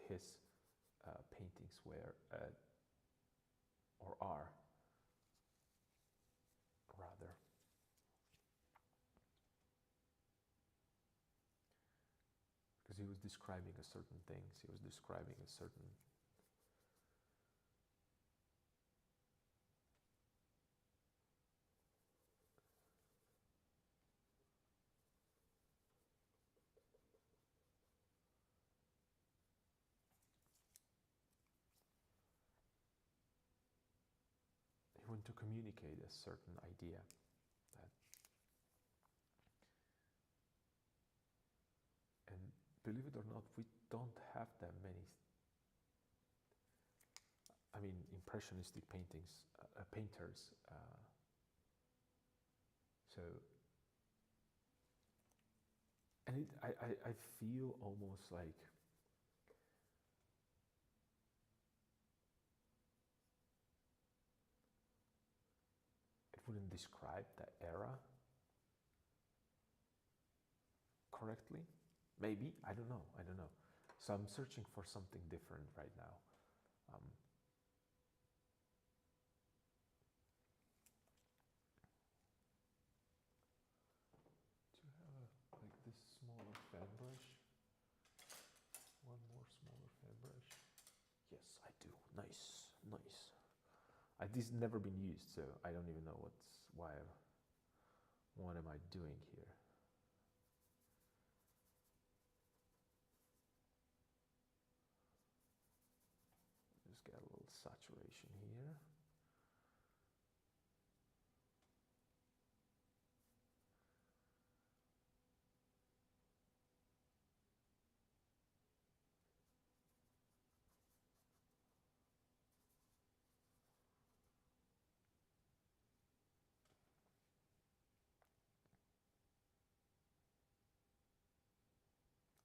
Speaker 1: his paintings were, or are, rather. Because he was describing a certain things, he was describing a certain he wanted to communicate a certain idea that, and believe it or not, we don't have that many, I mean, impressionistic paintings, painters. So, and I feel almost like it wouldn't describe that era correctly. Maybe, I don't know. So I'm searching for something different right now. Do you have like this smaller fan brush? One more smaller fan brush. Yes, I do. Nice. This has never been used, so I don't even know what am I doing here? Just get a little saturation here.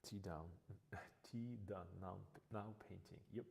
Speaker 1: T down, T done, now painting, yep.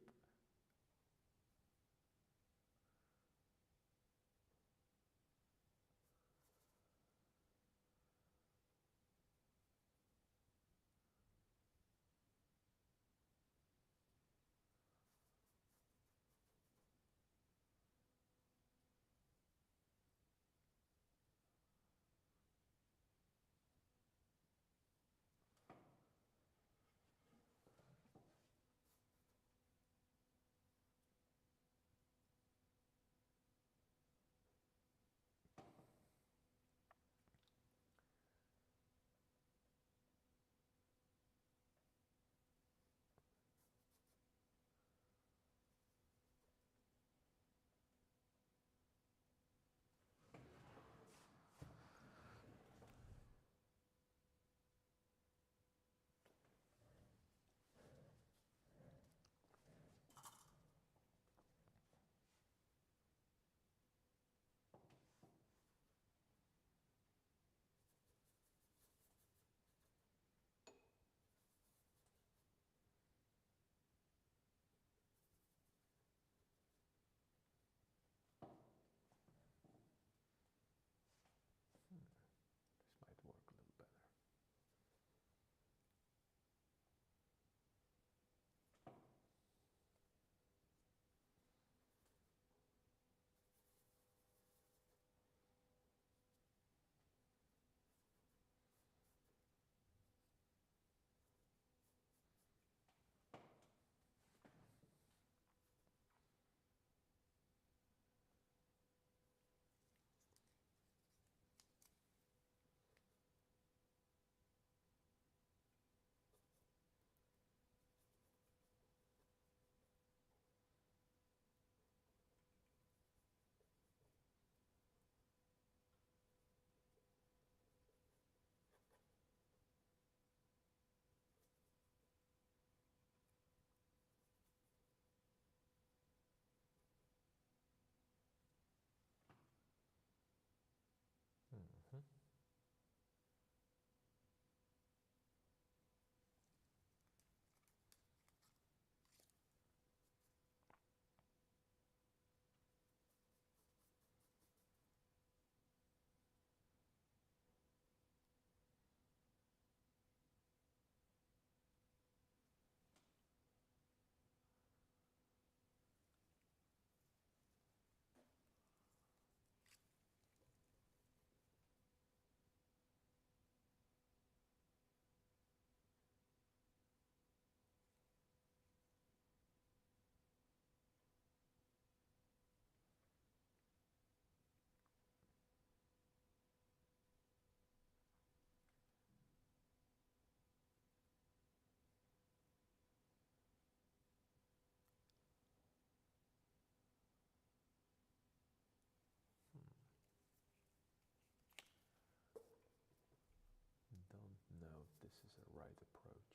Speaker 1: this is a right approach.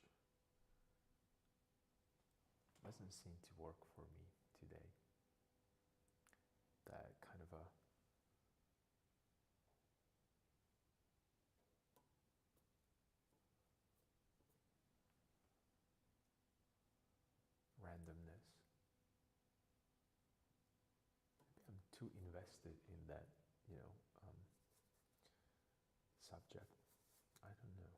Speaker 1: Doesn't seem to work for me today. That kind of a randomness. Maybe I'm too invested in that, subject. I don't know.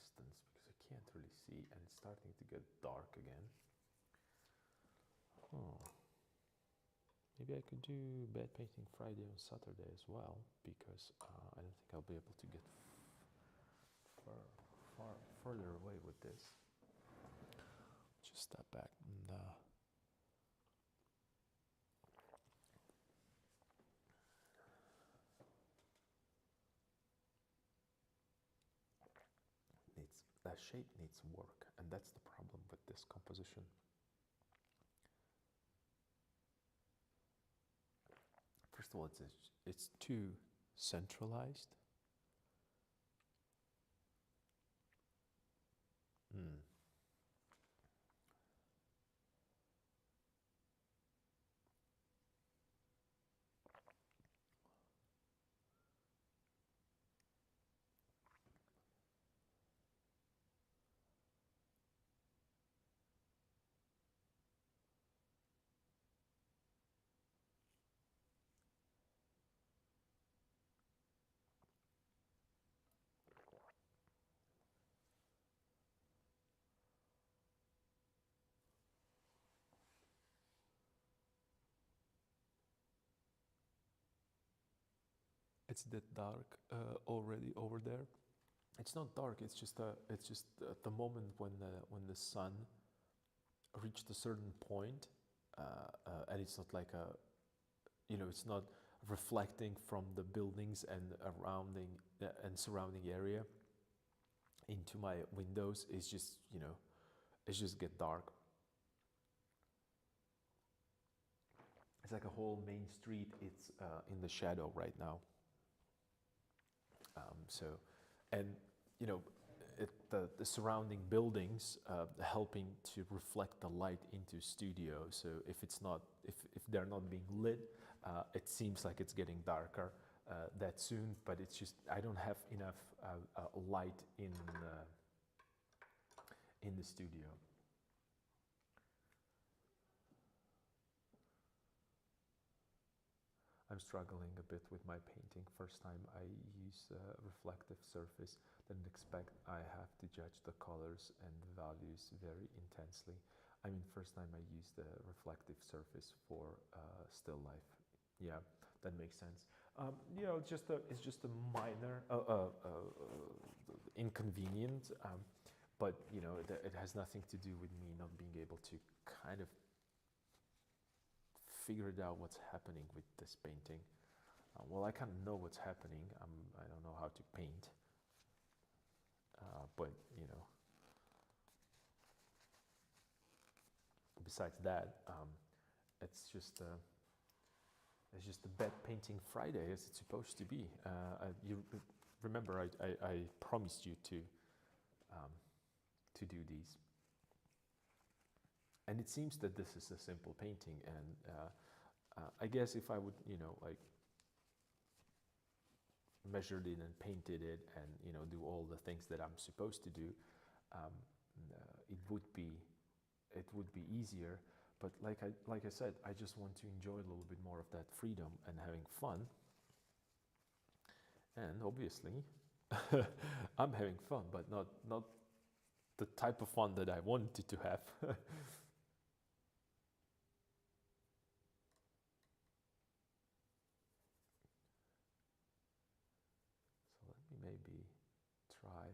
Speaker 1: distance because I can't really see and it's starting to get dark again. Oh. Maybe I could do bed painting Friday on Saturday as well because I don't think I'll be able to get far further away with this. Just step back and that shape needs work, and that's the problem with this composition. First of all, it's too centralized. It's that dark already over there. It's not dark. It's just at the moment when the sun reached a certain point, and it's not like a, it's not reflecting from the buildings and surrounding area into my windows. It's just it's just get dark. It's like a whole main street. It's in the shadow right now. And the surrounding buildings helping to reflect the light into studio. So if they're not being lit, it seems like it's getting darker that soon. But it's just I don't have enough light in the studio. I'm struggling a bit with my painting. First time I use a reflective surface, didn't expect I have to judge the colors and the values very intensely. I mean, first time I used a reflective surface for still life. Yeah, that makes sense. It's just a minor inconvenience, but it has nothing to do with me not being able to kind of figured out what's happening with this painting. Well, I kind of know what's happening. I don't know how to paint, but besides that, it's just a bed painting Friday as it's supposed to be. You remember I promised you to do these. And it seems that this is a simple painting, and I guess if I would, like measured it and painted it, and do all the things that I'm supposed to do, it would be easier. But like I said, I just want to enjoy a little bit more of that freedom and having fun. And obviously, I'm having fun, but not the type of fun that I wanted to have. Maybe try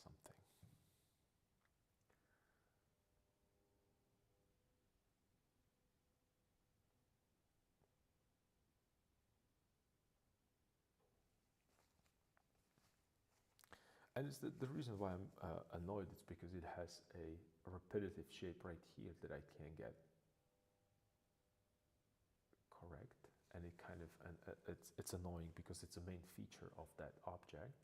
Speaker 1: something. And it's the reason why I'm annoyed is because it has a repetitive shape right here that I can't get correct, and it kind of it's annoying because it's a main feature of that object.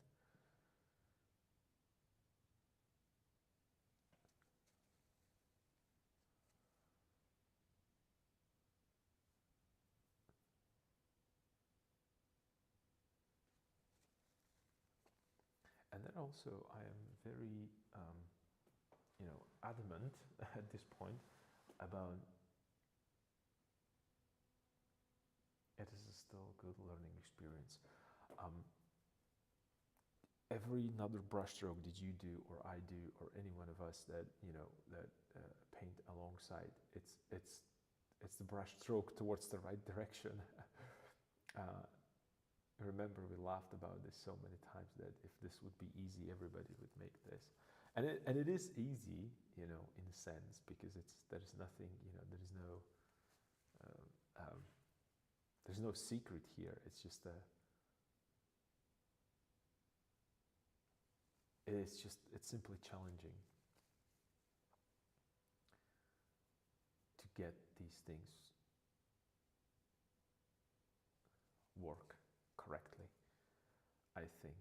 Speaker 1: And then also I am very adamant at this point about good learning experience. Um, every another brushstroke that you do or I do or any one of us that that paint alongside, it's the brushstroke towards the right direction. uh, Remember, we laughed about this so many times that if this would be easy, everybody would make this, and it is easy, in a sense, because there's nothing, um, um, there's no secret here. It's just it's simply challenging to get these things work correctly, I think.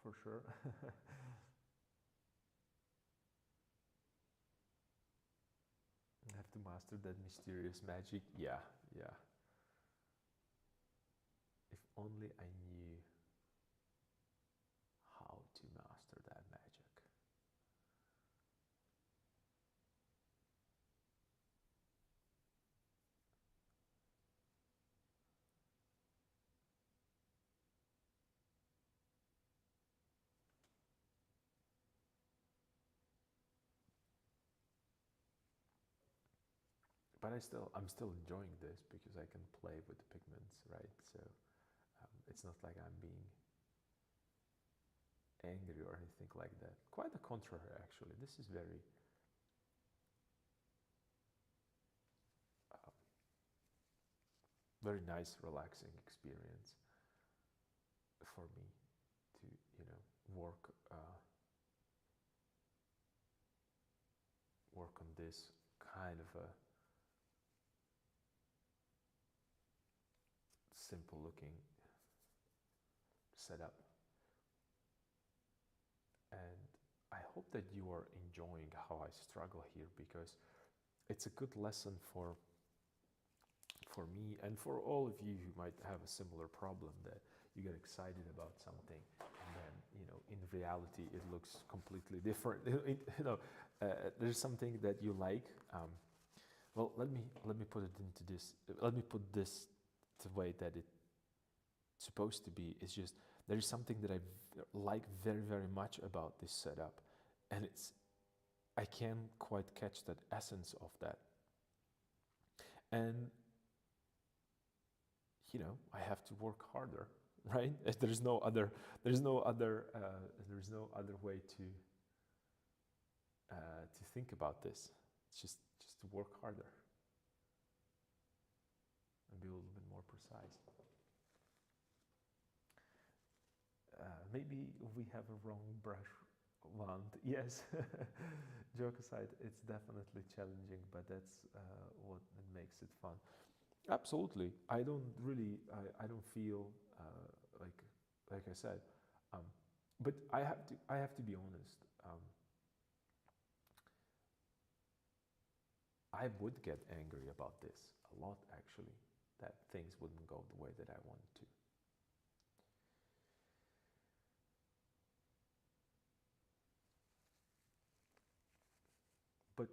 Speaker 1: For sure. I have to master that mysterious magic. Yeah, yeah. If only I knew how to master that magic. But I'm still enjoying this because I can play with the pigments, right? So it's not like I'm being angry or anything like that. Quite the contrary, actually. This is uh, very nice, relaxing experience for me to, work work on this kind of a simple looking setup. And I hope that you are enjoying how I struggle here, because it's a good lesson for me and for all of you who might have a similar problem, that you get excited about something and then in reality it looks completely different. There's something that you like. Well, let me put it into this. Let me put this the way that it's supposed to be. It's just there is something that I like very, very much about this setup, and I can't quite catch that essence of that. And I have to work harder, right? There's no other way to think about this. It's just to work harder and be a little bit more precise. Maybe we have a wrong brush wand. Yes, joke aside, it's definitely challenging, but that's what makes it fun. Absolutely. I don't really, I don't feel like I said, um, but I have to be honest. I would get angry about this a lot, actually, that things wouldn't go the way that I wanted to. But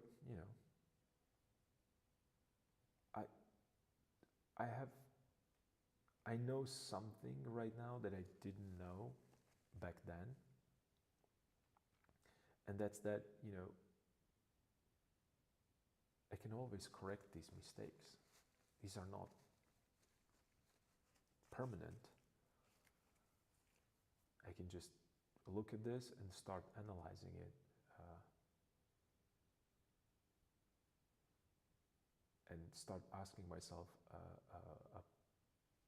Speaker 1: I I have I know something right now that I didn't know back then, and that's that I can always correct these mistakes. These are not permanent. I can just look at this and start analyzing it. And start asking myself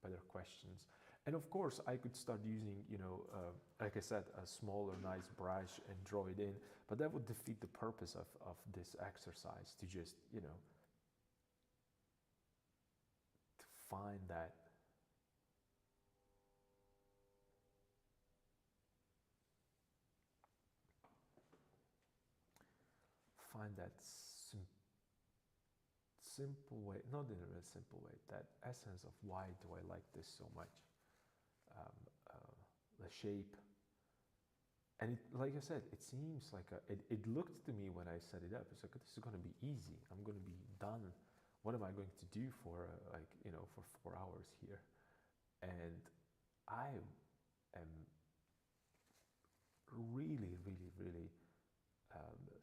Speaker 1: better questions. And of course, I could start using, like I said, a smaller, nice brush and draw it in, but that would defeat the purpose of this exercise, to just, to find that find that simple way, not in a simple way, that essence of why do I like this so much. Um, the shape. And it, like I said, it seems like it looked to me when I set it up. It's like, this is going to be easy. I'm going to be done. What am I going to do for for 4 hours here? And I am really, really, really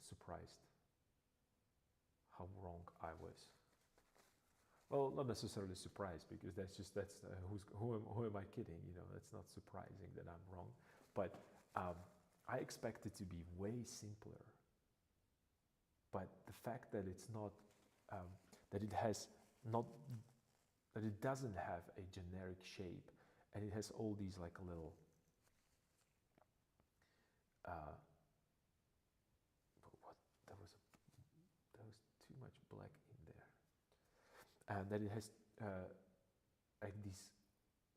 Speaker 1: surprised how wrong I was. Well, not necessarily surprised, because who am I kidding? That's not surprising that I'm wrong. But I expect it to be way simpler. But the fact that it's not, that it has not, that it doesn't have a generic shape, and it has all these like little, what, there was too much black in there, and that it has like these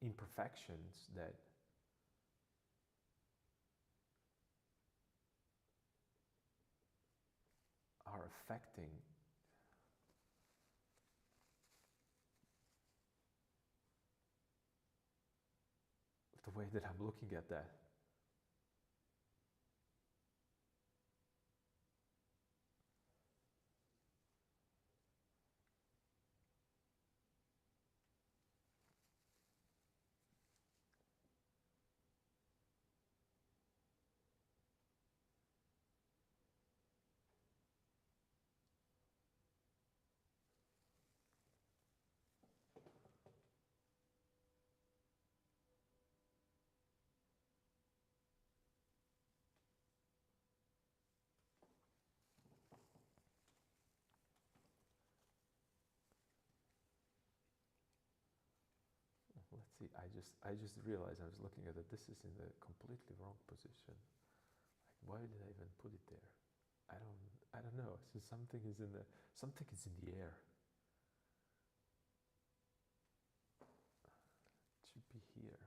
Speaker 1: imperfections that are affecting the way that I'm looking at that. Let's see, I just realized I was looking at it. This is in the completely wrong position. Like, why did I even put it there? I don't know. So something is in the air. It should be here.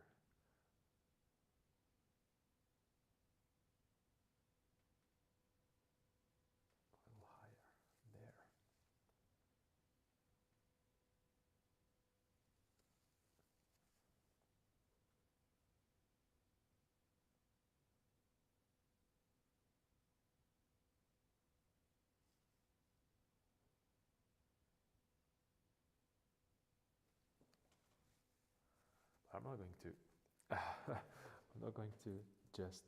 Speaker 1: A little higher. There. I'm not going to. I'm not going to just.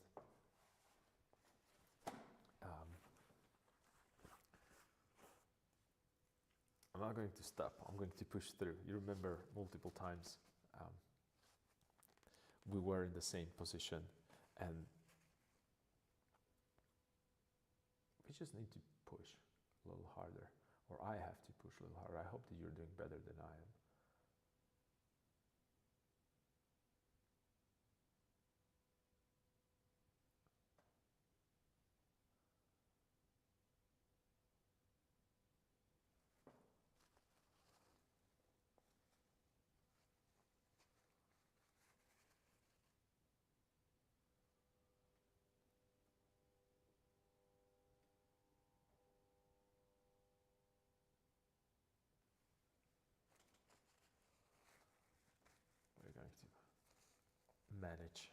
Speaker 1: I'm not going to stop. I'm going to push through. You remember multiple times we were in the same position, and we just need to push a little harder, or I have to push a little harder. I hope that you're doing better than I am. We're going to manage.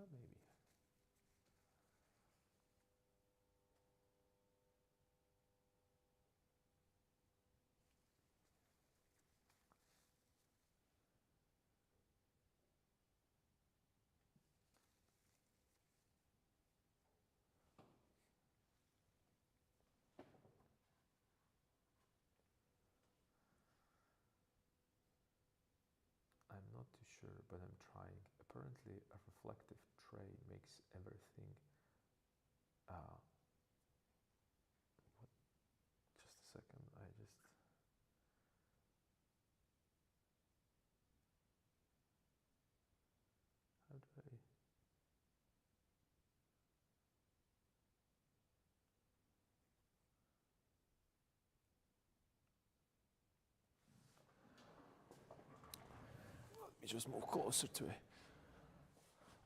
Speaker 1: Maybe. I'm not too sure, but I'm trying. Apparently, a reflective tray makes everything. Uh, what? Just a second. I just. How do I? Let me just move closer to it.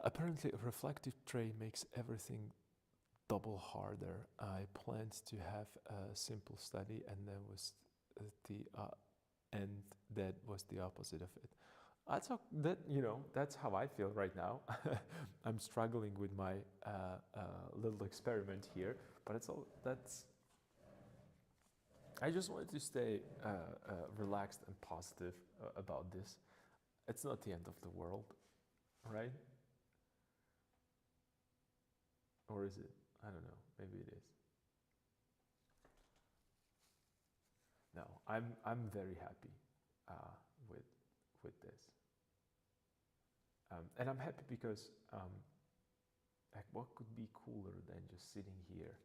Speaker 1: Apparently, a reflective tray makes everything double harder. I planned to have a simple study, and then was the and that was the opposite of it. That's how I feel right now. I'm struggling with my little experiment here, but it's all that's. I just wanted to stay relaxed and positive about this. It's not the end of the world, right? Or is it? I don't know. Maybe it is. No, I'm very happy uh, with with this, and I'm happy because like what could be cooler than just sitting here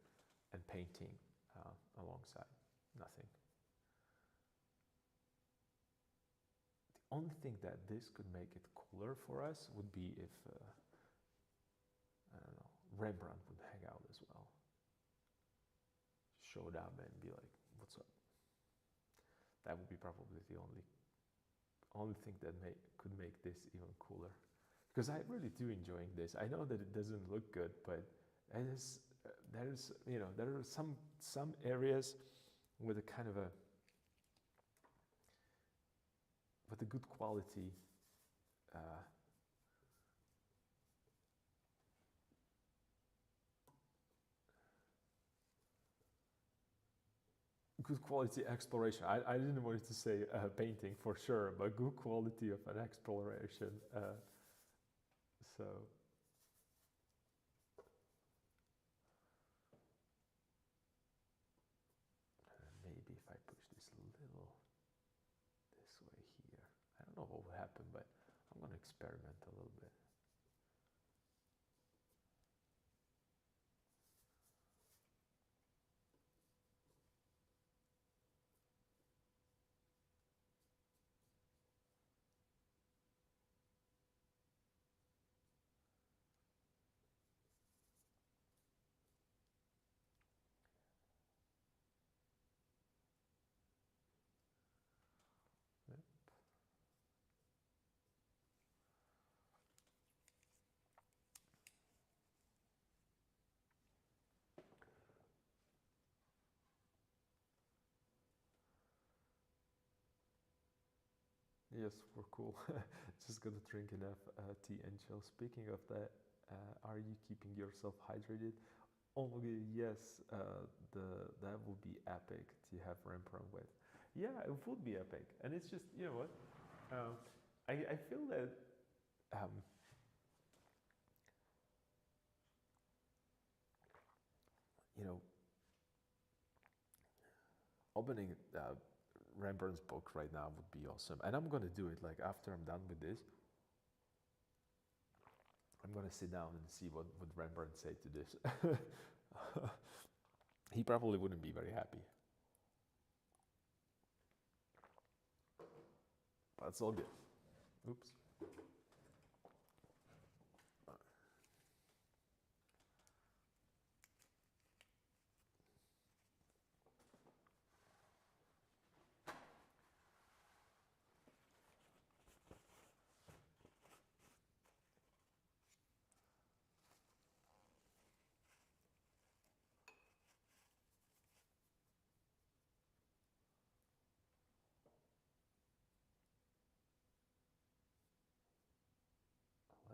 Speaker 1: and painting alongside? Nothing. The only thing that this could make it cooler for us would be if I don't know, Rembrandt would hang out as well, showed up and be like, "What's up?" That would be probably the only thing that could make this even cooler. Because I really do enjoying this. I know that it doesn't look good, but there's there are some areas with a kind of a with a good quality good quality exploration. I didn't want to say painting for sure, but good quality of an exploration. So maybe if I push this a little this way here, I don't know what will happen, but I'm going to experiment a little bit. Yep. Yes, we're cool. Just gonna drink enough tea and chill. Speaking of that, are you keeping yourself hydrated? Only yes, that would be epic to have Rembrandt with. Yeah, it would be epic, and it's just you know what, I feel that um, you know opening Rembrandt's book right now would be awesome, and I'm gonna do it. Like after I'm done with this, I'm gonna sit down and see what would Rembrandt say to this. He probably wouldn't be very happy. But it's all good. Oops.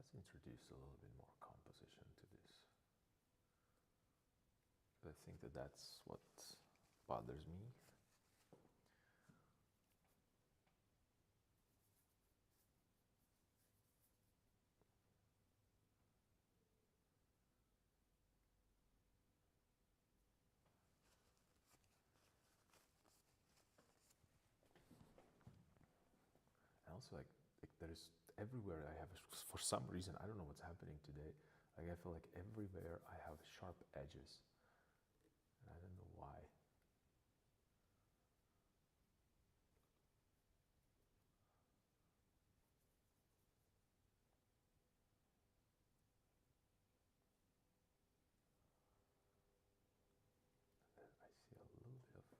Speaker 1: let's introduce a little bit more composition to this. I think that that's what bothers me. Also, like there's everywhere I have, for some reason, I don't know what's happening today. Like I feel like everywhere I have sharp edges, and I don't know why. And then I see a little bit of like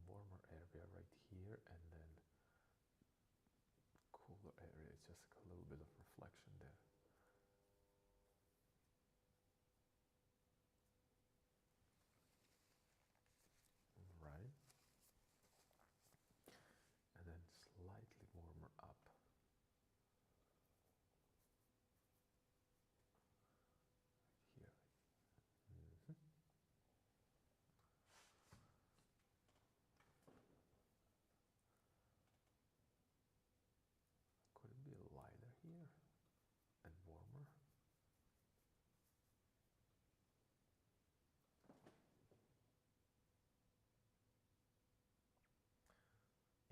Speaker 1: warmer area right here, and then cooler area. It's just like a little bit of reflection there. Right, and then slightly warmer up here. Mhm. Could it be lighter here and warmer?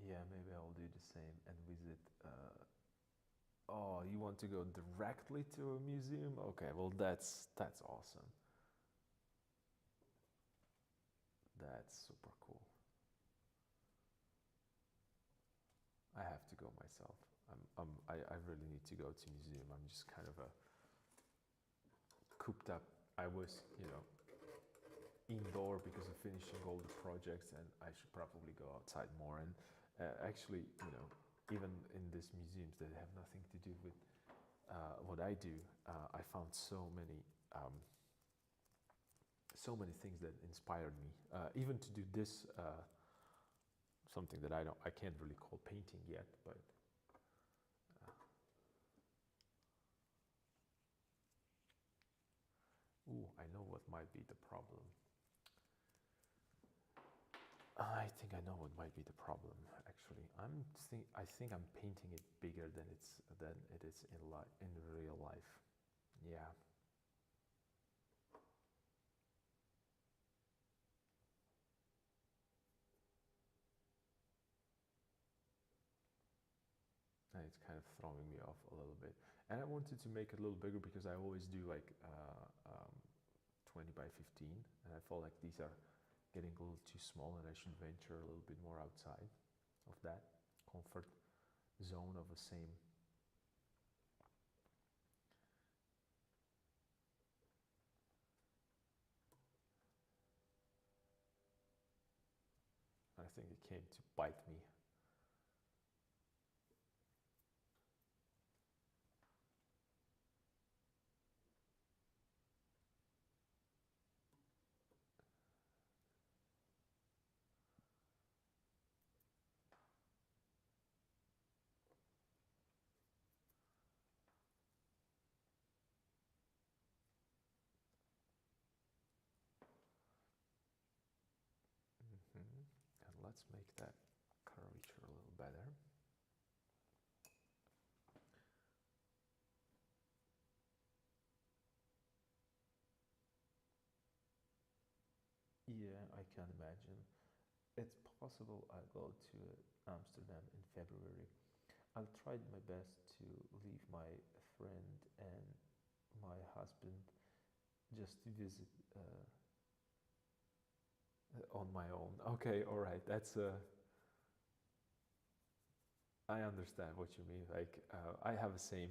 Speaker 1: Yeah, maybe I'll do the same and visit. Oh, you want to go directly to a museum? Okay, well that's awesome. That's super cool. I have to go myself. I really need to go to museum. I'm just kind of cooped up. I was, indoor because of finishing all the projects, and I should probably go outside more. And actually, even in these museums that have nothing to do with what I do, I found so many things that inspired me. Even to do this, something that I can't really call painting yet, but. Ooh, I know what might be the problem. I think I know what might be the problem. Actually, I think I'm painting it bigger than it is in real life. Yeah. And it's kind of throwing me off a little bit. And I wanted to make it a little bigger because I always do like 20 by 15, and I felt like these are getting a little too small, and I should venture a little bit more outside of that comfort zone of the same. I think it came to bite me. And let's make that curvature a little better. Yeah, I can imagine. It's possible I'll go to Amsterdam in February. I'll try my best to leave my friend and my husband just to visit on my own. Okay, all right. I understand what you mean. Like, I have the same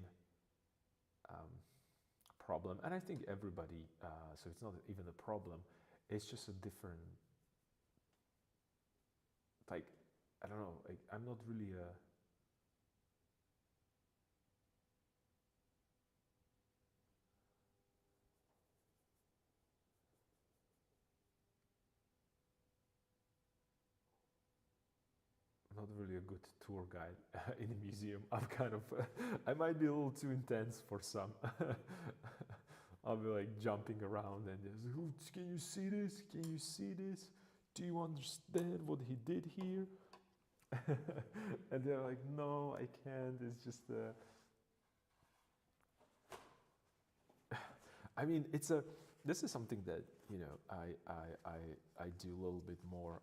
Speaker 1: um, problem, and I think everybody. So it's not even a problem. It's just a different. Like, I don't know. Like, I'm not really a. No, not really a good tour guide in a museum. I'm kind of, I might be a little too intense for some. I'll be like jumping around and just, "Ooh, can you see this? Can you see this? Do you understand what he did here?" And they're like, "No, I can't. It's just I mean, this is something that, you know, I do a little bit more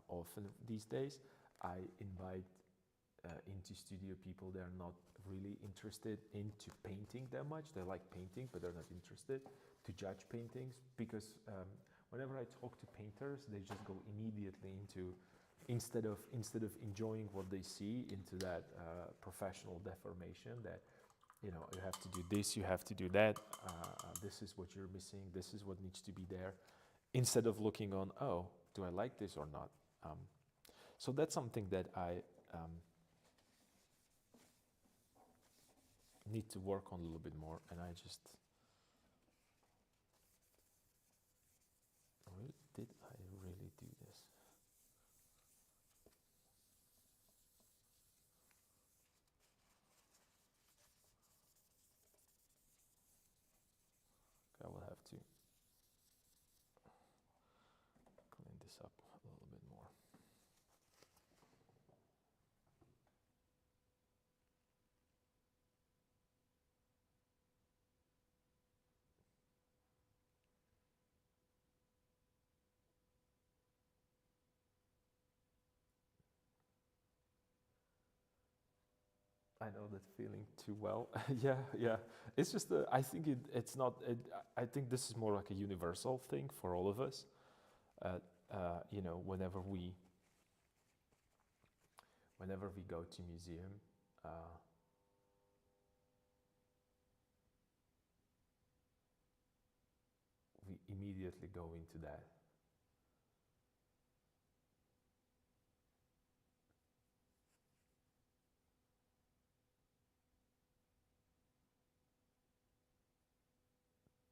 Speaker 1: often these days. I invite into studio people that are not really interested into painting that much. They like painting, but they're not interested to judge paintings, because whenever I talk to painters, they just go immediately into, instead of enjoying what they see, into that professional deformation that, you know, you have to do this, you have to do that, this is what you're missing, this is what needs to be there, instead of looking on, oh, do I like this or not? So that's something that I need to work on a little bit more, and I just, did I really do this? I will have to clean this up a little bit more. I know that feeling too well. Yeah, yeah. It's just, I think it's not, I think this is more like a universal thing for all of us. You know, whenever we go to museum, we immediately go into that.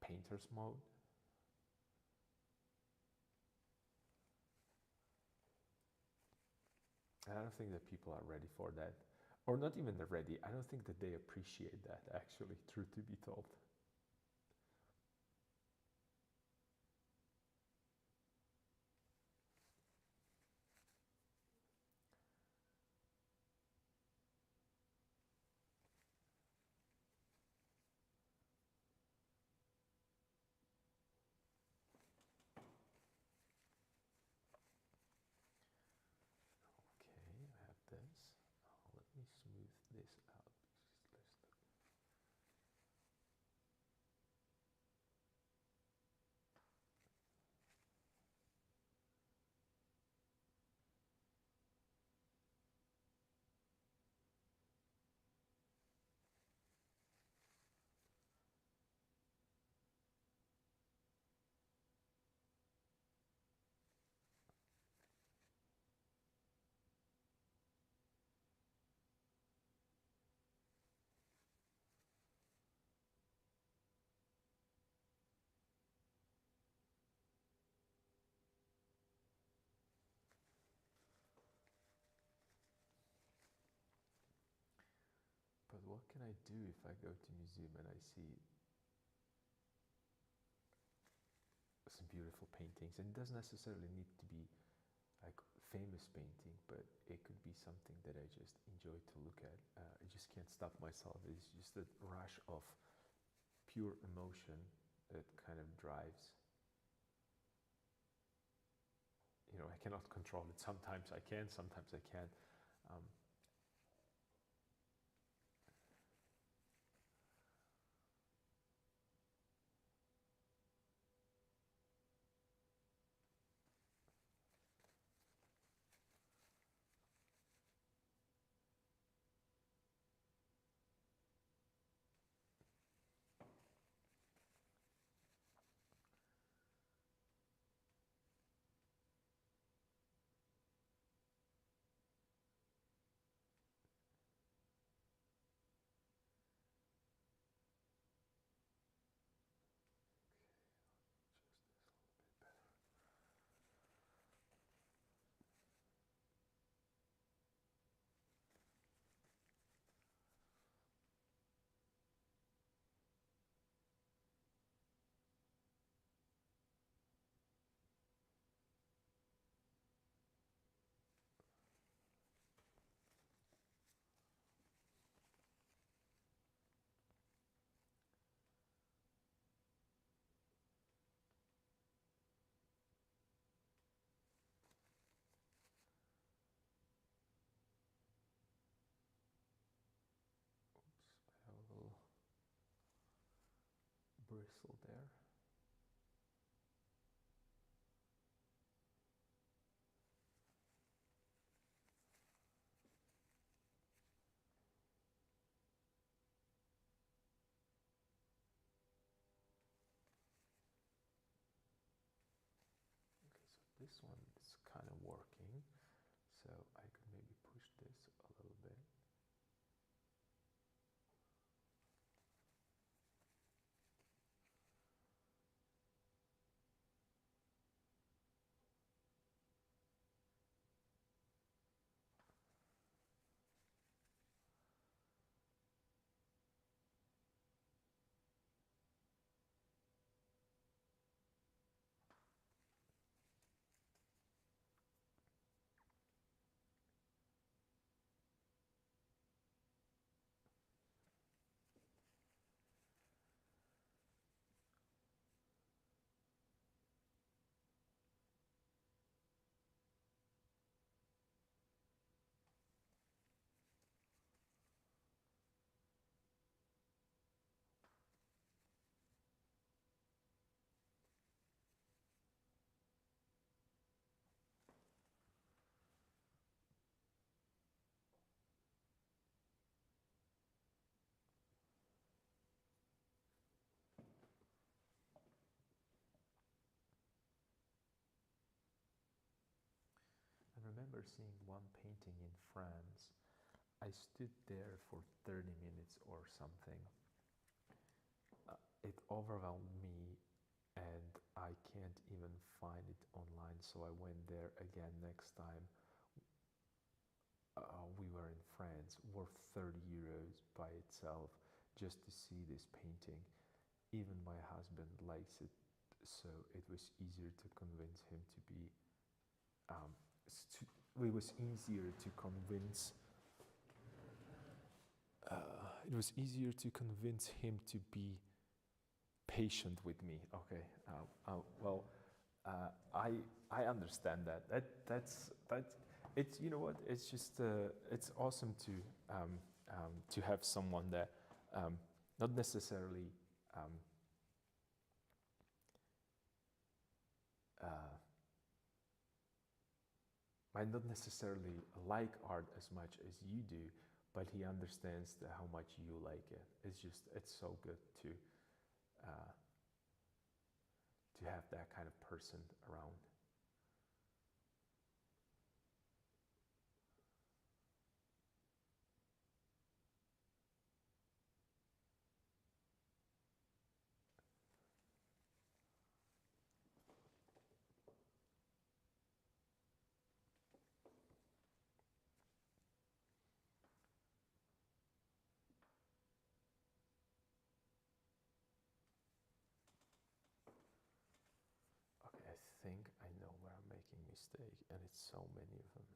Speaker 1: Painter's mode. And I don't think that people are ready for that, or not even ready. I don't think that they appreciate that, actually, truth to be told. Okay, I have this. Oh, let me smooth this out. But what can I do if I go to museum and I see some beautiful paintings? And it doesn't necessarily need to be like famous painting, but it could be something that I just enjoy to look at. I just can't stop myself. It's just a rush of pure emotion that kind of drives. You know, I cannot control it. Sometimes I can, sometimes I can't. pixel there. Okay, so this one is kind of working, so I could maybe push this a little bit. I remember seeing one painting in France. I stood there for 30 minutes or something. It overwhelmed me and I can't even find it online, so I went there again next time. We were in France, worth 30 euros by itself just to see this painting. Even my husband likes it, so it was easier to convince him to be it was easier to convince it was easier to convince him to be patient with me. Okay, well, I understand that. That's it's, you know what? It's just it's awesome to have someone that not necessarily might not necessarily like art as much as you do, but he understands how much you like it. It's so good to have that kind of person around. Okay, I think I know where I'm making mistake, and it's so many of them.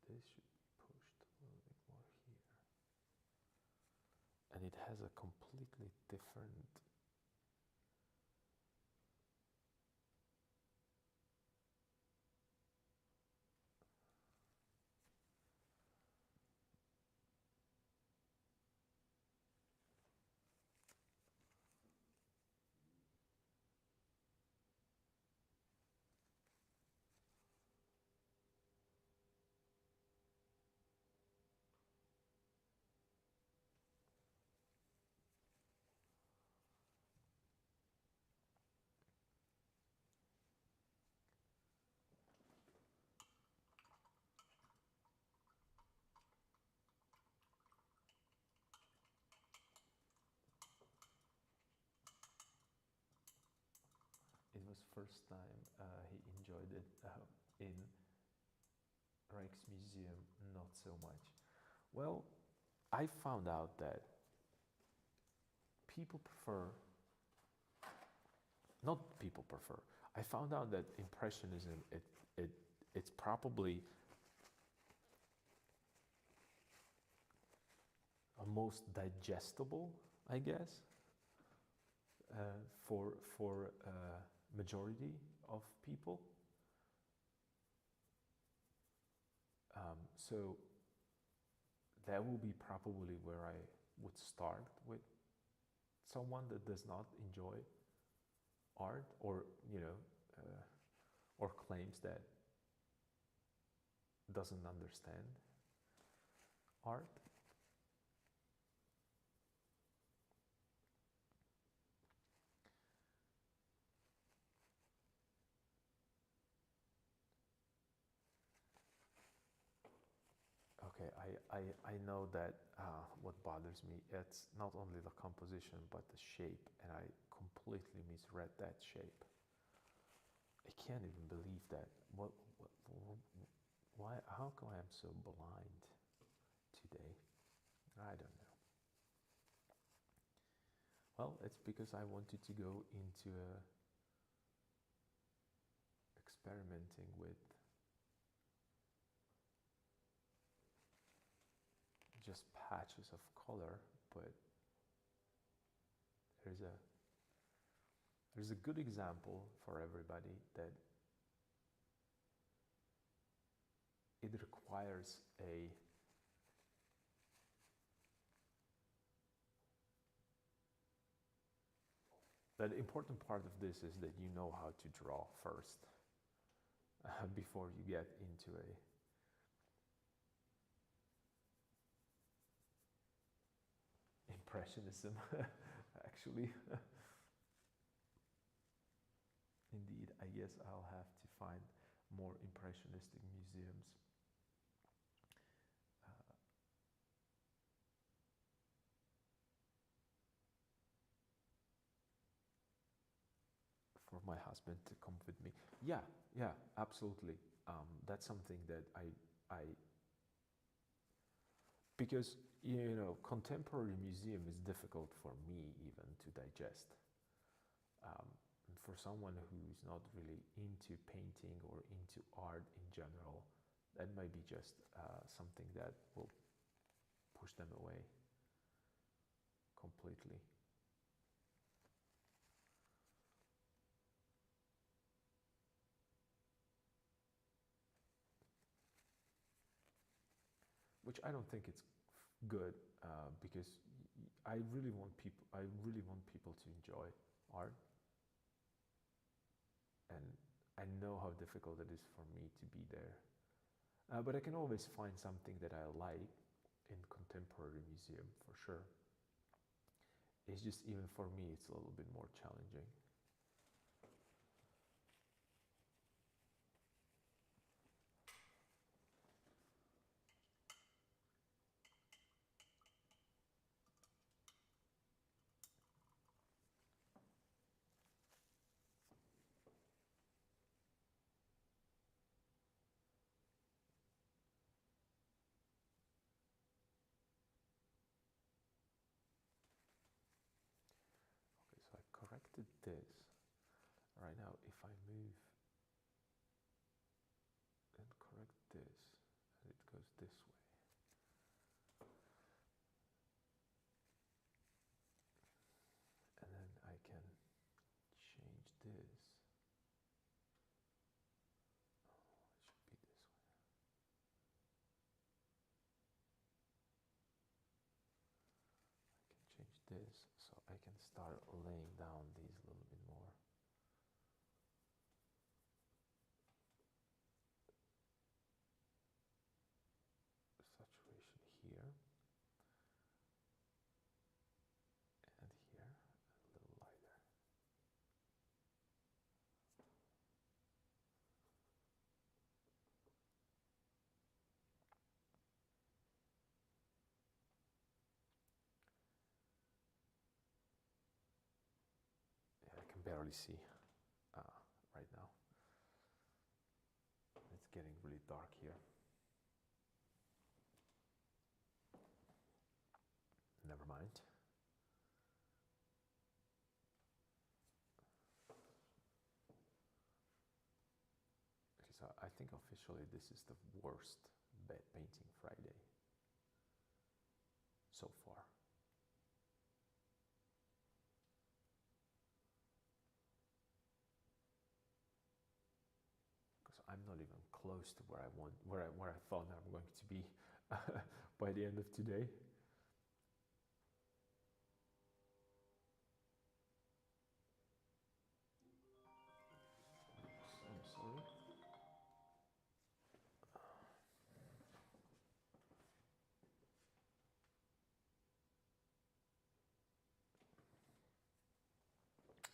Speaker 1: This should be pushed a little bit more here. And it has a completely different it was first time he enjoyed it in Rijksmuseum, not so much. Well, I found out that people prefer, not people prefer, I found out that Impressionism, it's probably a most digestible, I guess, for majority of people. So that will be probably where I would start with someone that does not enjoy art, or or claims that doesn't understand art. Okay, I know that what bothers me, it's not only the composition but the shape, and I completely misread that shape. I can't even believe that. Why? How come I'm so blind today? I don't know. Well, it's because I wanted to go into experimenting with just patches of color, but there's a there's a good example for everybody that it requires a the important part of this is that you know how to draw first before you get into a impressionism. Actually, indeed, I guess I'll have to find more impressionistic museums. For my husband to come with me. Yeah, yeah, absolutely. That's something that I, because contemporary museum is difficult for me even to digest. For someone who's not really into painting or into art in general, that might be just something that will push them away completely. Which I don't think it's good, because I really want people to enjoy art, and I know how difficult it is for me to be there. But I can always find something that I like in contemporary museum for sure. It's just, even for me, it's a little bit more challenging. Okay, so I corrected this. Right now, if I move and correct this, and it goes this way. And then I can change this. Oh, it should be this way. I can change this so I can start laying down these a little bit more. Saturation here and here, a little lighter. Yeah, I can barely see right now. It's getting really dark here. Never mind. Okay, so I think officially this is the worst bed painting Friday so far. Because I'm not even close to where I thought I'm going to be by the end of today. I'm sorry.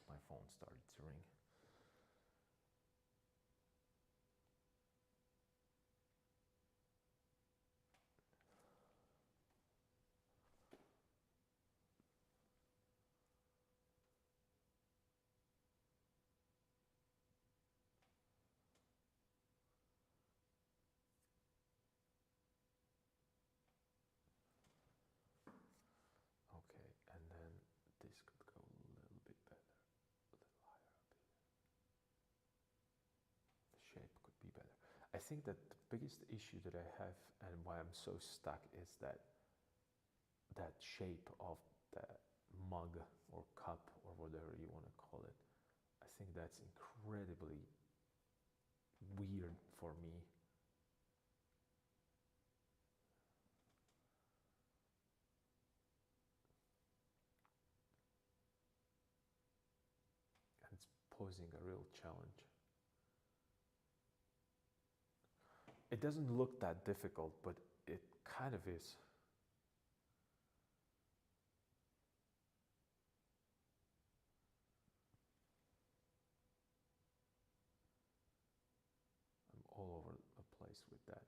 Speaker 1: My phone started to ring. Okay, and then this could go a little bit better, a little higher up here. The shape could be better. I think that the biggest issue that I have and why I'm so stuck is that shape of the mug or cup or whatever you want to call it. I think that's incredibly weird for me. And it's posing a real challenge. It doesn't look that difficult, but it kind of is. I'm all over the place with that.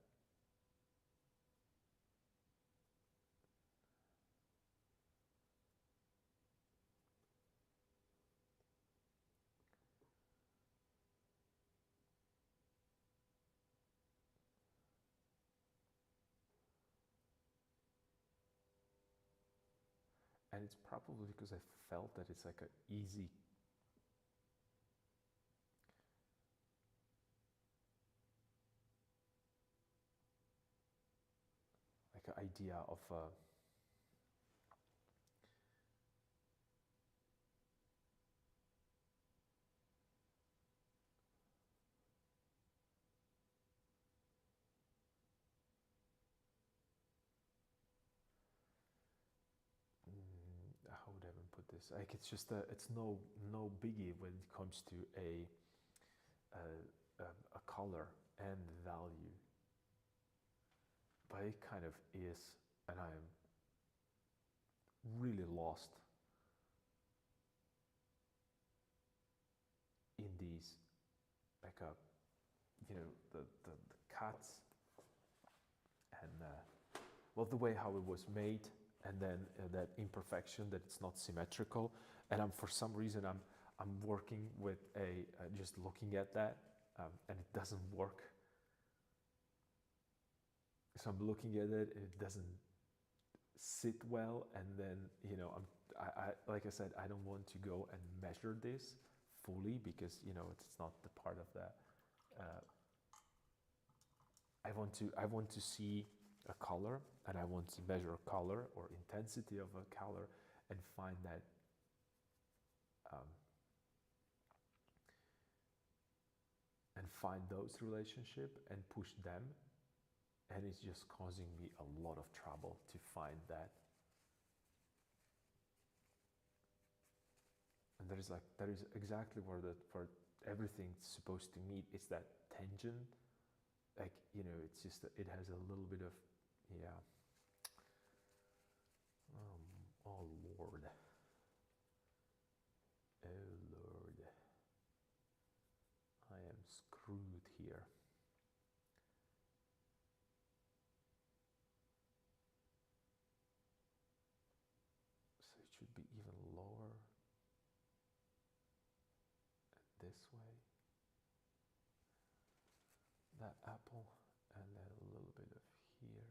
Speaker 1: And it's probably because I felt that it's like an easy like an idea of how would I even put this? Like it's just it's no biggie when it comes to a color and value, but it kind of is, and I am really lost in these, like a, you know, the cuts and well, the way how it was made, and then that imperfection that it's not symmetrical, and I'm for some reason I'm working with a just looking at that, and it doesn't work. So I'm looking at it, and it doesn't sit well, and then you know I like I said, I don't want to go and measure this fully because you know it's not the part of that. I want to see a color, and I want to measure a color or intensity of a color and find that and find those relationship and push them, and it's just causing me a lot of trouble to find that. And there is exactly where everything's supposed to meet. It's that tangent, like you know, it's just it has a little bit of yeah. Oh Lord. Oh Lord. I am screwed here. So it should be even lower this way. That apple, and then a little bit of here.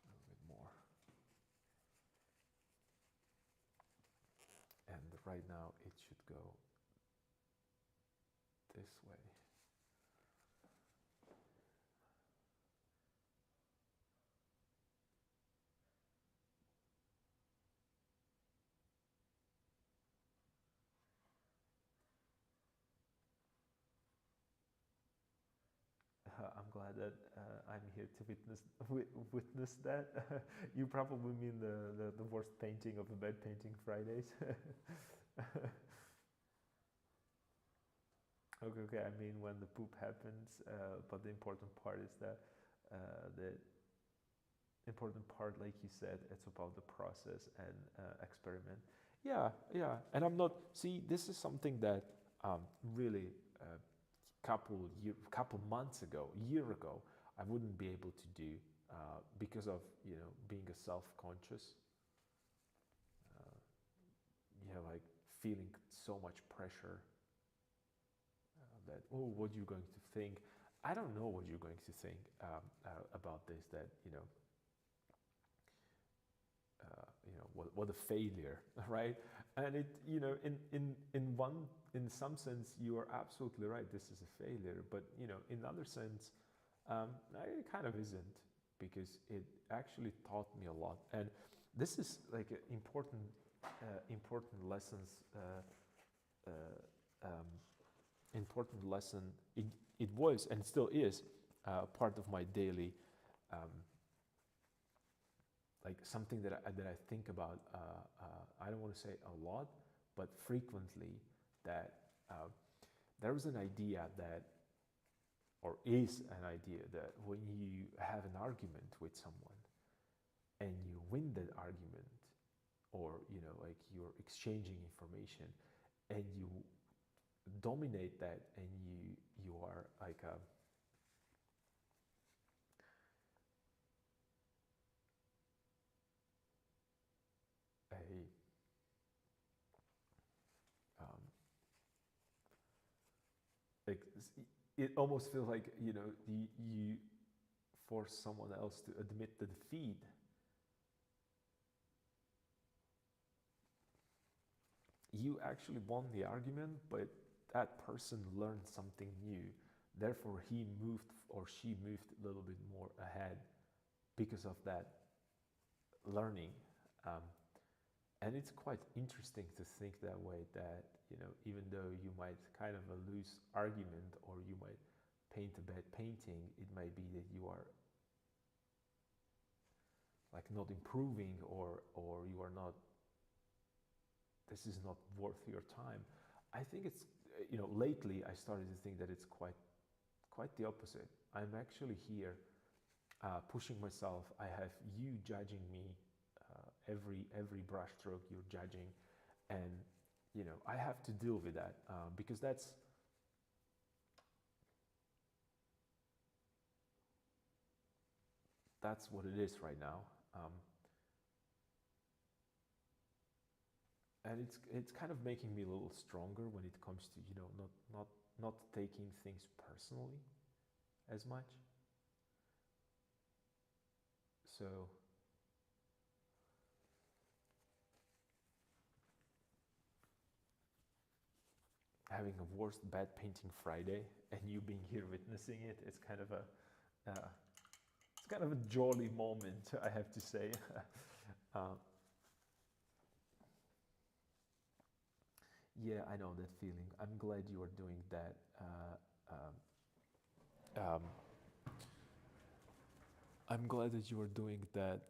Speaker 1: A little bit more. And right now it should go this way. glad that I'm here to witness that. You probably mean the worst painting of the bad painting Fridays. Okay. I mean when the poop happens, but the important part is that the important part, like you said, it's about the process and experiment. Yeah. And I'm not. See, this is something that really couple months ago, a year ago, I wouldn't be able to do because of being a self-conscious, like feeling so much pressure that what you're going to think. I don't know what you're going to think about this. That what a failure, right? And it in some sense you are absolutely right. This is a failure, but in other sense, it kind of isn't, because it actually taught me a lot. And this is like important lessons. Important lesson. It was and still is part of my daily. Like something that I think about, I don't want to say a lot, but frequently, that there was an idea that, or is an idea that when you have an argument with someone and you win that argument, or like you're exchanging information and you dominate that, and you are like a like it almost feels like you force someone else to admit the defeat. You actually won the argument, but that person learned something new. Therefore, he moved or she moved a little bit more ahead because of that learning. And it's quite interesting to think that way, that even though you might kind of a lose argument, or you might paint a bad painting, it might be that you are like not improving, or you are not, this is not worth your time. I think it's lately I started to think that it's quite the opposite. I'm actually here pushing myself. I have you judging me, every brush stroke you're judging, and I have to deal with that, because that's what it is right now. And it's kind of making me a little stronger when it comes to not taking things personally as much. So having a worst bad painting Friday and you being here witnessing it, it's kind of a jolly moment, I have to say. Yeah, I know that feeling. I'm glad you are doing that. I'm glad that you are doing that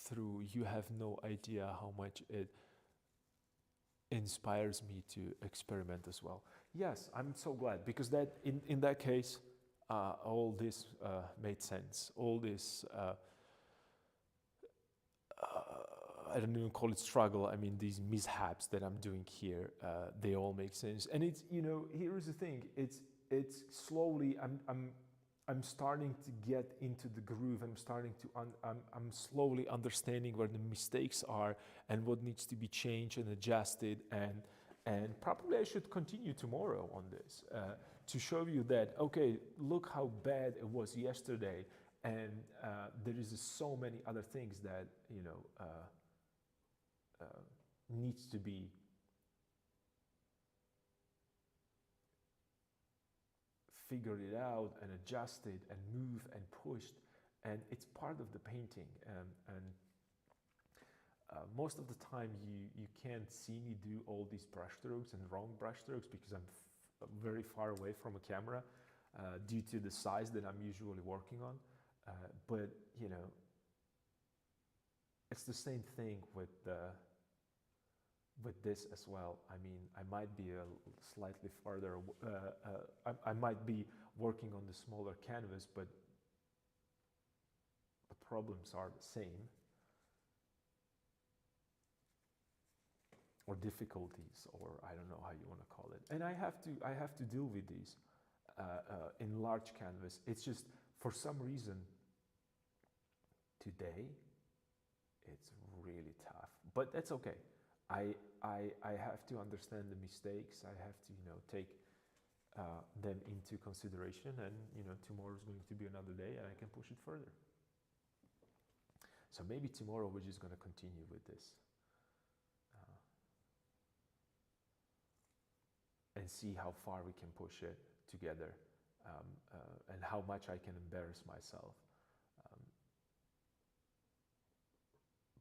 Speaker 1: through, you have no idea how much it inspires me to experiment as well. Yes, I'm so glad, because that in that case, all this made sense. All this, I don't even call it struggle. I mean, these mishaps that I'm doing here, they all make sense. And it's, here's the thing. It's slowly, I'm starting to get into the groove. I'm starting to, I'm slowly understanding where the mistakes are and what needs to be changed and adjusted. And probably I should continue tomorrow on this to show you that, okay, look how bad it was yesterday. And there is so many other things that, needs to be figured it out and adjusted and moved and pushed, and it's part of the painting. And most of the time you can't see me do all these brush strokes and wrong brush strokes, because I'm very far away from a camera due to the size that I'm usually working on. But you know, it's the same thing with this as well. I mean, I might be a slightly farther. I might be working on the smaller canvas, but the problems are the same, or difficulties, or I don't know how you want to call it. And I have to deal with these in large canvas. It's just for some reason today it's really tough, but that's okay. I have to understand the mistakes. I have to, you know, take them into consideration, and you know, tomorrow is going to be another day, and I can push it further. So maybe tomorrow we're just going to continue with this and see how far we can push it together, and how much I can embarrass myself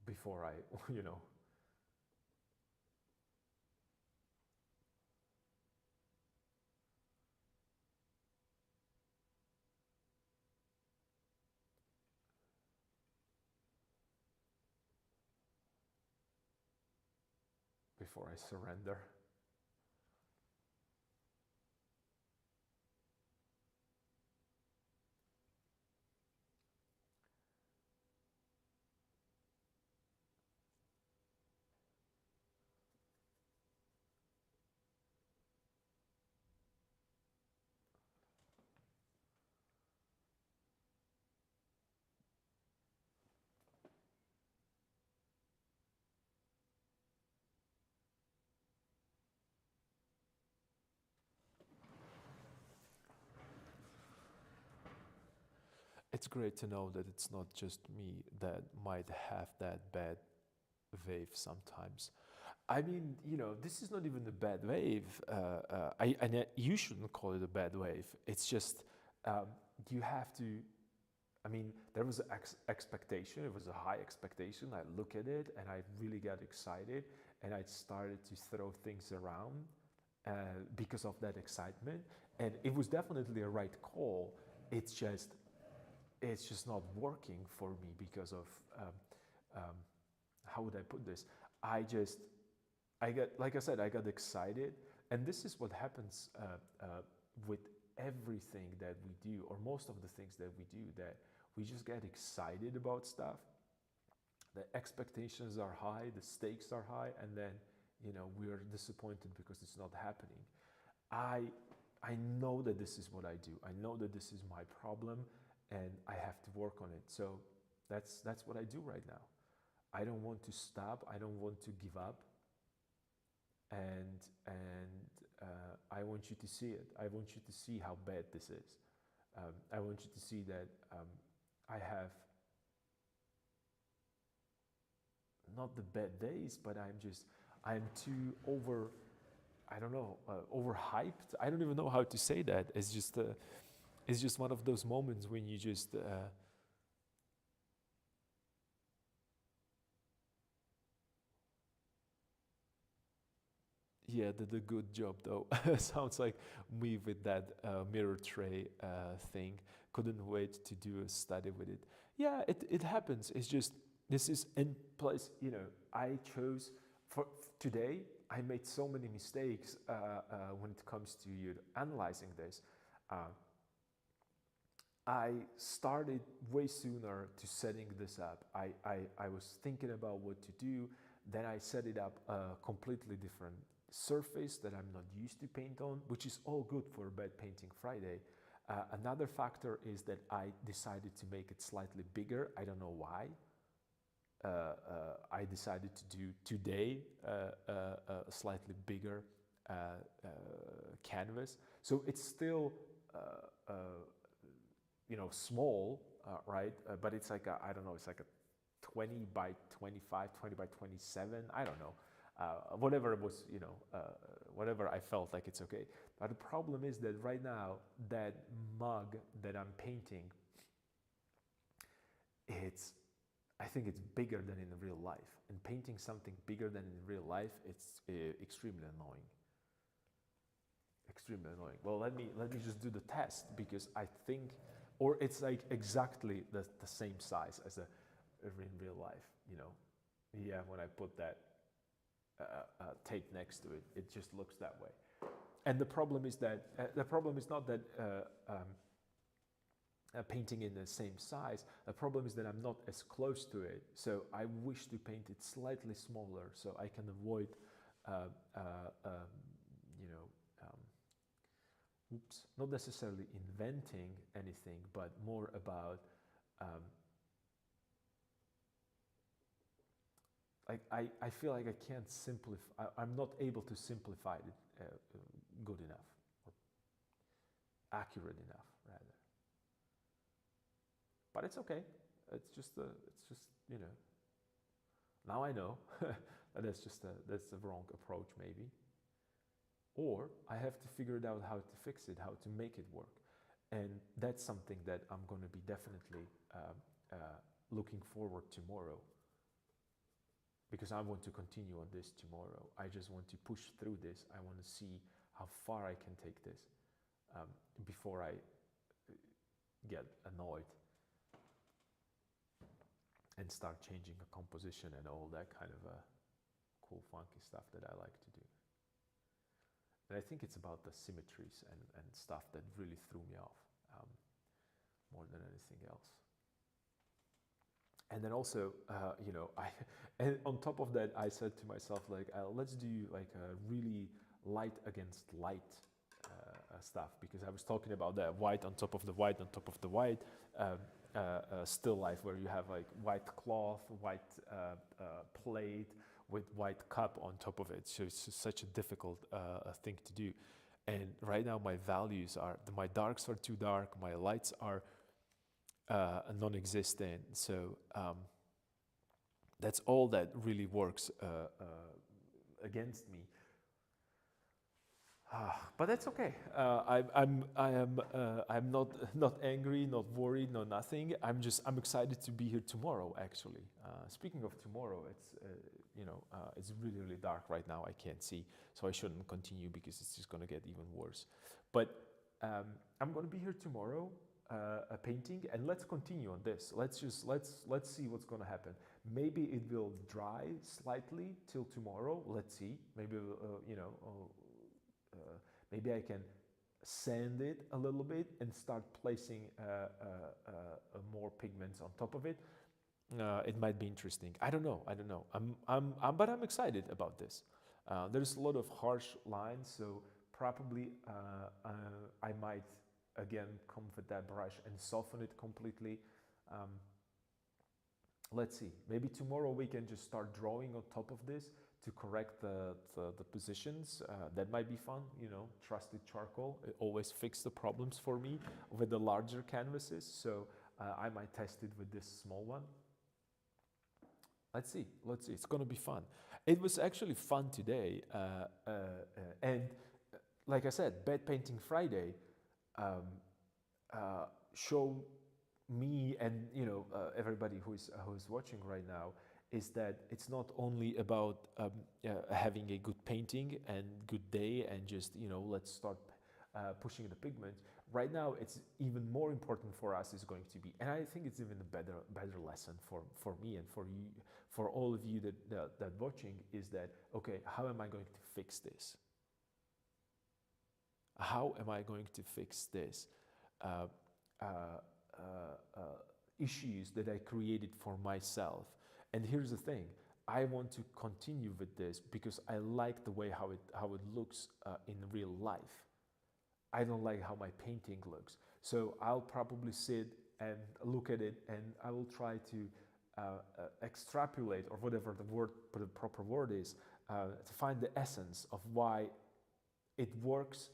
Speaker 1: before I, you know, before I surrender. It's great to know that it's not just me that might have that bad wave sometimes. I mean, you know, this is not even a bad wave. You shouldn't call it a bad wave. It's just you have to. I mean, there was an expectation. It was a high expectation. I look at it and I really got excited, and I started to throw things around because of that excitement. And it was definitely a right call. It's just not working for me because of how would I put this? Like I said, I got excited, and this is what happens with everything that we do, or most of the things that we do, that we just get excited about stuff. The expectations are high, the stakes are high, and then, you know, we are disappointed because it's not happening. I know that this is what I do. I know that this is my problem, and I have to work on it. So that's what I do right now. I don't want to stop. I don't want to give up. And I want you to see it. I want you to see how bad this is. I want you to see that I have not the bad days, but I'm too I don't know, overhyped. I don't even know how to say that. It's just one of those moments when you just yeah, did a good job though. Sounds like me with that mirror tray thing. Couldn't wait to do a study with it. Yeah, it happens. It's just, this is, and plus, you know, I chose for today. I made so many mistakes when it comes to you analyzing this. I started way sooner to setting this up. I was thinking about what to do. Then I set it up a completely different surface that I'm not used to paint on, which is all good for Bad Painting Friday. Another factor is that I decided to make it slightly bigger. I don't know why. I decided to do today a slightly bigger canvas. So it's still you know, small, right? But it's like I don't know, it's like a 20 by 25, 20 by 27, I don't know. Whatever it was, you know, whatever I felt like it's okay. But the problem is that right now, that mug that I'm painting, I think it's bigger than in real life. And painting something bigger than in real life, it's extremely annoying. extremely annoying. Well, let me just do the test because I think, or it's like exactly the same size as a in real life. You know, yeah. When I put that tape next to it, it just looks that way. And the problem is that the problem is not that painting in the same size. The problem is that I'm not as close to it. So I wish to paint it slightly smaller so I can avoid, uh, uh, um, you know, not necessarily inventing anything, but more about like I feel like I can't simplify. I'm not able to simplify it good enough or accurate enough, rather. But it's okay. It's just you know. Now I know that that's the wrong approach, maybe. Or I have to figure it out how to fix it, how to make it work, and that's something that I'm going to be definitely looking forward tomorrow. Because I want to continue on this tomorrow. I just want to push through this. I want to see how far I can take this before I get annoyed and start changing a composition and all that kind of cool, funky stuff that I like to do. And I think it's about the symmetries and stuff that really threw me off more than anything else. And then also, you know, and on top of that, I said to myself, like, let's do like a really light against light stuff, because I was talking about that white on top of the white on top of the white still life, where you have like white cloth, white plate with white cup on top of it. So it's such a difficult thing to do. And right now, my values are my darks are too dark, my lights are non-existent. So that's all that really works against me. But that's okay. I'm not angry, not worried, no nothing. I'm excited to be here tomorrow. Actually, speaking of tomorrow, it's you know, it's really dark right now. I can't see, so I shouldn't continue because it's just gonna get even worse. But I'm gonna be here tomorrow. Painting, and let's continue on this. Let's see what's going to happen. Maybe it will dry slightly till tomorrow. Let's see. Maybe you know, maybe I can sand it a little bit and start placing more pigments on top of it. It might be interesting. I don't know. But I'm excited about this. There's a lot of harsh lines, so probably I might again come with that brush and soften it completely. Let's see, maybe tomorrow we can just start drawing on top of this to correct the positions. That might be fun, you know. Trusted charcoal, it always fixes the problems for me with the larger canvases, so I might test it with this small one. Let's see, it's gonna be fun. It was actually fun today, and like I said, Bed Painting Friday show me and, you know, everybody who's watching right now, is that it's not only about having a good painting and good day and just, you know, let's start pushing the pigment. Right now, it's even more important for us is going to be, and I think it's even a better lesson for me and for you, for all of you that watching, is that, okay, how am I going to fix this? How am I going to fix this issues that I created for myself? And here's the thing: I want to continue with this because I like the way how it looks in real life. I don't like how my painting looks, so I'll probably sit and look at it, and I will try to extrapolate, or whatever the proper word is, to find the essence of why it works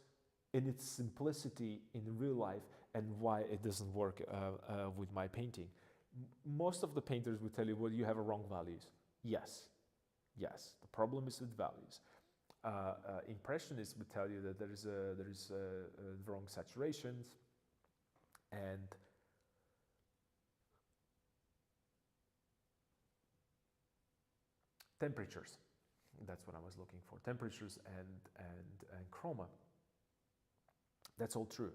Speaker 1: in its simplicity in real life and why it doesn't work with my painting. Most of the painters will tell you, well, you have a wrong values. Yes, the problem is with values. Impressionists would tell you that there is wrong saturations, and temperatures. That's what I was looking for. Temperatures and chroma. That's all true.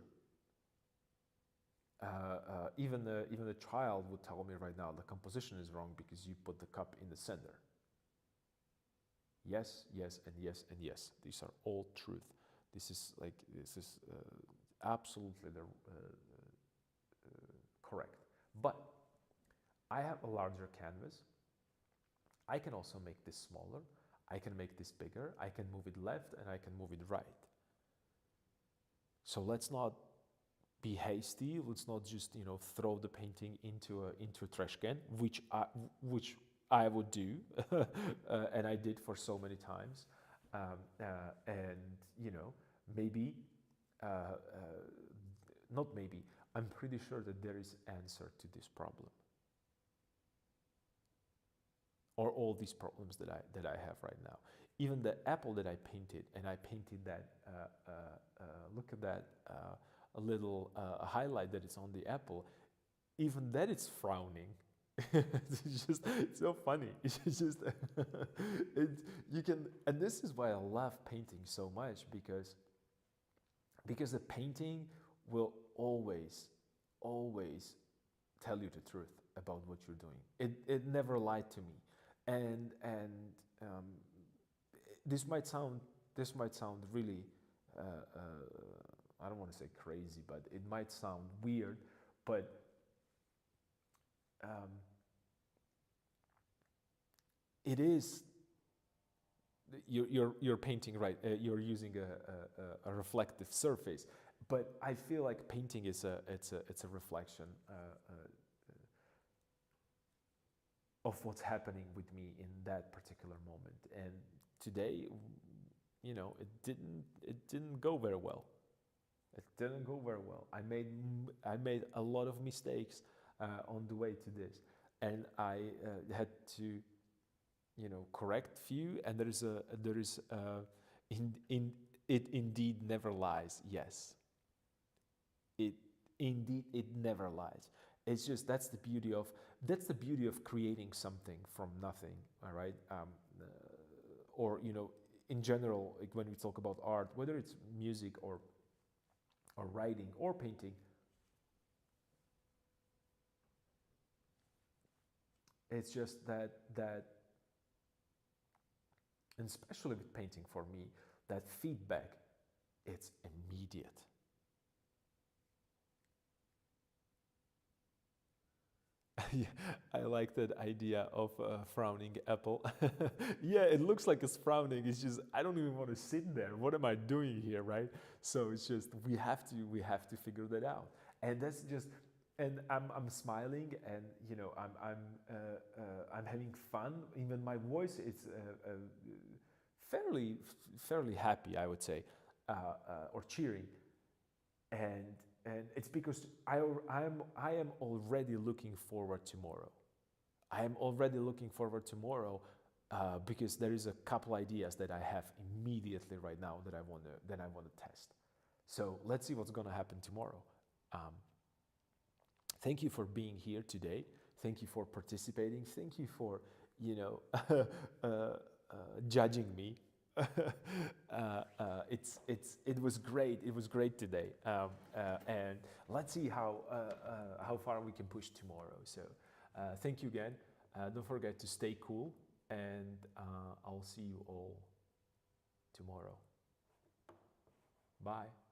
Speaker 1: Even the child would tell me right now the composition is wrong because you put the cup in the center. Yes, yes, and yes, and yes. These are all truth. This is absolutely correct. But I have a larger canvas. I can also make this smaller. I can make this bigger. I can move it left and I can move it right. So let's not be hasty. Let's not just throw the painting into a trash can, which I would do, and I did for so many times. And maybe, not maybe. I'm pretty sure that there is answer to this problem, or all these problems that I have right now. Even the apple that I painted, and I painted that. Look at that. A little highlight that is on the apple, even that it's frowning. It's just so funny. It's just you can, and this is why I love painting so much, because the painting will always tell you the truth about what you're doing. It never lied to me, and this might sound really. I don't want to say crazy, but it might sound weird, but it is. You're painting, right? You're using a reflective surface, but I feel like painting is it's a reflection of what's happening with me in that particular moment. And today, it didn't go very well. It didn't go very well. I made a lot of mistakes on the way to this, and I had to, correct few. And it indeed never lies. Yes, it never lies. It's just that's the beauty of creating something from nothing. All right, or in general, like when we talk about art, whether it's music or writing or painting, it's just that, and especially with painting for me, that feedback, it's immediate. Yeah, I like that idea of a frowning apple. Yeah, it looks like it's frowning. It's just I don't even want to sit there. What am I doing here, right? So it's just we have to figure that out. And that's just, and I'm smiling, and I'm having fun. Even my voice is fairly happy, I would say, or cheering. And it's because I am already looking forward tomorrow. I am already looking forward tomorrow because there is a couple ideas that I have immediately right now that I want to test. So let's see what's going to happen tomorrow. Thank you for being here today. Thank you for participating. Thank you for judging me. It was great. It was great today, and let's see how far we can push tomorrow. So, thank you again. Don't forget to stay cool, and I'll see you all tomorrow. Bye.